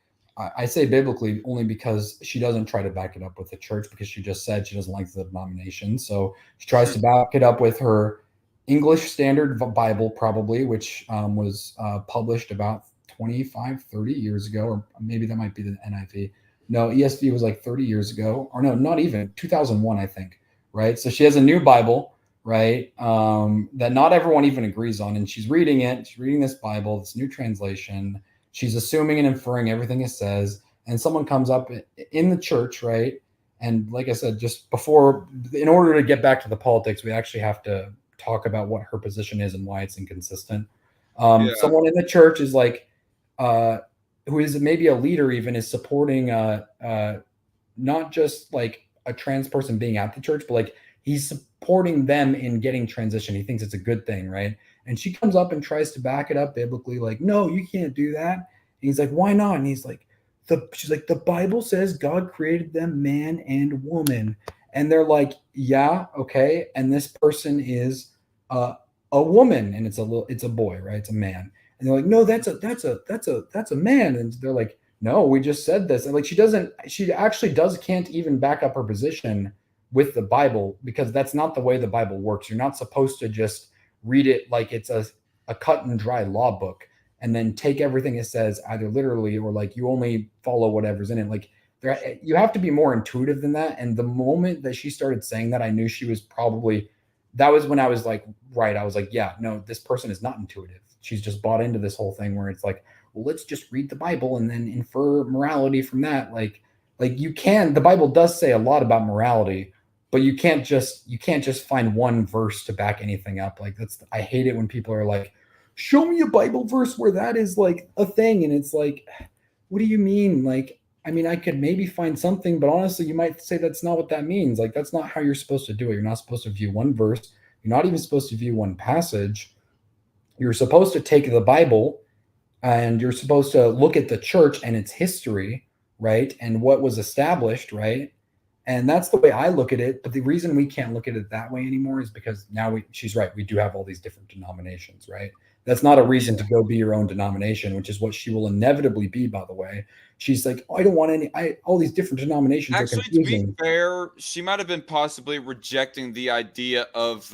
I say biblically only because she doesn't try to back it up with the church because she just said she doesn't like the denomination. So she tries to back it up with her English Standard Bible, probably, which was published about 25, 30 years ago, or maybe that might be the NIV. No, ESV was like 30 years ago, or no, not even 2001, I think, right? So she has a new Bible, right? That not everyone even agrees on. And she's reading it. She's reading this Bible, this new translation. She's assuming and inferring everything it says. And someone comes up in the church, right? And like I said, just before, in order to get back to the politics, we actually have to talk about what her position is and why it's inconsistent. Someone in the church is like, who is maybe a leader even, is supporting not just like a trans person being at the church, but like he's supporting them in getting transition. He thinks it's a good thing, right? And she comes up and tries to back it up biblically, like, no, you can't do that. And he's like, why not? And he's like, she's like, the Bible says God created them man and woman. And they're like, yeah, okay. And this person is a woman, and it's a boy, right? It's a man. And they're like, no, that's a man. And they're like, no, we just said this. And like, she actually can't even back up her position with the Bible, because that's not the way the Bible works. You're not supposed to just read it like it's a cut and dry law book and then take everything it says either literally or like you only follow whatever's in it. Like you have to be more intuitive than that. And the moment that she started saying that, I knew she was that was when I was like, right. I was like, yeah, no, this person is not intuitive. She's just bought into this whole thing where it's like, well, let's just read the Bible and then infer morality from that. Like you can, the Bible does say a lot about morality, but you can't just find one verse to back anything up. Like I hate it when people are like, show me a Bible verse where that is like a thing. And it's like, what do you mean? Like, I mean, I could maybe find something, but honestly, you might say that's not what that means. Like, that's not how you're supposed to do it. You're not supposed to view one verse. You're not even supposed to view one passage. You're supposed to take the Bible and you're supposed to look at the church and its history, right? And what was established, right? And that's the way I look at it. But the reason we can't look at it that way anymore is because now she's right. We do have all these different denominations, right? That's not a reason to go be your own denomination, which is what she will inevitably be, by the way. She's like, oh, I don't want all these different denominations are confusing. To be fair, she might have been possibly rejecting the idea of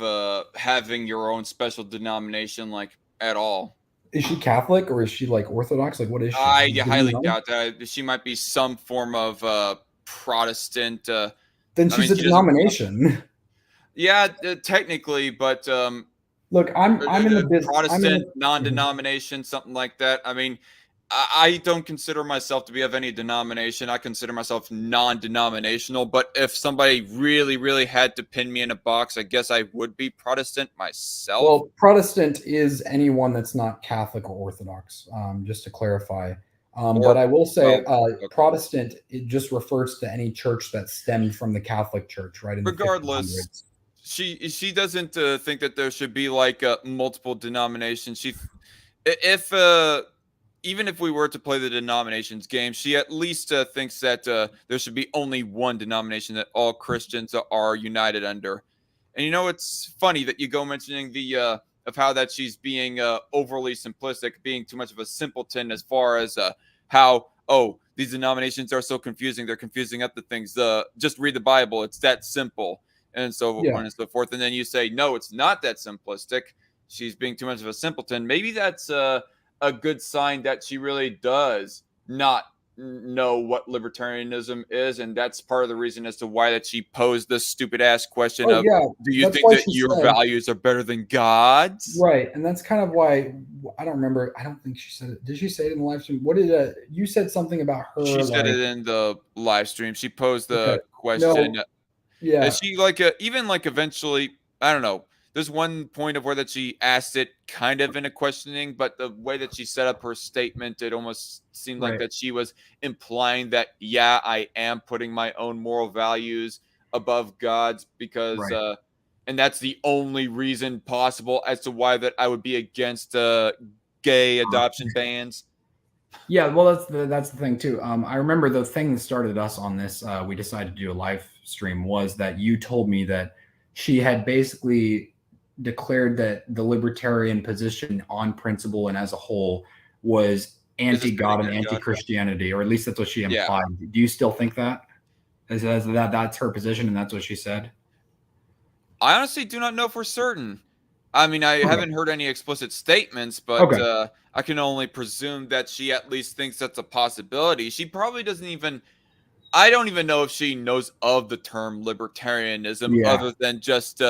having your own special denomination, like, at all. Is she Catholic or is she like Orthodox? Like, what is she? I highly doubt that. She might be some form of Protestant. Then she's a denomination. Yeah, technically, but look, I'm in the business. Protestant non-denomination, something like that. I mean, I don't consider myself to be of any denomination. I consider myself non-denominational. But if somebody really, really had to pin me in a box, I guess I would be Protestant myself. Well, Protestant is anyone that's not Catholic or Orthodox, just to clarify. But I will say Protestant, it just refers to any church that stemmed from the Catholic Church, right? Regardless, she doesn't think that there should be like multiple denominations. If even if we were to play the denominations game, she at least thinks that there should be only one denomination that all Christians are united under. And you know, it's funny that you go mentioning the of how that she's being overly simplistic, being too much of a simpleton as far as how these denominations are so confusing. They're confusing up the things. Just read the Bible. It's that simple, and so on and so forth. And then you say, no, it's not that simplistic. She's being too much of a simpleton. Maybe that's a good sign that she really does not know what libertarianism is, and that's part of the reason as to why that she posed this stupid ass question of, do you think that your values are better than God's? Right, and that's kind of why I don't remember. I don't think she said it. Did she say it in the live stream? What did you said something about her? She said it in the live stream. She posed the question. No, yeah, is she like even like eventually? I don't know. There's one point of where that she asked it kind of in a questioning, but the way that she set up her statement, it almost seemed like that she was implying that, yeah, I am putting my own moral values above God's because, and that's the only reason possible as to why that I would be against gay adoption bans. Yeah, well, that's the thing too. I remember the thing that started us on this. We decided to do a live stream was that you told me that she had basically declared that the libertarian position on principle and as a whole was anti-God and anti-Christianity, or at least that's what she implied. Yeah. Do you still think that? That's her position and that's what she said? I honestly do not know for certain. I mean, I haven't heard any explicit statements, but I can only presume that she at least thinks that's a possibility. She probably doesn't even... I don't even know if she knows of the term libertarianism other than just...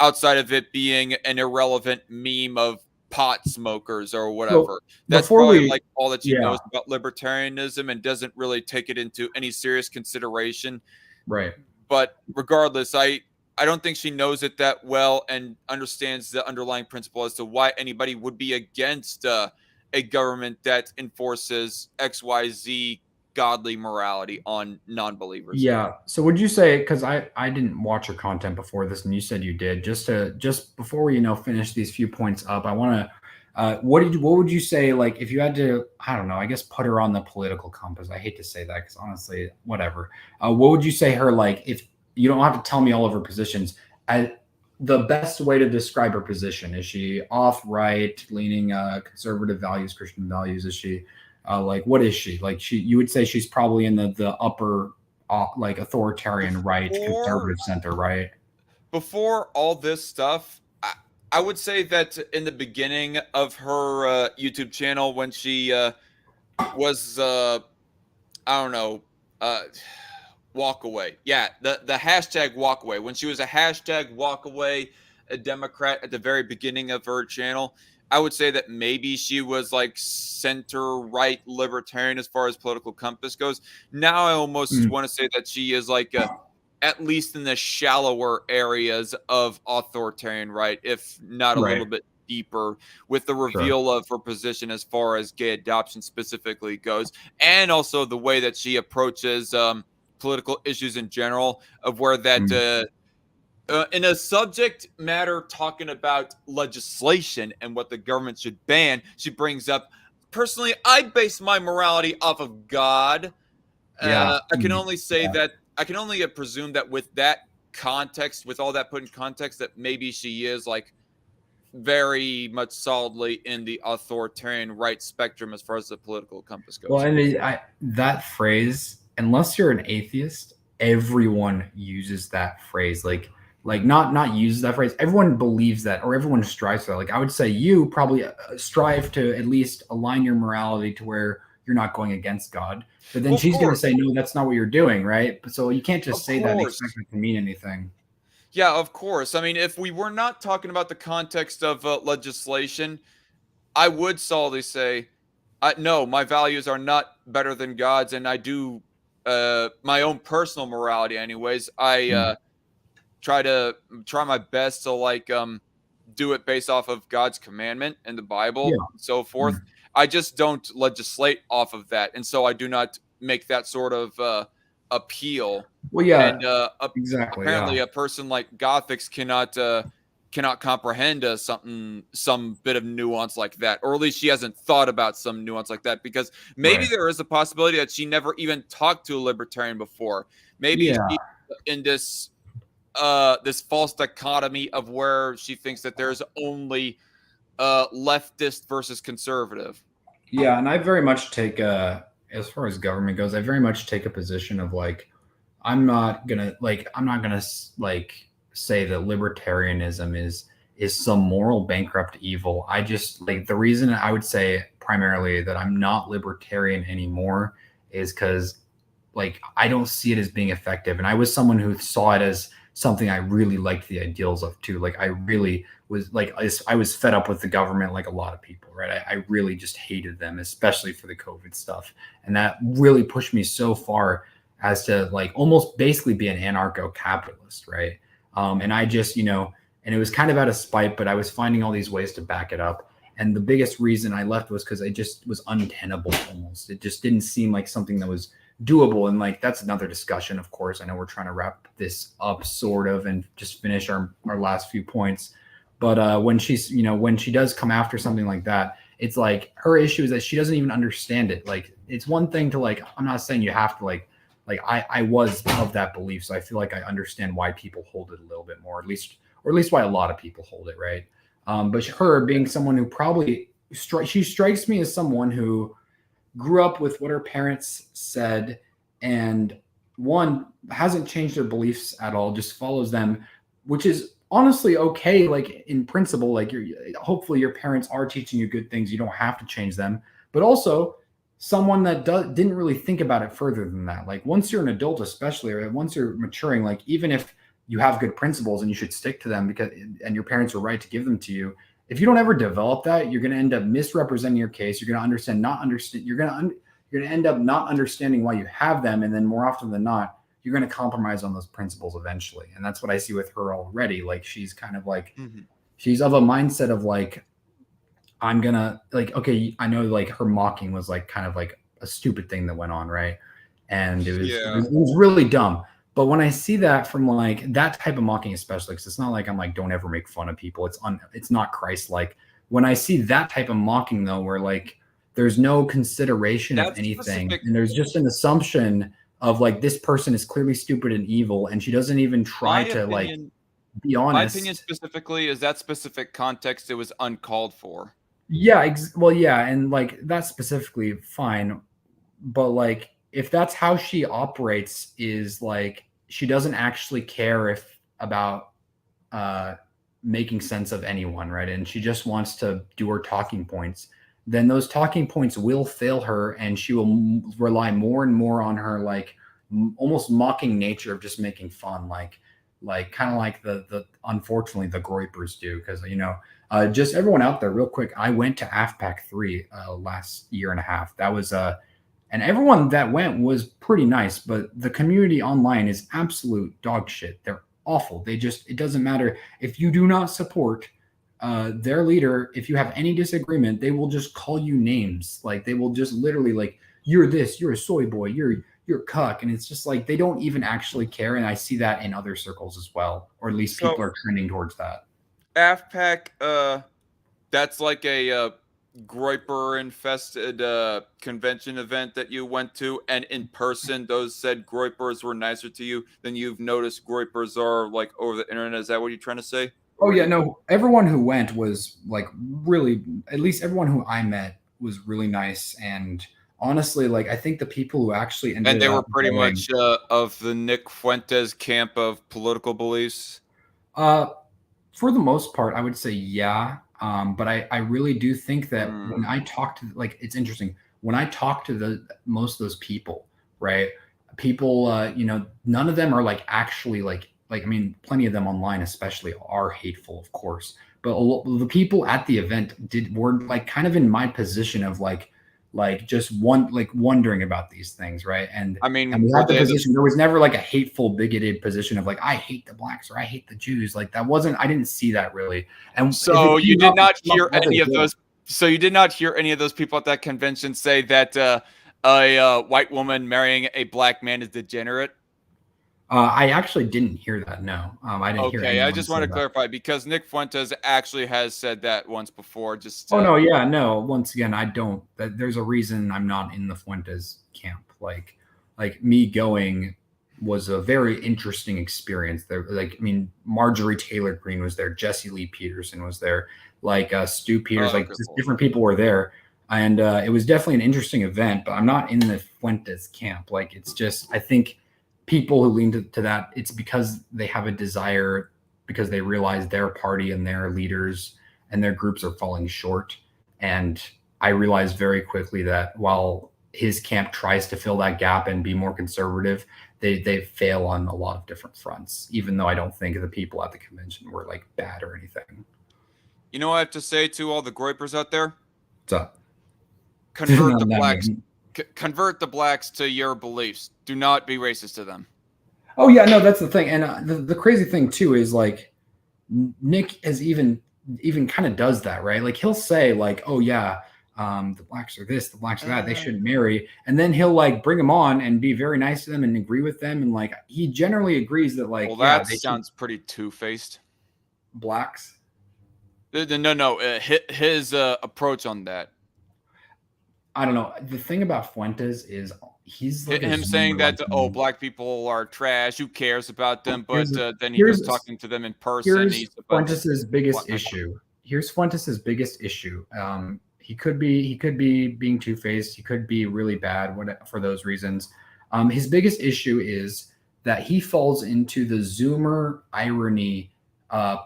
outside of it being an irrelevant meme of pot smokers or whatever. Well, that's probably like all that she knows about libertarianism and doesn't really take it into any serious consideration. Right. But regardless, I don't think she knows it that well and understands the underlying principle as to why anybody would be against a government that enforces XYZ godly morality on non-believers. Yeah. So would you say, because I didn't watch your content before this and you said you did, just before we finish these few points up, I want to what would you say, like, if you had to, I don't know, I guess put her on the political compass? I hate to say that because honestly, whatever. What would you say her, like, if you don't have to tell me all of her positions, the best way to describe her position? Is she off, right, leaning, conservative values, Christian values? Is she like, what is she? Like, you would say she's probably in the upper, like, authoritarian right, conservative center, right? Before all this stuff, I would say that in the beginning of her YouTube channel, when she was, I don't know, walk away. Yeah, the hashtag walk away. When she was a hashtag walk away, a Democrat at the very beginning of her channel, I would say that maybe she was like center-right libertarian as far as political compass goes. Now I almost want to say that she is like at least in the shallower areas of authoritarian right, if not a little bit deeper, with the reveal of her position as far as gay adoption specifically goes, and also the way that she approaches political issues in general, of where that in a subject matter talking about legislation and what the government should ban, she brings up, personally, I base my morality off of God. I can only say that, I can only presume that with that context, with all that put in context, that maybe she is like very much solidly in the authoritarian right spectrum as far as the political compass goes. Well, and that phrase, unless you're an atheist, everyone uses that phrase. Like not use that phrase. Everyone believes that, or everyone strives for that. Like, I would say you probably strive to at least align your morality to where you're not going against God. But then she's going to say, no, that's not what you're doing, right? So you can't just say that and expect it to mean anything. Yeah, of course. I mean, if we were not talking about the context of legislation, I would solidly say, no, my values are not better than God's, and I do my own personal morality anyways. I try my best to like do it based off of God's commandment and the Bible and so forth. I just don't legislate off of that, and so I do not make that sort of appeal. Well, yeah, and exactly. Apparently, a person like Gothix cannot cannot comprehend some bit of nuance like that, or at least she hasn't thought about some nuance like that, because maybe Right. there is a possibility that she never even talked to a libertarian before. Maybe Yeah. she's in this false dichotomy of where she thinks that there's only leftist versus conservative. Yeah, and I very much take as far as government goes, I very much take a position of like I'm not gonna like say that libertarianism is some moral bankrupt evil. I just like the reason I would say primarily that I'm not libertarian anymore is because like I don't see it as being effective. And I was someone who saw it as something I really liked the ideals of too. Like I really was like I was fed up with the government like a lot of people, right? I really just hated them, especially for the COVID stuff. And that really pushed me so far as to like almost basically be an anarcho-capitalist, right? And I just, and it was kind of out of spite, but I was finding all these ways to back it up. And the biggest reason I left was because it just was untenable almost. It just didn't seem like something that was doable. And like, that's another discussion, of course. I know we're trying to wrap this up sort of and just finish our last few points. But when she's, when she does come after something like that, it's like her issue is that she doesn't even understand it. Like, it's one thing to like, I'm not saying you have to like I was of that belief. So I feel like I understand why people hold it a little bit more, at least why a lot of people hold it. Right. But her being someone who probably she strikes me as someone who grew up with what her parents said and one hasn't changed their beliefs at all, just follows them, which is honestly okay. Like in principle, like hopefully your parents are teaching you good things. You don't have to change them, but also someone that didn't really think about it further than that. Like once you're an adult, especially, or once you're maturing, like even if you have good principles and you should stick to them and your parents are right to give them to you, if you don't ever develop that, you're going to end up misrepresenting your case. You're going to you're going to end up not understanding why you have them. And then more often than not, you're going to compromise on those principles eventually. And that's what I see with her already. Like she's kind of like, she's of a mindset of like, I'm gonna like, okay, I know like her mocking was like kind of like a stupid thing that went on, right? And it was really dumb. But when I see that from like that type of mocking, especially because it's not like I'm like, don't ever make fun of people. It's not Christ-like. When I see that type of mocking though, where like there's no consideration of anything, and there's just an assumption of like this person is clearly stupid and evil, and she doesn't even try to like be honest. My opinion specifically is that specific context, it was uncalled for. Yeah, well, yeah, and like that's specifically fine, but like if that's how she operates, is like she doesn't actually care about making sense of anyone, right? And she just wants to do her talking points. Then those talking points will fail her, and she will rely more and more on her like almost mocking nature of just making fun, like kind of like the unfortunately the groypers do, because just everyone out there real quick, I went to AFPAC 3 last year and a half. That was and everyone that went was pretty nice, but the community online is absolute dog shit. They're awful. It doesn't matter if you do not support their leader. If you have any disagreement, they will just call you names. Like they will just literally like, you're this, you're a soy boy, you're cuck. And it's just like, they don't even actually care. And I see that in other circles as well, or at least people are trending towards that. AFPAC, that's like a groyper infested convention event that you went to, and in person those said groypers were nicer to you than you've noticed groypers are like over the internet. Is that what you're trying to say? Oh yeah, no, everyone who went was like really, at least everyone who I met was really nice. And honestly, like I think the people who actually ended and they were up pretty much of the Nick Fuentes camp of political beliefs. For the most part, I would say yeah. But I really do think that when I talk to, like, it's interesting when I talk to most of those people, right? People, none of them are like actually like I mean, plenty of them online especially are hateful, of course. But the people at the event were like kind of in my position of like just wondering about these things, right? And I mean, and we had the position. There was never like a hateful, bigoted position of like I hate the blacks or I hate the Jews. Like that wasn't. I didn't see that really. And so you did not hear any of those. So you did not hear any of those people at that convention say that a white woman marrying a black man is degenerate. I actually didn't hear that. No, I didn't hear Okay, I anyone just say want to that. clarify because Nick Fuentes actually has said that once before. Just Oh to, no, yeah, no. Once again, I don't. There's a reason I'm not in the Fuentes camp. Like me going was a very interesting experience. There, like, I mean, Marjorie Taylor Greene was there, Jesse Lee Peterson was there, like Stu Peters, like good just lord. different people were there, and it was definitely an interesting event. But I'm not in the Fuentes camp. Like, it's just I think people who lean to that, it's because they have a desire because they realize their party and their leaders and their groups are falling short. And I realized very quickly that while his camp tries to fill that gap and be more conservative, they fail on a lot of different fronts, even though I don't think the people at the convention were like bad or anything. You know what I have to say to all the groypers out there? So Convert no, the no, blacks. no. Convert the blacks to your beliefs. Do not be racist to them. Oh yeah, no, that's the thing. And the crazy thing too is like Nick has even kind of does that, right? Like he'll say like, "Oh yeah, the blacks are this, the blacks are that, they shouldn't marry," and then he'll like bring them on and be very nice to them and agree with them, and like he generally agrees that like Well, yeah, that they should sounds pretty two-faced. blacks. No. His approach on that. I don't know. The thing about Fuentes is he's like a Him saying zoomer like that, oh, me. black people are trash. Who cares about them? But Here's then he goes here's talking to them in person. here's He's a bunch of Fuentes's biggest whatnot. issue. Here's Fuentes's biggest issue. He could be being two-faced. He could be really bad for those reasons. His biggest issue is that he falls into the Zoomer irony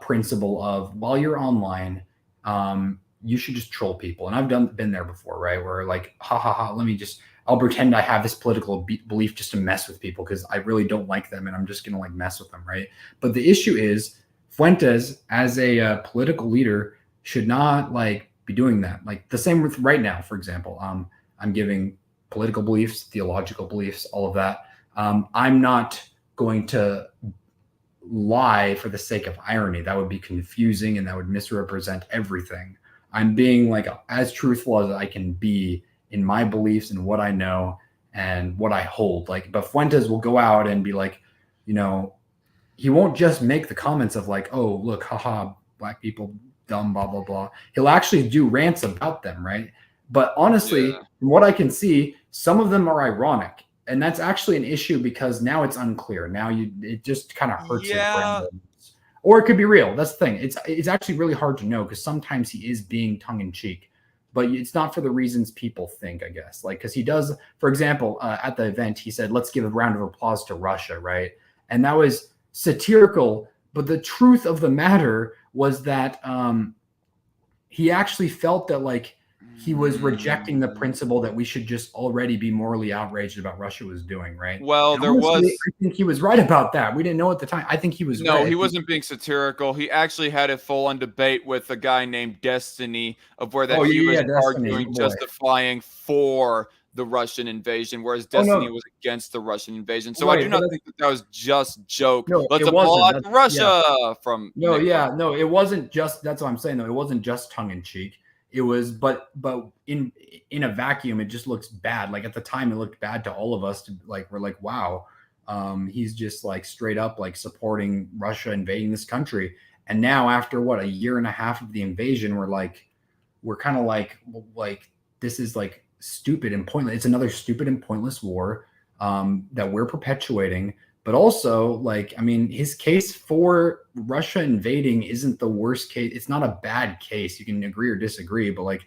principle of while you're online, you should just troll people. And I've been there before, right? Where like, ha ha ha, I'll pretend I have this political belief just to mess with people because I really don't like them and I'm just gonna like mess with them, right? But the issue is Fuentes as a political leader should not like be doing that. Like the same with right now, for example. I'm giving political beliefs, theological beliefs, all of that. I'm not going to lie for the sake of irony. That would be confusing and that would misrepresent everything. I'm being like as truthful as I can be in my beliefs and what I know and what I hold. Like, but Fuentes will go out and be like, you know, he won't just make the comments of like, oh, look, haha, black people, dumb, blah, blah, blah. He'll actually do rants about them, right? But honestly, Yeah. from what I can see, some of them are ironic. And that's actually an issue because now it's unclear. Now it just kind of hurts his Yeah. brand. Or it could be real. That's the thing. It's actually really hard to know because sometimes he is being tongue in cheek, but it's not for the reasons people think, I guess. Like, because he does, for example, at the event, he said, let's give a round of applause to Russia, right? And that was satirical. But the truth of the matter was that he actually felt that like he was rejecting the principle that we should just already be morally outraged about Russia was doing, right? Well, And there honestly, was I think he was right about that. We didn't know at the time. I think he was no, right. he wasn't being satirical. He actually had a full-on debate with a guy named Destiny of where that Oh he yeah, was yeah, Destiny. arguing Oh boy. justifying for the Russian invasion, whereas Oh Destiny no, was against the Russian invasion. So I do right, but not think that that was just joke. no, Let's it wasn't. applaud That's yeah. Russia from No, Nick yeah, Fuentes. no, it wasn't just. That's what I'm saying. Though it wasn't just tongue in cheek. It was, but in a vacuum, it just looks bad. Like at the time, it looked bad to all of us. To like, we're like, wow, he's just like straight up like supporting Russia invading this country. And now, after what a year and a half of the invasion, we're kind of like this is like stupid and pointless. It's another stupid and pointless war that we're perpetuating. But also, like, I mean, his case for Russia invading isn't the worst case. It's not a bad case. You can agree or disagree, but like,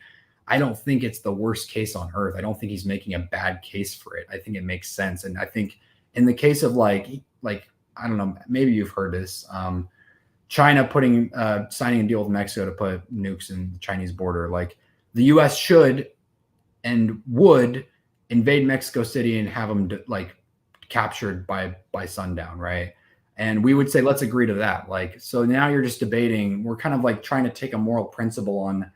I don't think it's the worst case on earth. I don't think he's making a bad case for it. I think it makes sense. And I think in the case of like I don't know, maybe you've heard this. China signing a deal with Mexico to put nukes in the Chinese border. Like the U.S. should and would invade Mexico City and have them like captured by sundown, right? And we would say let's agree to that. Like, so now you're just debating. We're kind of like trying to take a moral principle on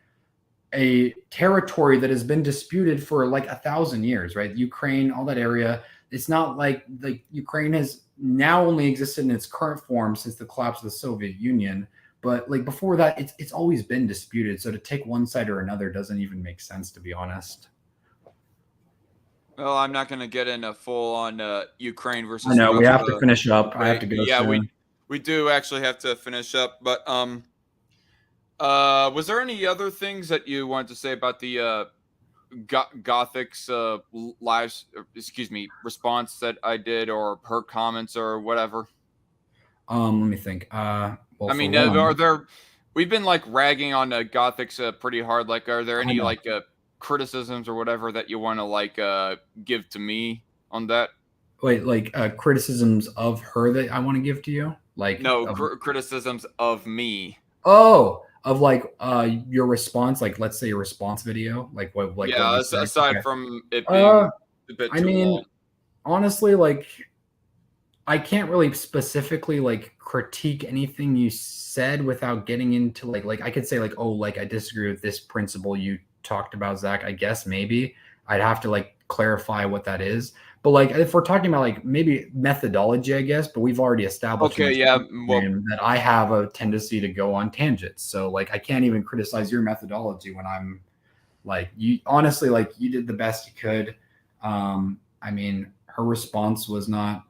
a territory that has been disputed for like 1,000 years, right? Ukraine, all that area. It's not like Ukraine has now only existed in its current form since the collapse of the Soviet Union. But like before that, it's always been disputed. So to take one side or another doesn't even make sense, to be honest. Well, I'm not going to get in a full on Ukraine I versus know we have to Russia finish up. I have debate. to go Yeah, soon. we do actually have to finish up. But was there any other things that you wanted to say about the Gothic's lives? Excuse me, response that I did, or her comments, or whatever. Let me think. Well, I for mean, are one, there? We've been like ragging on Gothic's pretty hard. Like, are there I any know. like criticisms or whatever that you want to like give to me on that? Wait, like criticisms of her that I want to give to you, like No, of, criticisms of me. of like your response, like let's say your response video, like what Yeah, you said. aside Okay. from it Uh, being a bit I too mean, long. honestly, like I can't really specifically like critique anything you said without getting into like I could say like, oh, like I disagree with this principle you talked about, Zach. I guess maybe I'd have to like clarify what that is. But like if we're talking about like maybe methodology, I guess, but we've already established in Okay, this yeah. Well, program that I have a tendency to go on tangents. So like I can't even criticize your methodology when I'm like you honestly like you did the best you could. I mean, her response was not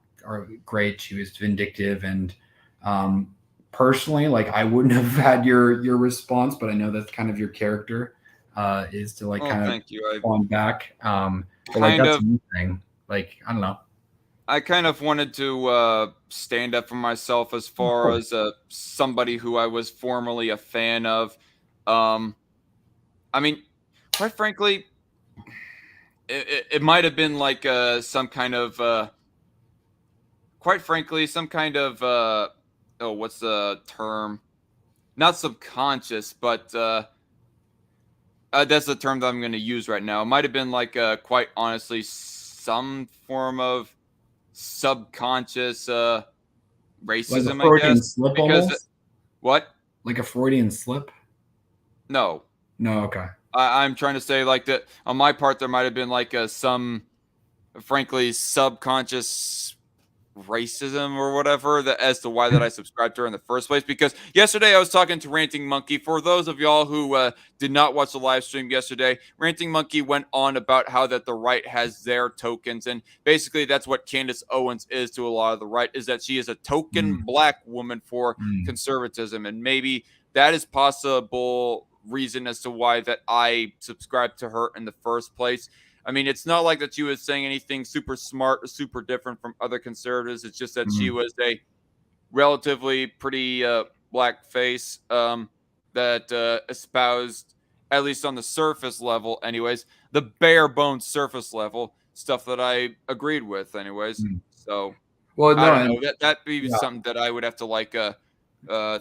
great. She was vindictive, and personally, like I wouldn't have had your response, but I know that's kind of your character is to like oh, kind of thank you. respond back. But like Kind that's of, one thing. Like I don't know. I kind of wanted to stand up for myself as Of far course. as somebody who I was formerly a fan of. Um, I mean, quite frankly, it might have been like some kind of, quite frankly, some kind of, oh, what's the term? Not subconscious, but that's the term that I'm going to use right now. It might have been like, quite honestly, some form of subconscious Like a racism, I guess. Freudian slip Because almost? what? Like a Freudian slip? No, No, okay. I'm trying to say like that on my part. There might have been like some, frankly, subconscious racism or whatever that as to why that I subscribed to her in the first place. Because yesterday I was talking to Ranting Monkey. For those of y'all who did not watch the live stream yesterday, Ranting Monkey went on about how that the right has their tokens, and basically that's what Candace Owens is to a lot of the right, is that she is a token Mm, black woman for mm, conservatism, and maybe that is possible reason as to why that I subscribed to her in the first place. I mean, it's not like that she was saying anything super smart or super different from other conservatives. It's just that she mm, was a relatively pretty black face that espoused, at least on the surface level, anyways, the bare bones surface level stuff that I agreed with, anyways. mm. So Well, I no, don't and know. That be yeah, something that I would have to like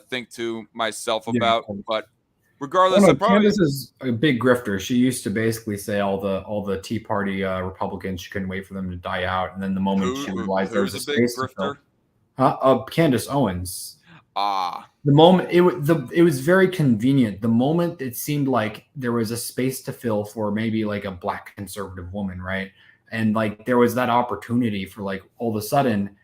think to myself yeah, of about. course. But Oh regardless, no, I probably Candace is a big grifter. She used to basically say all the Tea Party Republicans, she couldn't wait for them to die out, and then the moment she realized there was who's a a big space to grifter. fill, Candace Owens. Ah, The moment it was very convenient. The moment it seemed like there was a space to fill for maybe like a black conservative woman, right? And like there was that opportunity for like all of a sudden,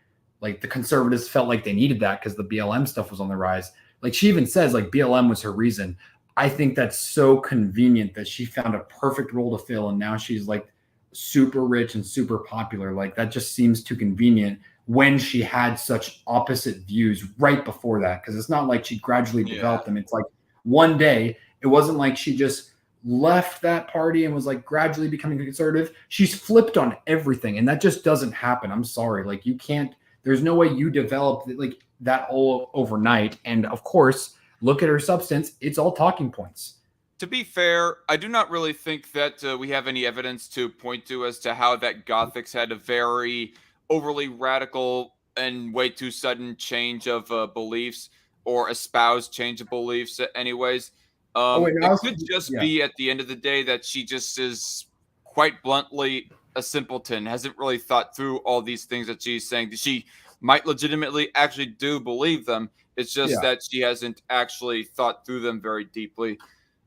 like the conservatives felt like they needed that because the BLM stuff was on the rise. Like she even says like BLM was her reason. I think that's so convenient that she found a perfect role to fill, and now she's like super rich and super popular. Like that just seems too convenient when she had such opposite views right before that, because it's not like she gradually yeah. developed them. It's like one day. It wasn't like she just left that party and was like gradually becoming a conservative. She's flipped on everything, and that just doesn't happen. I'm sorry. Like you can't, there's no way you develop like that all overnight. And of course, look at her substance. It's all talking points. To be fair, I do not really think that we have any evidence to point to as to how that Gothix had a very overly radical and way too sudden change of beliefs or espoused change of beliefs, anyways. Oh wait, It could just yeah. be at the end of the day that she just is quite bluntly a simpleton, hasn't really thought through all these things that she's saying. She might legitimately actually do believe them. It's just Yeah, that she hasn't actually thought through them very deeply,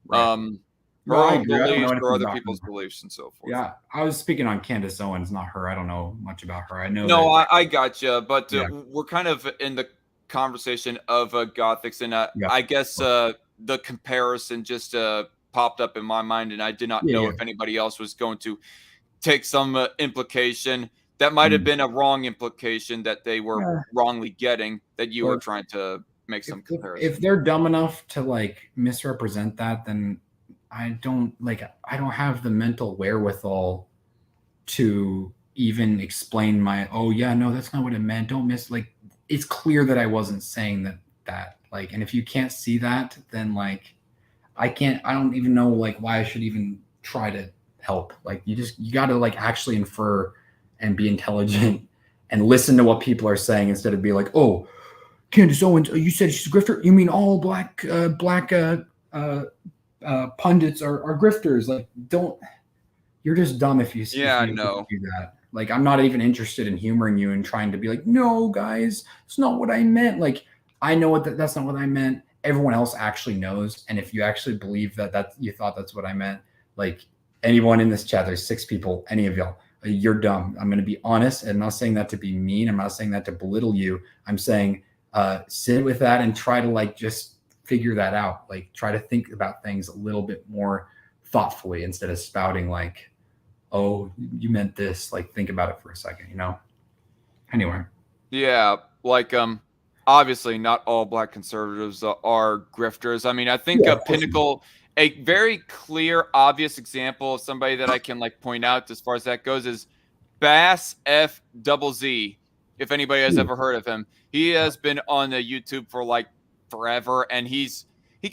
right. um, No, her I own agree. I don't know beliefs or anything other about her. people's beliefs and so forth. Yeah, I was speaking on Candace Owens, not her. I don't know much about her. I know No, that. I gotcha, but Yeah, we're kind of in the conversation of Gothics, and yeah, I guess the comparison just popped up in my mind, and I did not yeah, know yeah. if anybody else was going to take some implication that might have been a wrong implication that they were wrongly getting, that you were trying to make some comparison. If they're dumb enough to like misrepresent that, then I don't have the mental wherewithal to even explain oh yeah, no, that's not what it meant. Don't miss, like, it's clear that I wasn't saying that like, and if you can't see that, then like I don't even know like why I should even try to help. Like you got to like actually infer and be intelligent and listen to what people are saying instead of be like, oh, Candace Owens, you said she's a grifter. You mean all black pundits are grifters? Like, you're just dumb if you do that. Like, I'm not even interested in humoring you and trying to be like, no, guys, it's not what I meant. Like, I know that's not what I meant. Everyone else actually knows. And if you actually believe that you thought that's what I meant, like anyone in this chat, there's 6 people, any of y'all, you're dumb. I'm going to be honest. And I'm not saying that to be mean. I'm not saying that to belittle you. I'm saying sit with that and try to like just figure that out. Like try to think about things a little bit more thoughtfully instead of spouting like, oh, you meant this. Like think about it for a second, you know? Anyway. Yeah. Like, obviously not all black conservatives are grifters. I mean, I think a pinnacle, a very clear, obvious example of somebody that I can like point out as far as that goes is Bass F Double Z. If anybody has ever heard of him, he has been on the YouTube for like forever, and he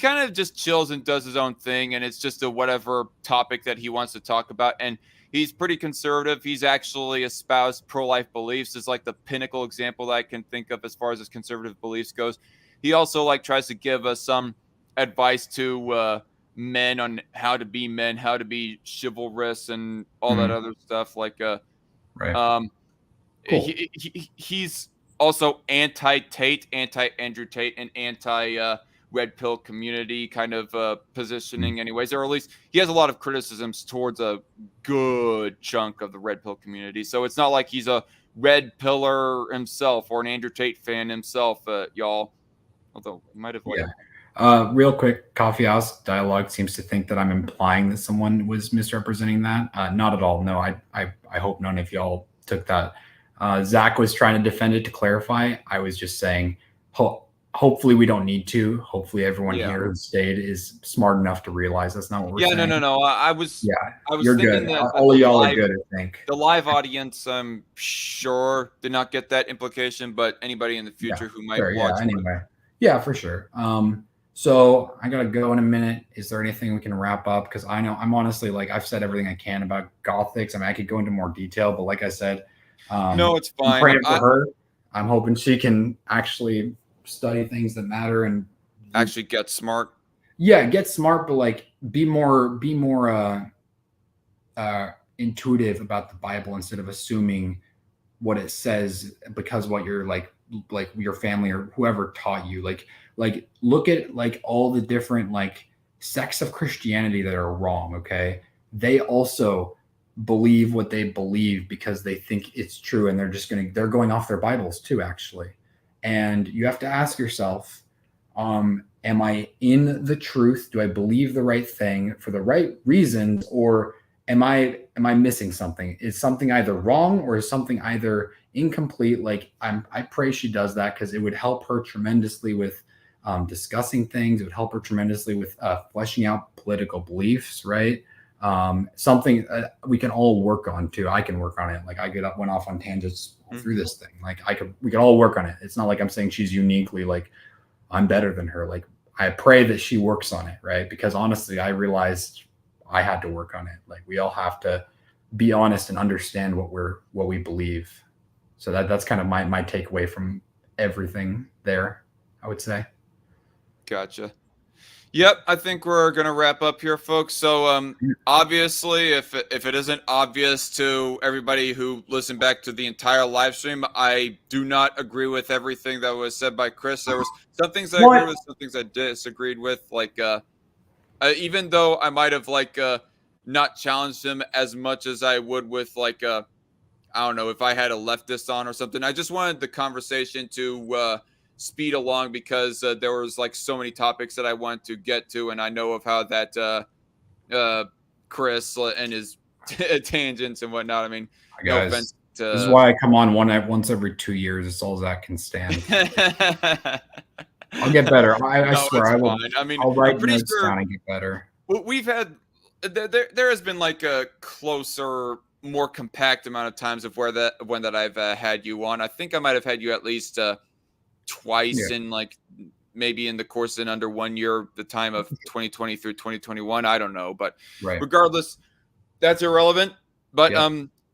kind of just chills and does his own thing, and it's just a whatever topic that he wants to talk about. And he's pretty conservative. He's actually espoused pro-life beliefs, is like the pinnacle example that I can think of as far as his conservative beliefs goes. He also like tries to give us some advice to men on how to be men, how to be chivalrous, and all that other stuff. Like, cool. He's also anti-Tate, anti-Andrew Tate, and anti-red pill community kind of positioning anyways, or at least he has a lot of criticisms towards a good chunk of the red pill community. So it's not like he's a red pillar himself or an Andrew Tate fan himself, y'all. Although he might have like... Real quick, Coffee House Dialogue seems to think that I'm implying that someone was misrepresenting that. Not at all. No, I hope none of y'all took that. Zach was trying to defend it to clarify. I was just saying, hopefully we don't need to. Hopefully everyone here who stayed is smart enough to realize that's not what we're saying. No. I was you're thinking good. that all of y'all are good, I think. The live audience, I'm sure, did not get that implication, but anybody in the future who might watch. Anyway. Yeah, for sure. So I gotta go in a minute. Is there anything we can wrap up? Because I know I'm honestly like I've said everything I can about Gothix. I mean, I could go into more detail, but like I said, no, it's fine. I'm praying for her. I'm hoping she can actually study things that matter and actually get smart. Yeah, get smart, but like be more intuitive about the Bible instead of assuming what it says because what you're like your family or whoever taught you. Like look at like all the different like sects of Christianity that are wrong. Okay, they also believe what they believe because they think it's true, and they're going off their Bibles too, actually. And you have to ask yourself, am I in the truth? Do I believe the right thing for the right reasons, or am I missing something? Is something either wrong or is something either incomplete? Like I pray she does that because it would help her tremendously with discussing things. It would help her tremendously with fleshing out political beliefs, right? Something we can all work on too. I can work on it. Like went off on tangents through this thing. Like we could all work on it. It's not like I'm saying she's uniquely like I'm better than her. Like I pray that she works on it, right? Because honestly, I realized I had to work on it. Like we all have to be honest and understand what we believe. So that's kind of my takeaway from everything there, I would say. Gotcha. Yep, I think we're gonna wrap up here, folks. So obviously, if it isn't obvious to everybody who listened back to the entire live stream, I do not agree with everything that was said by Kris. There was some things I agreed with, some things I disagreed with. Like even though I might have like not challenged him as much as I would with like I don't know, if I had a leftist on or something. I just wanted the conversation to speed along because there was like so many topics that I wanted to get to, and I know of how that Kris and his tangents and whatnot. I mean, Hi, no guys. offense to. This is why I come on once every 2 years. It's all Zach can stand. I'll get better. I No, swear it's I will. fine. I mean, I'll I'm write pretty notes sure down and get better. we've had there has been like a closer, more compact amount of times of when that I've had you on. I think I might have had you at least twice in like maybe in the course in under 1 year, the time of 2020 through 2021. I don't know, but regardless, that's irrelevant. But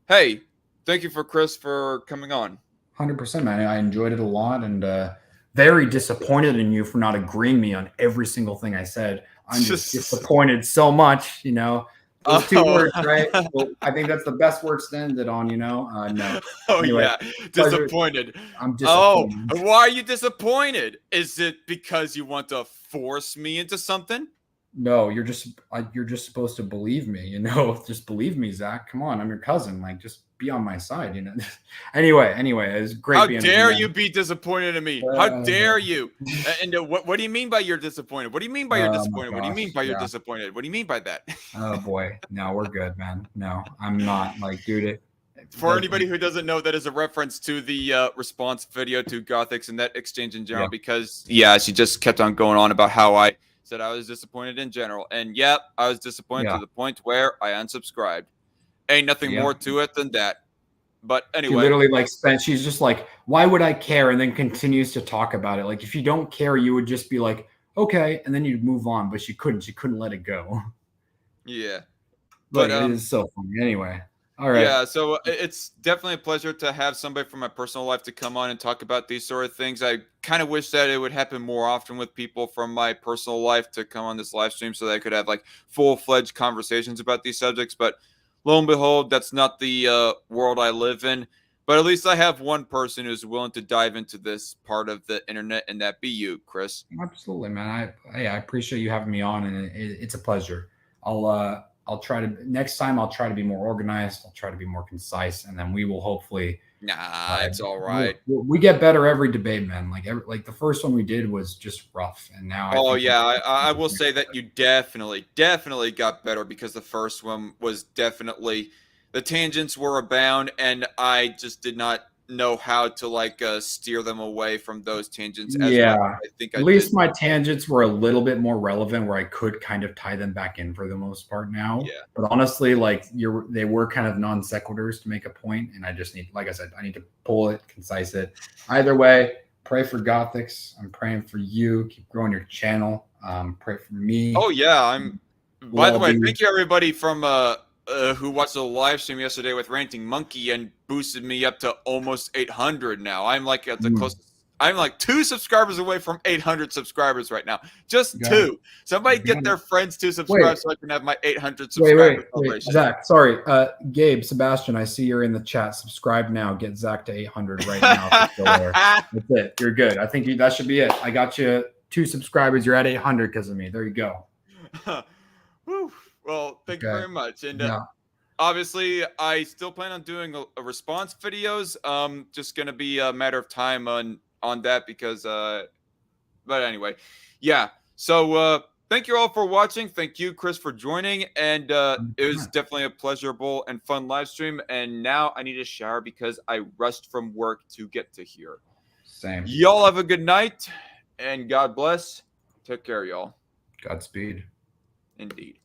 hey, thank you for Kris for coming on. 100%, man. I enjoyed it a lot, and very disappointed in you for not agreeing me on every single thing I said. I'm just disappointed so much, Those 2 words, right? Well, I think that's the best words to end it on, No. Anyway, disappointed. I'm disappointed. Oh, why are you disappointed? Is it because you want to force me into something? No, you're just supposed to believe me, Just believe me, Zach. Come on, I'm your cousin. Like, just be on my side, Anyway, it was great. How dare you be disappointed in me? How dare you? And what do you mean by you're disappointed? What do you mean by you're disappointed? What do you mean by you're disappointed? What do you mean by that? Oh boy, no, we're good, man. No, I'm not. Like, dude, for anybody who doesn't know, that is a reference to the response video to Gothix and that exchange in general, because she just kept on going on about how I said I was disappointed in general. And I was disappointed to the point where I unsubscribed. Ain't nothing more to it than that. But anyway, she literally she's just like, why would I care? And then continues to talk about it. Like, if you don't care, you would just be like, okay, and then you'd move on. But she couldn't let it go. Yeah. But it is so funny. Anyway. All right. Yeah, so it's definitely a pleasure to have somebody from my personal life to come on and talk about these sort of things. I kind of wish that it would happen more often with people from my personal life to come on this live stream so that I could have like full-fledged conversations about these subjects. But lo and behold, that's not the world I live in. But at least I have one person who's willing to dive into this part of the internet, and that be you, Kris. Absolutely, man. I appreciate you having me on, and it's a pleasure. I'll try to next time. I'll try to be more organized. I'll try to be more concise, and then we will hopefully. It's all right. We get better every debate, man. Like the first one we did was just rough, and now. I will say that you definitely got better, because the first one was definitely, the tangents were abound, and I just did not know how to steer them away from those tangents. I think at least my tangents were a little bit more relevant, where I could kind of tie them back in for the most part now. But honestly, they were kind of non sequiturs to make a point, and I just need, like I said, I need to pull it, concise it. Either way, pray for Gothix. I'm praying for you. Keep growing your channel. Pray for me. Oh yeah, by the way, thank you everybody from who watched the live stream yesterday with Ranting Monkey and boosted me up to almost 800 now. I'm like at the closest. I'm like 2 subscribers away from 800 subscribers right now. Just 2. Somebody get their friends to subscribe so I can have my 800 subscribers. Wait, Zach. Sorry, Gabe, Sebastian. I see you're in the chat. Subscribe now. Get Zach to 800 right now. That's it. You're good. I think that should be it. I got you 2 subscribers. You're at 800 because of me. There you go. Whew. Well, thank you very much. And obviously, I still plan on doing a response videos. Just going to be a matter of time on that, because but anyway, so thank you all for watching. Thank you, Kris, for joining, and it was definitely a pleasurable and fun live stream. And now I need a shower because I rushed from work to get to here. Same. Y'all have a good night, and God bless. Take care, y'all. Godspeed. Indeed.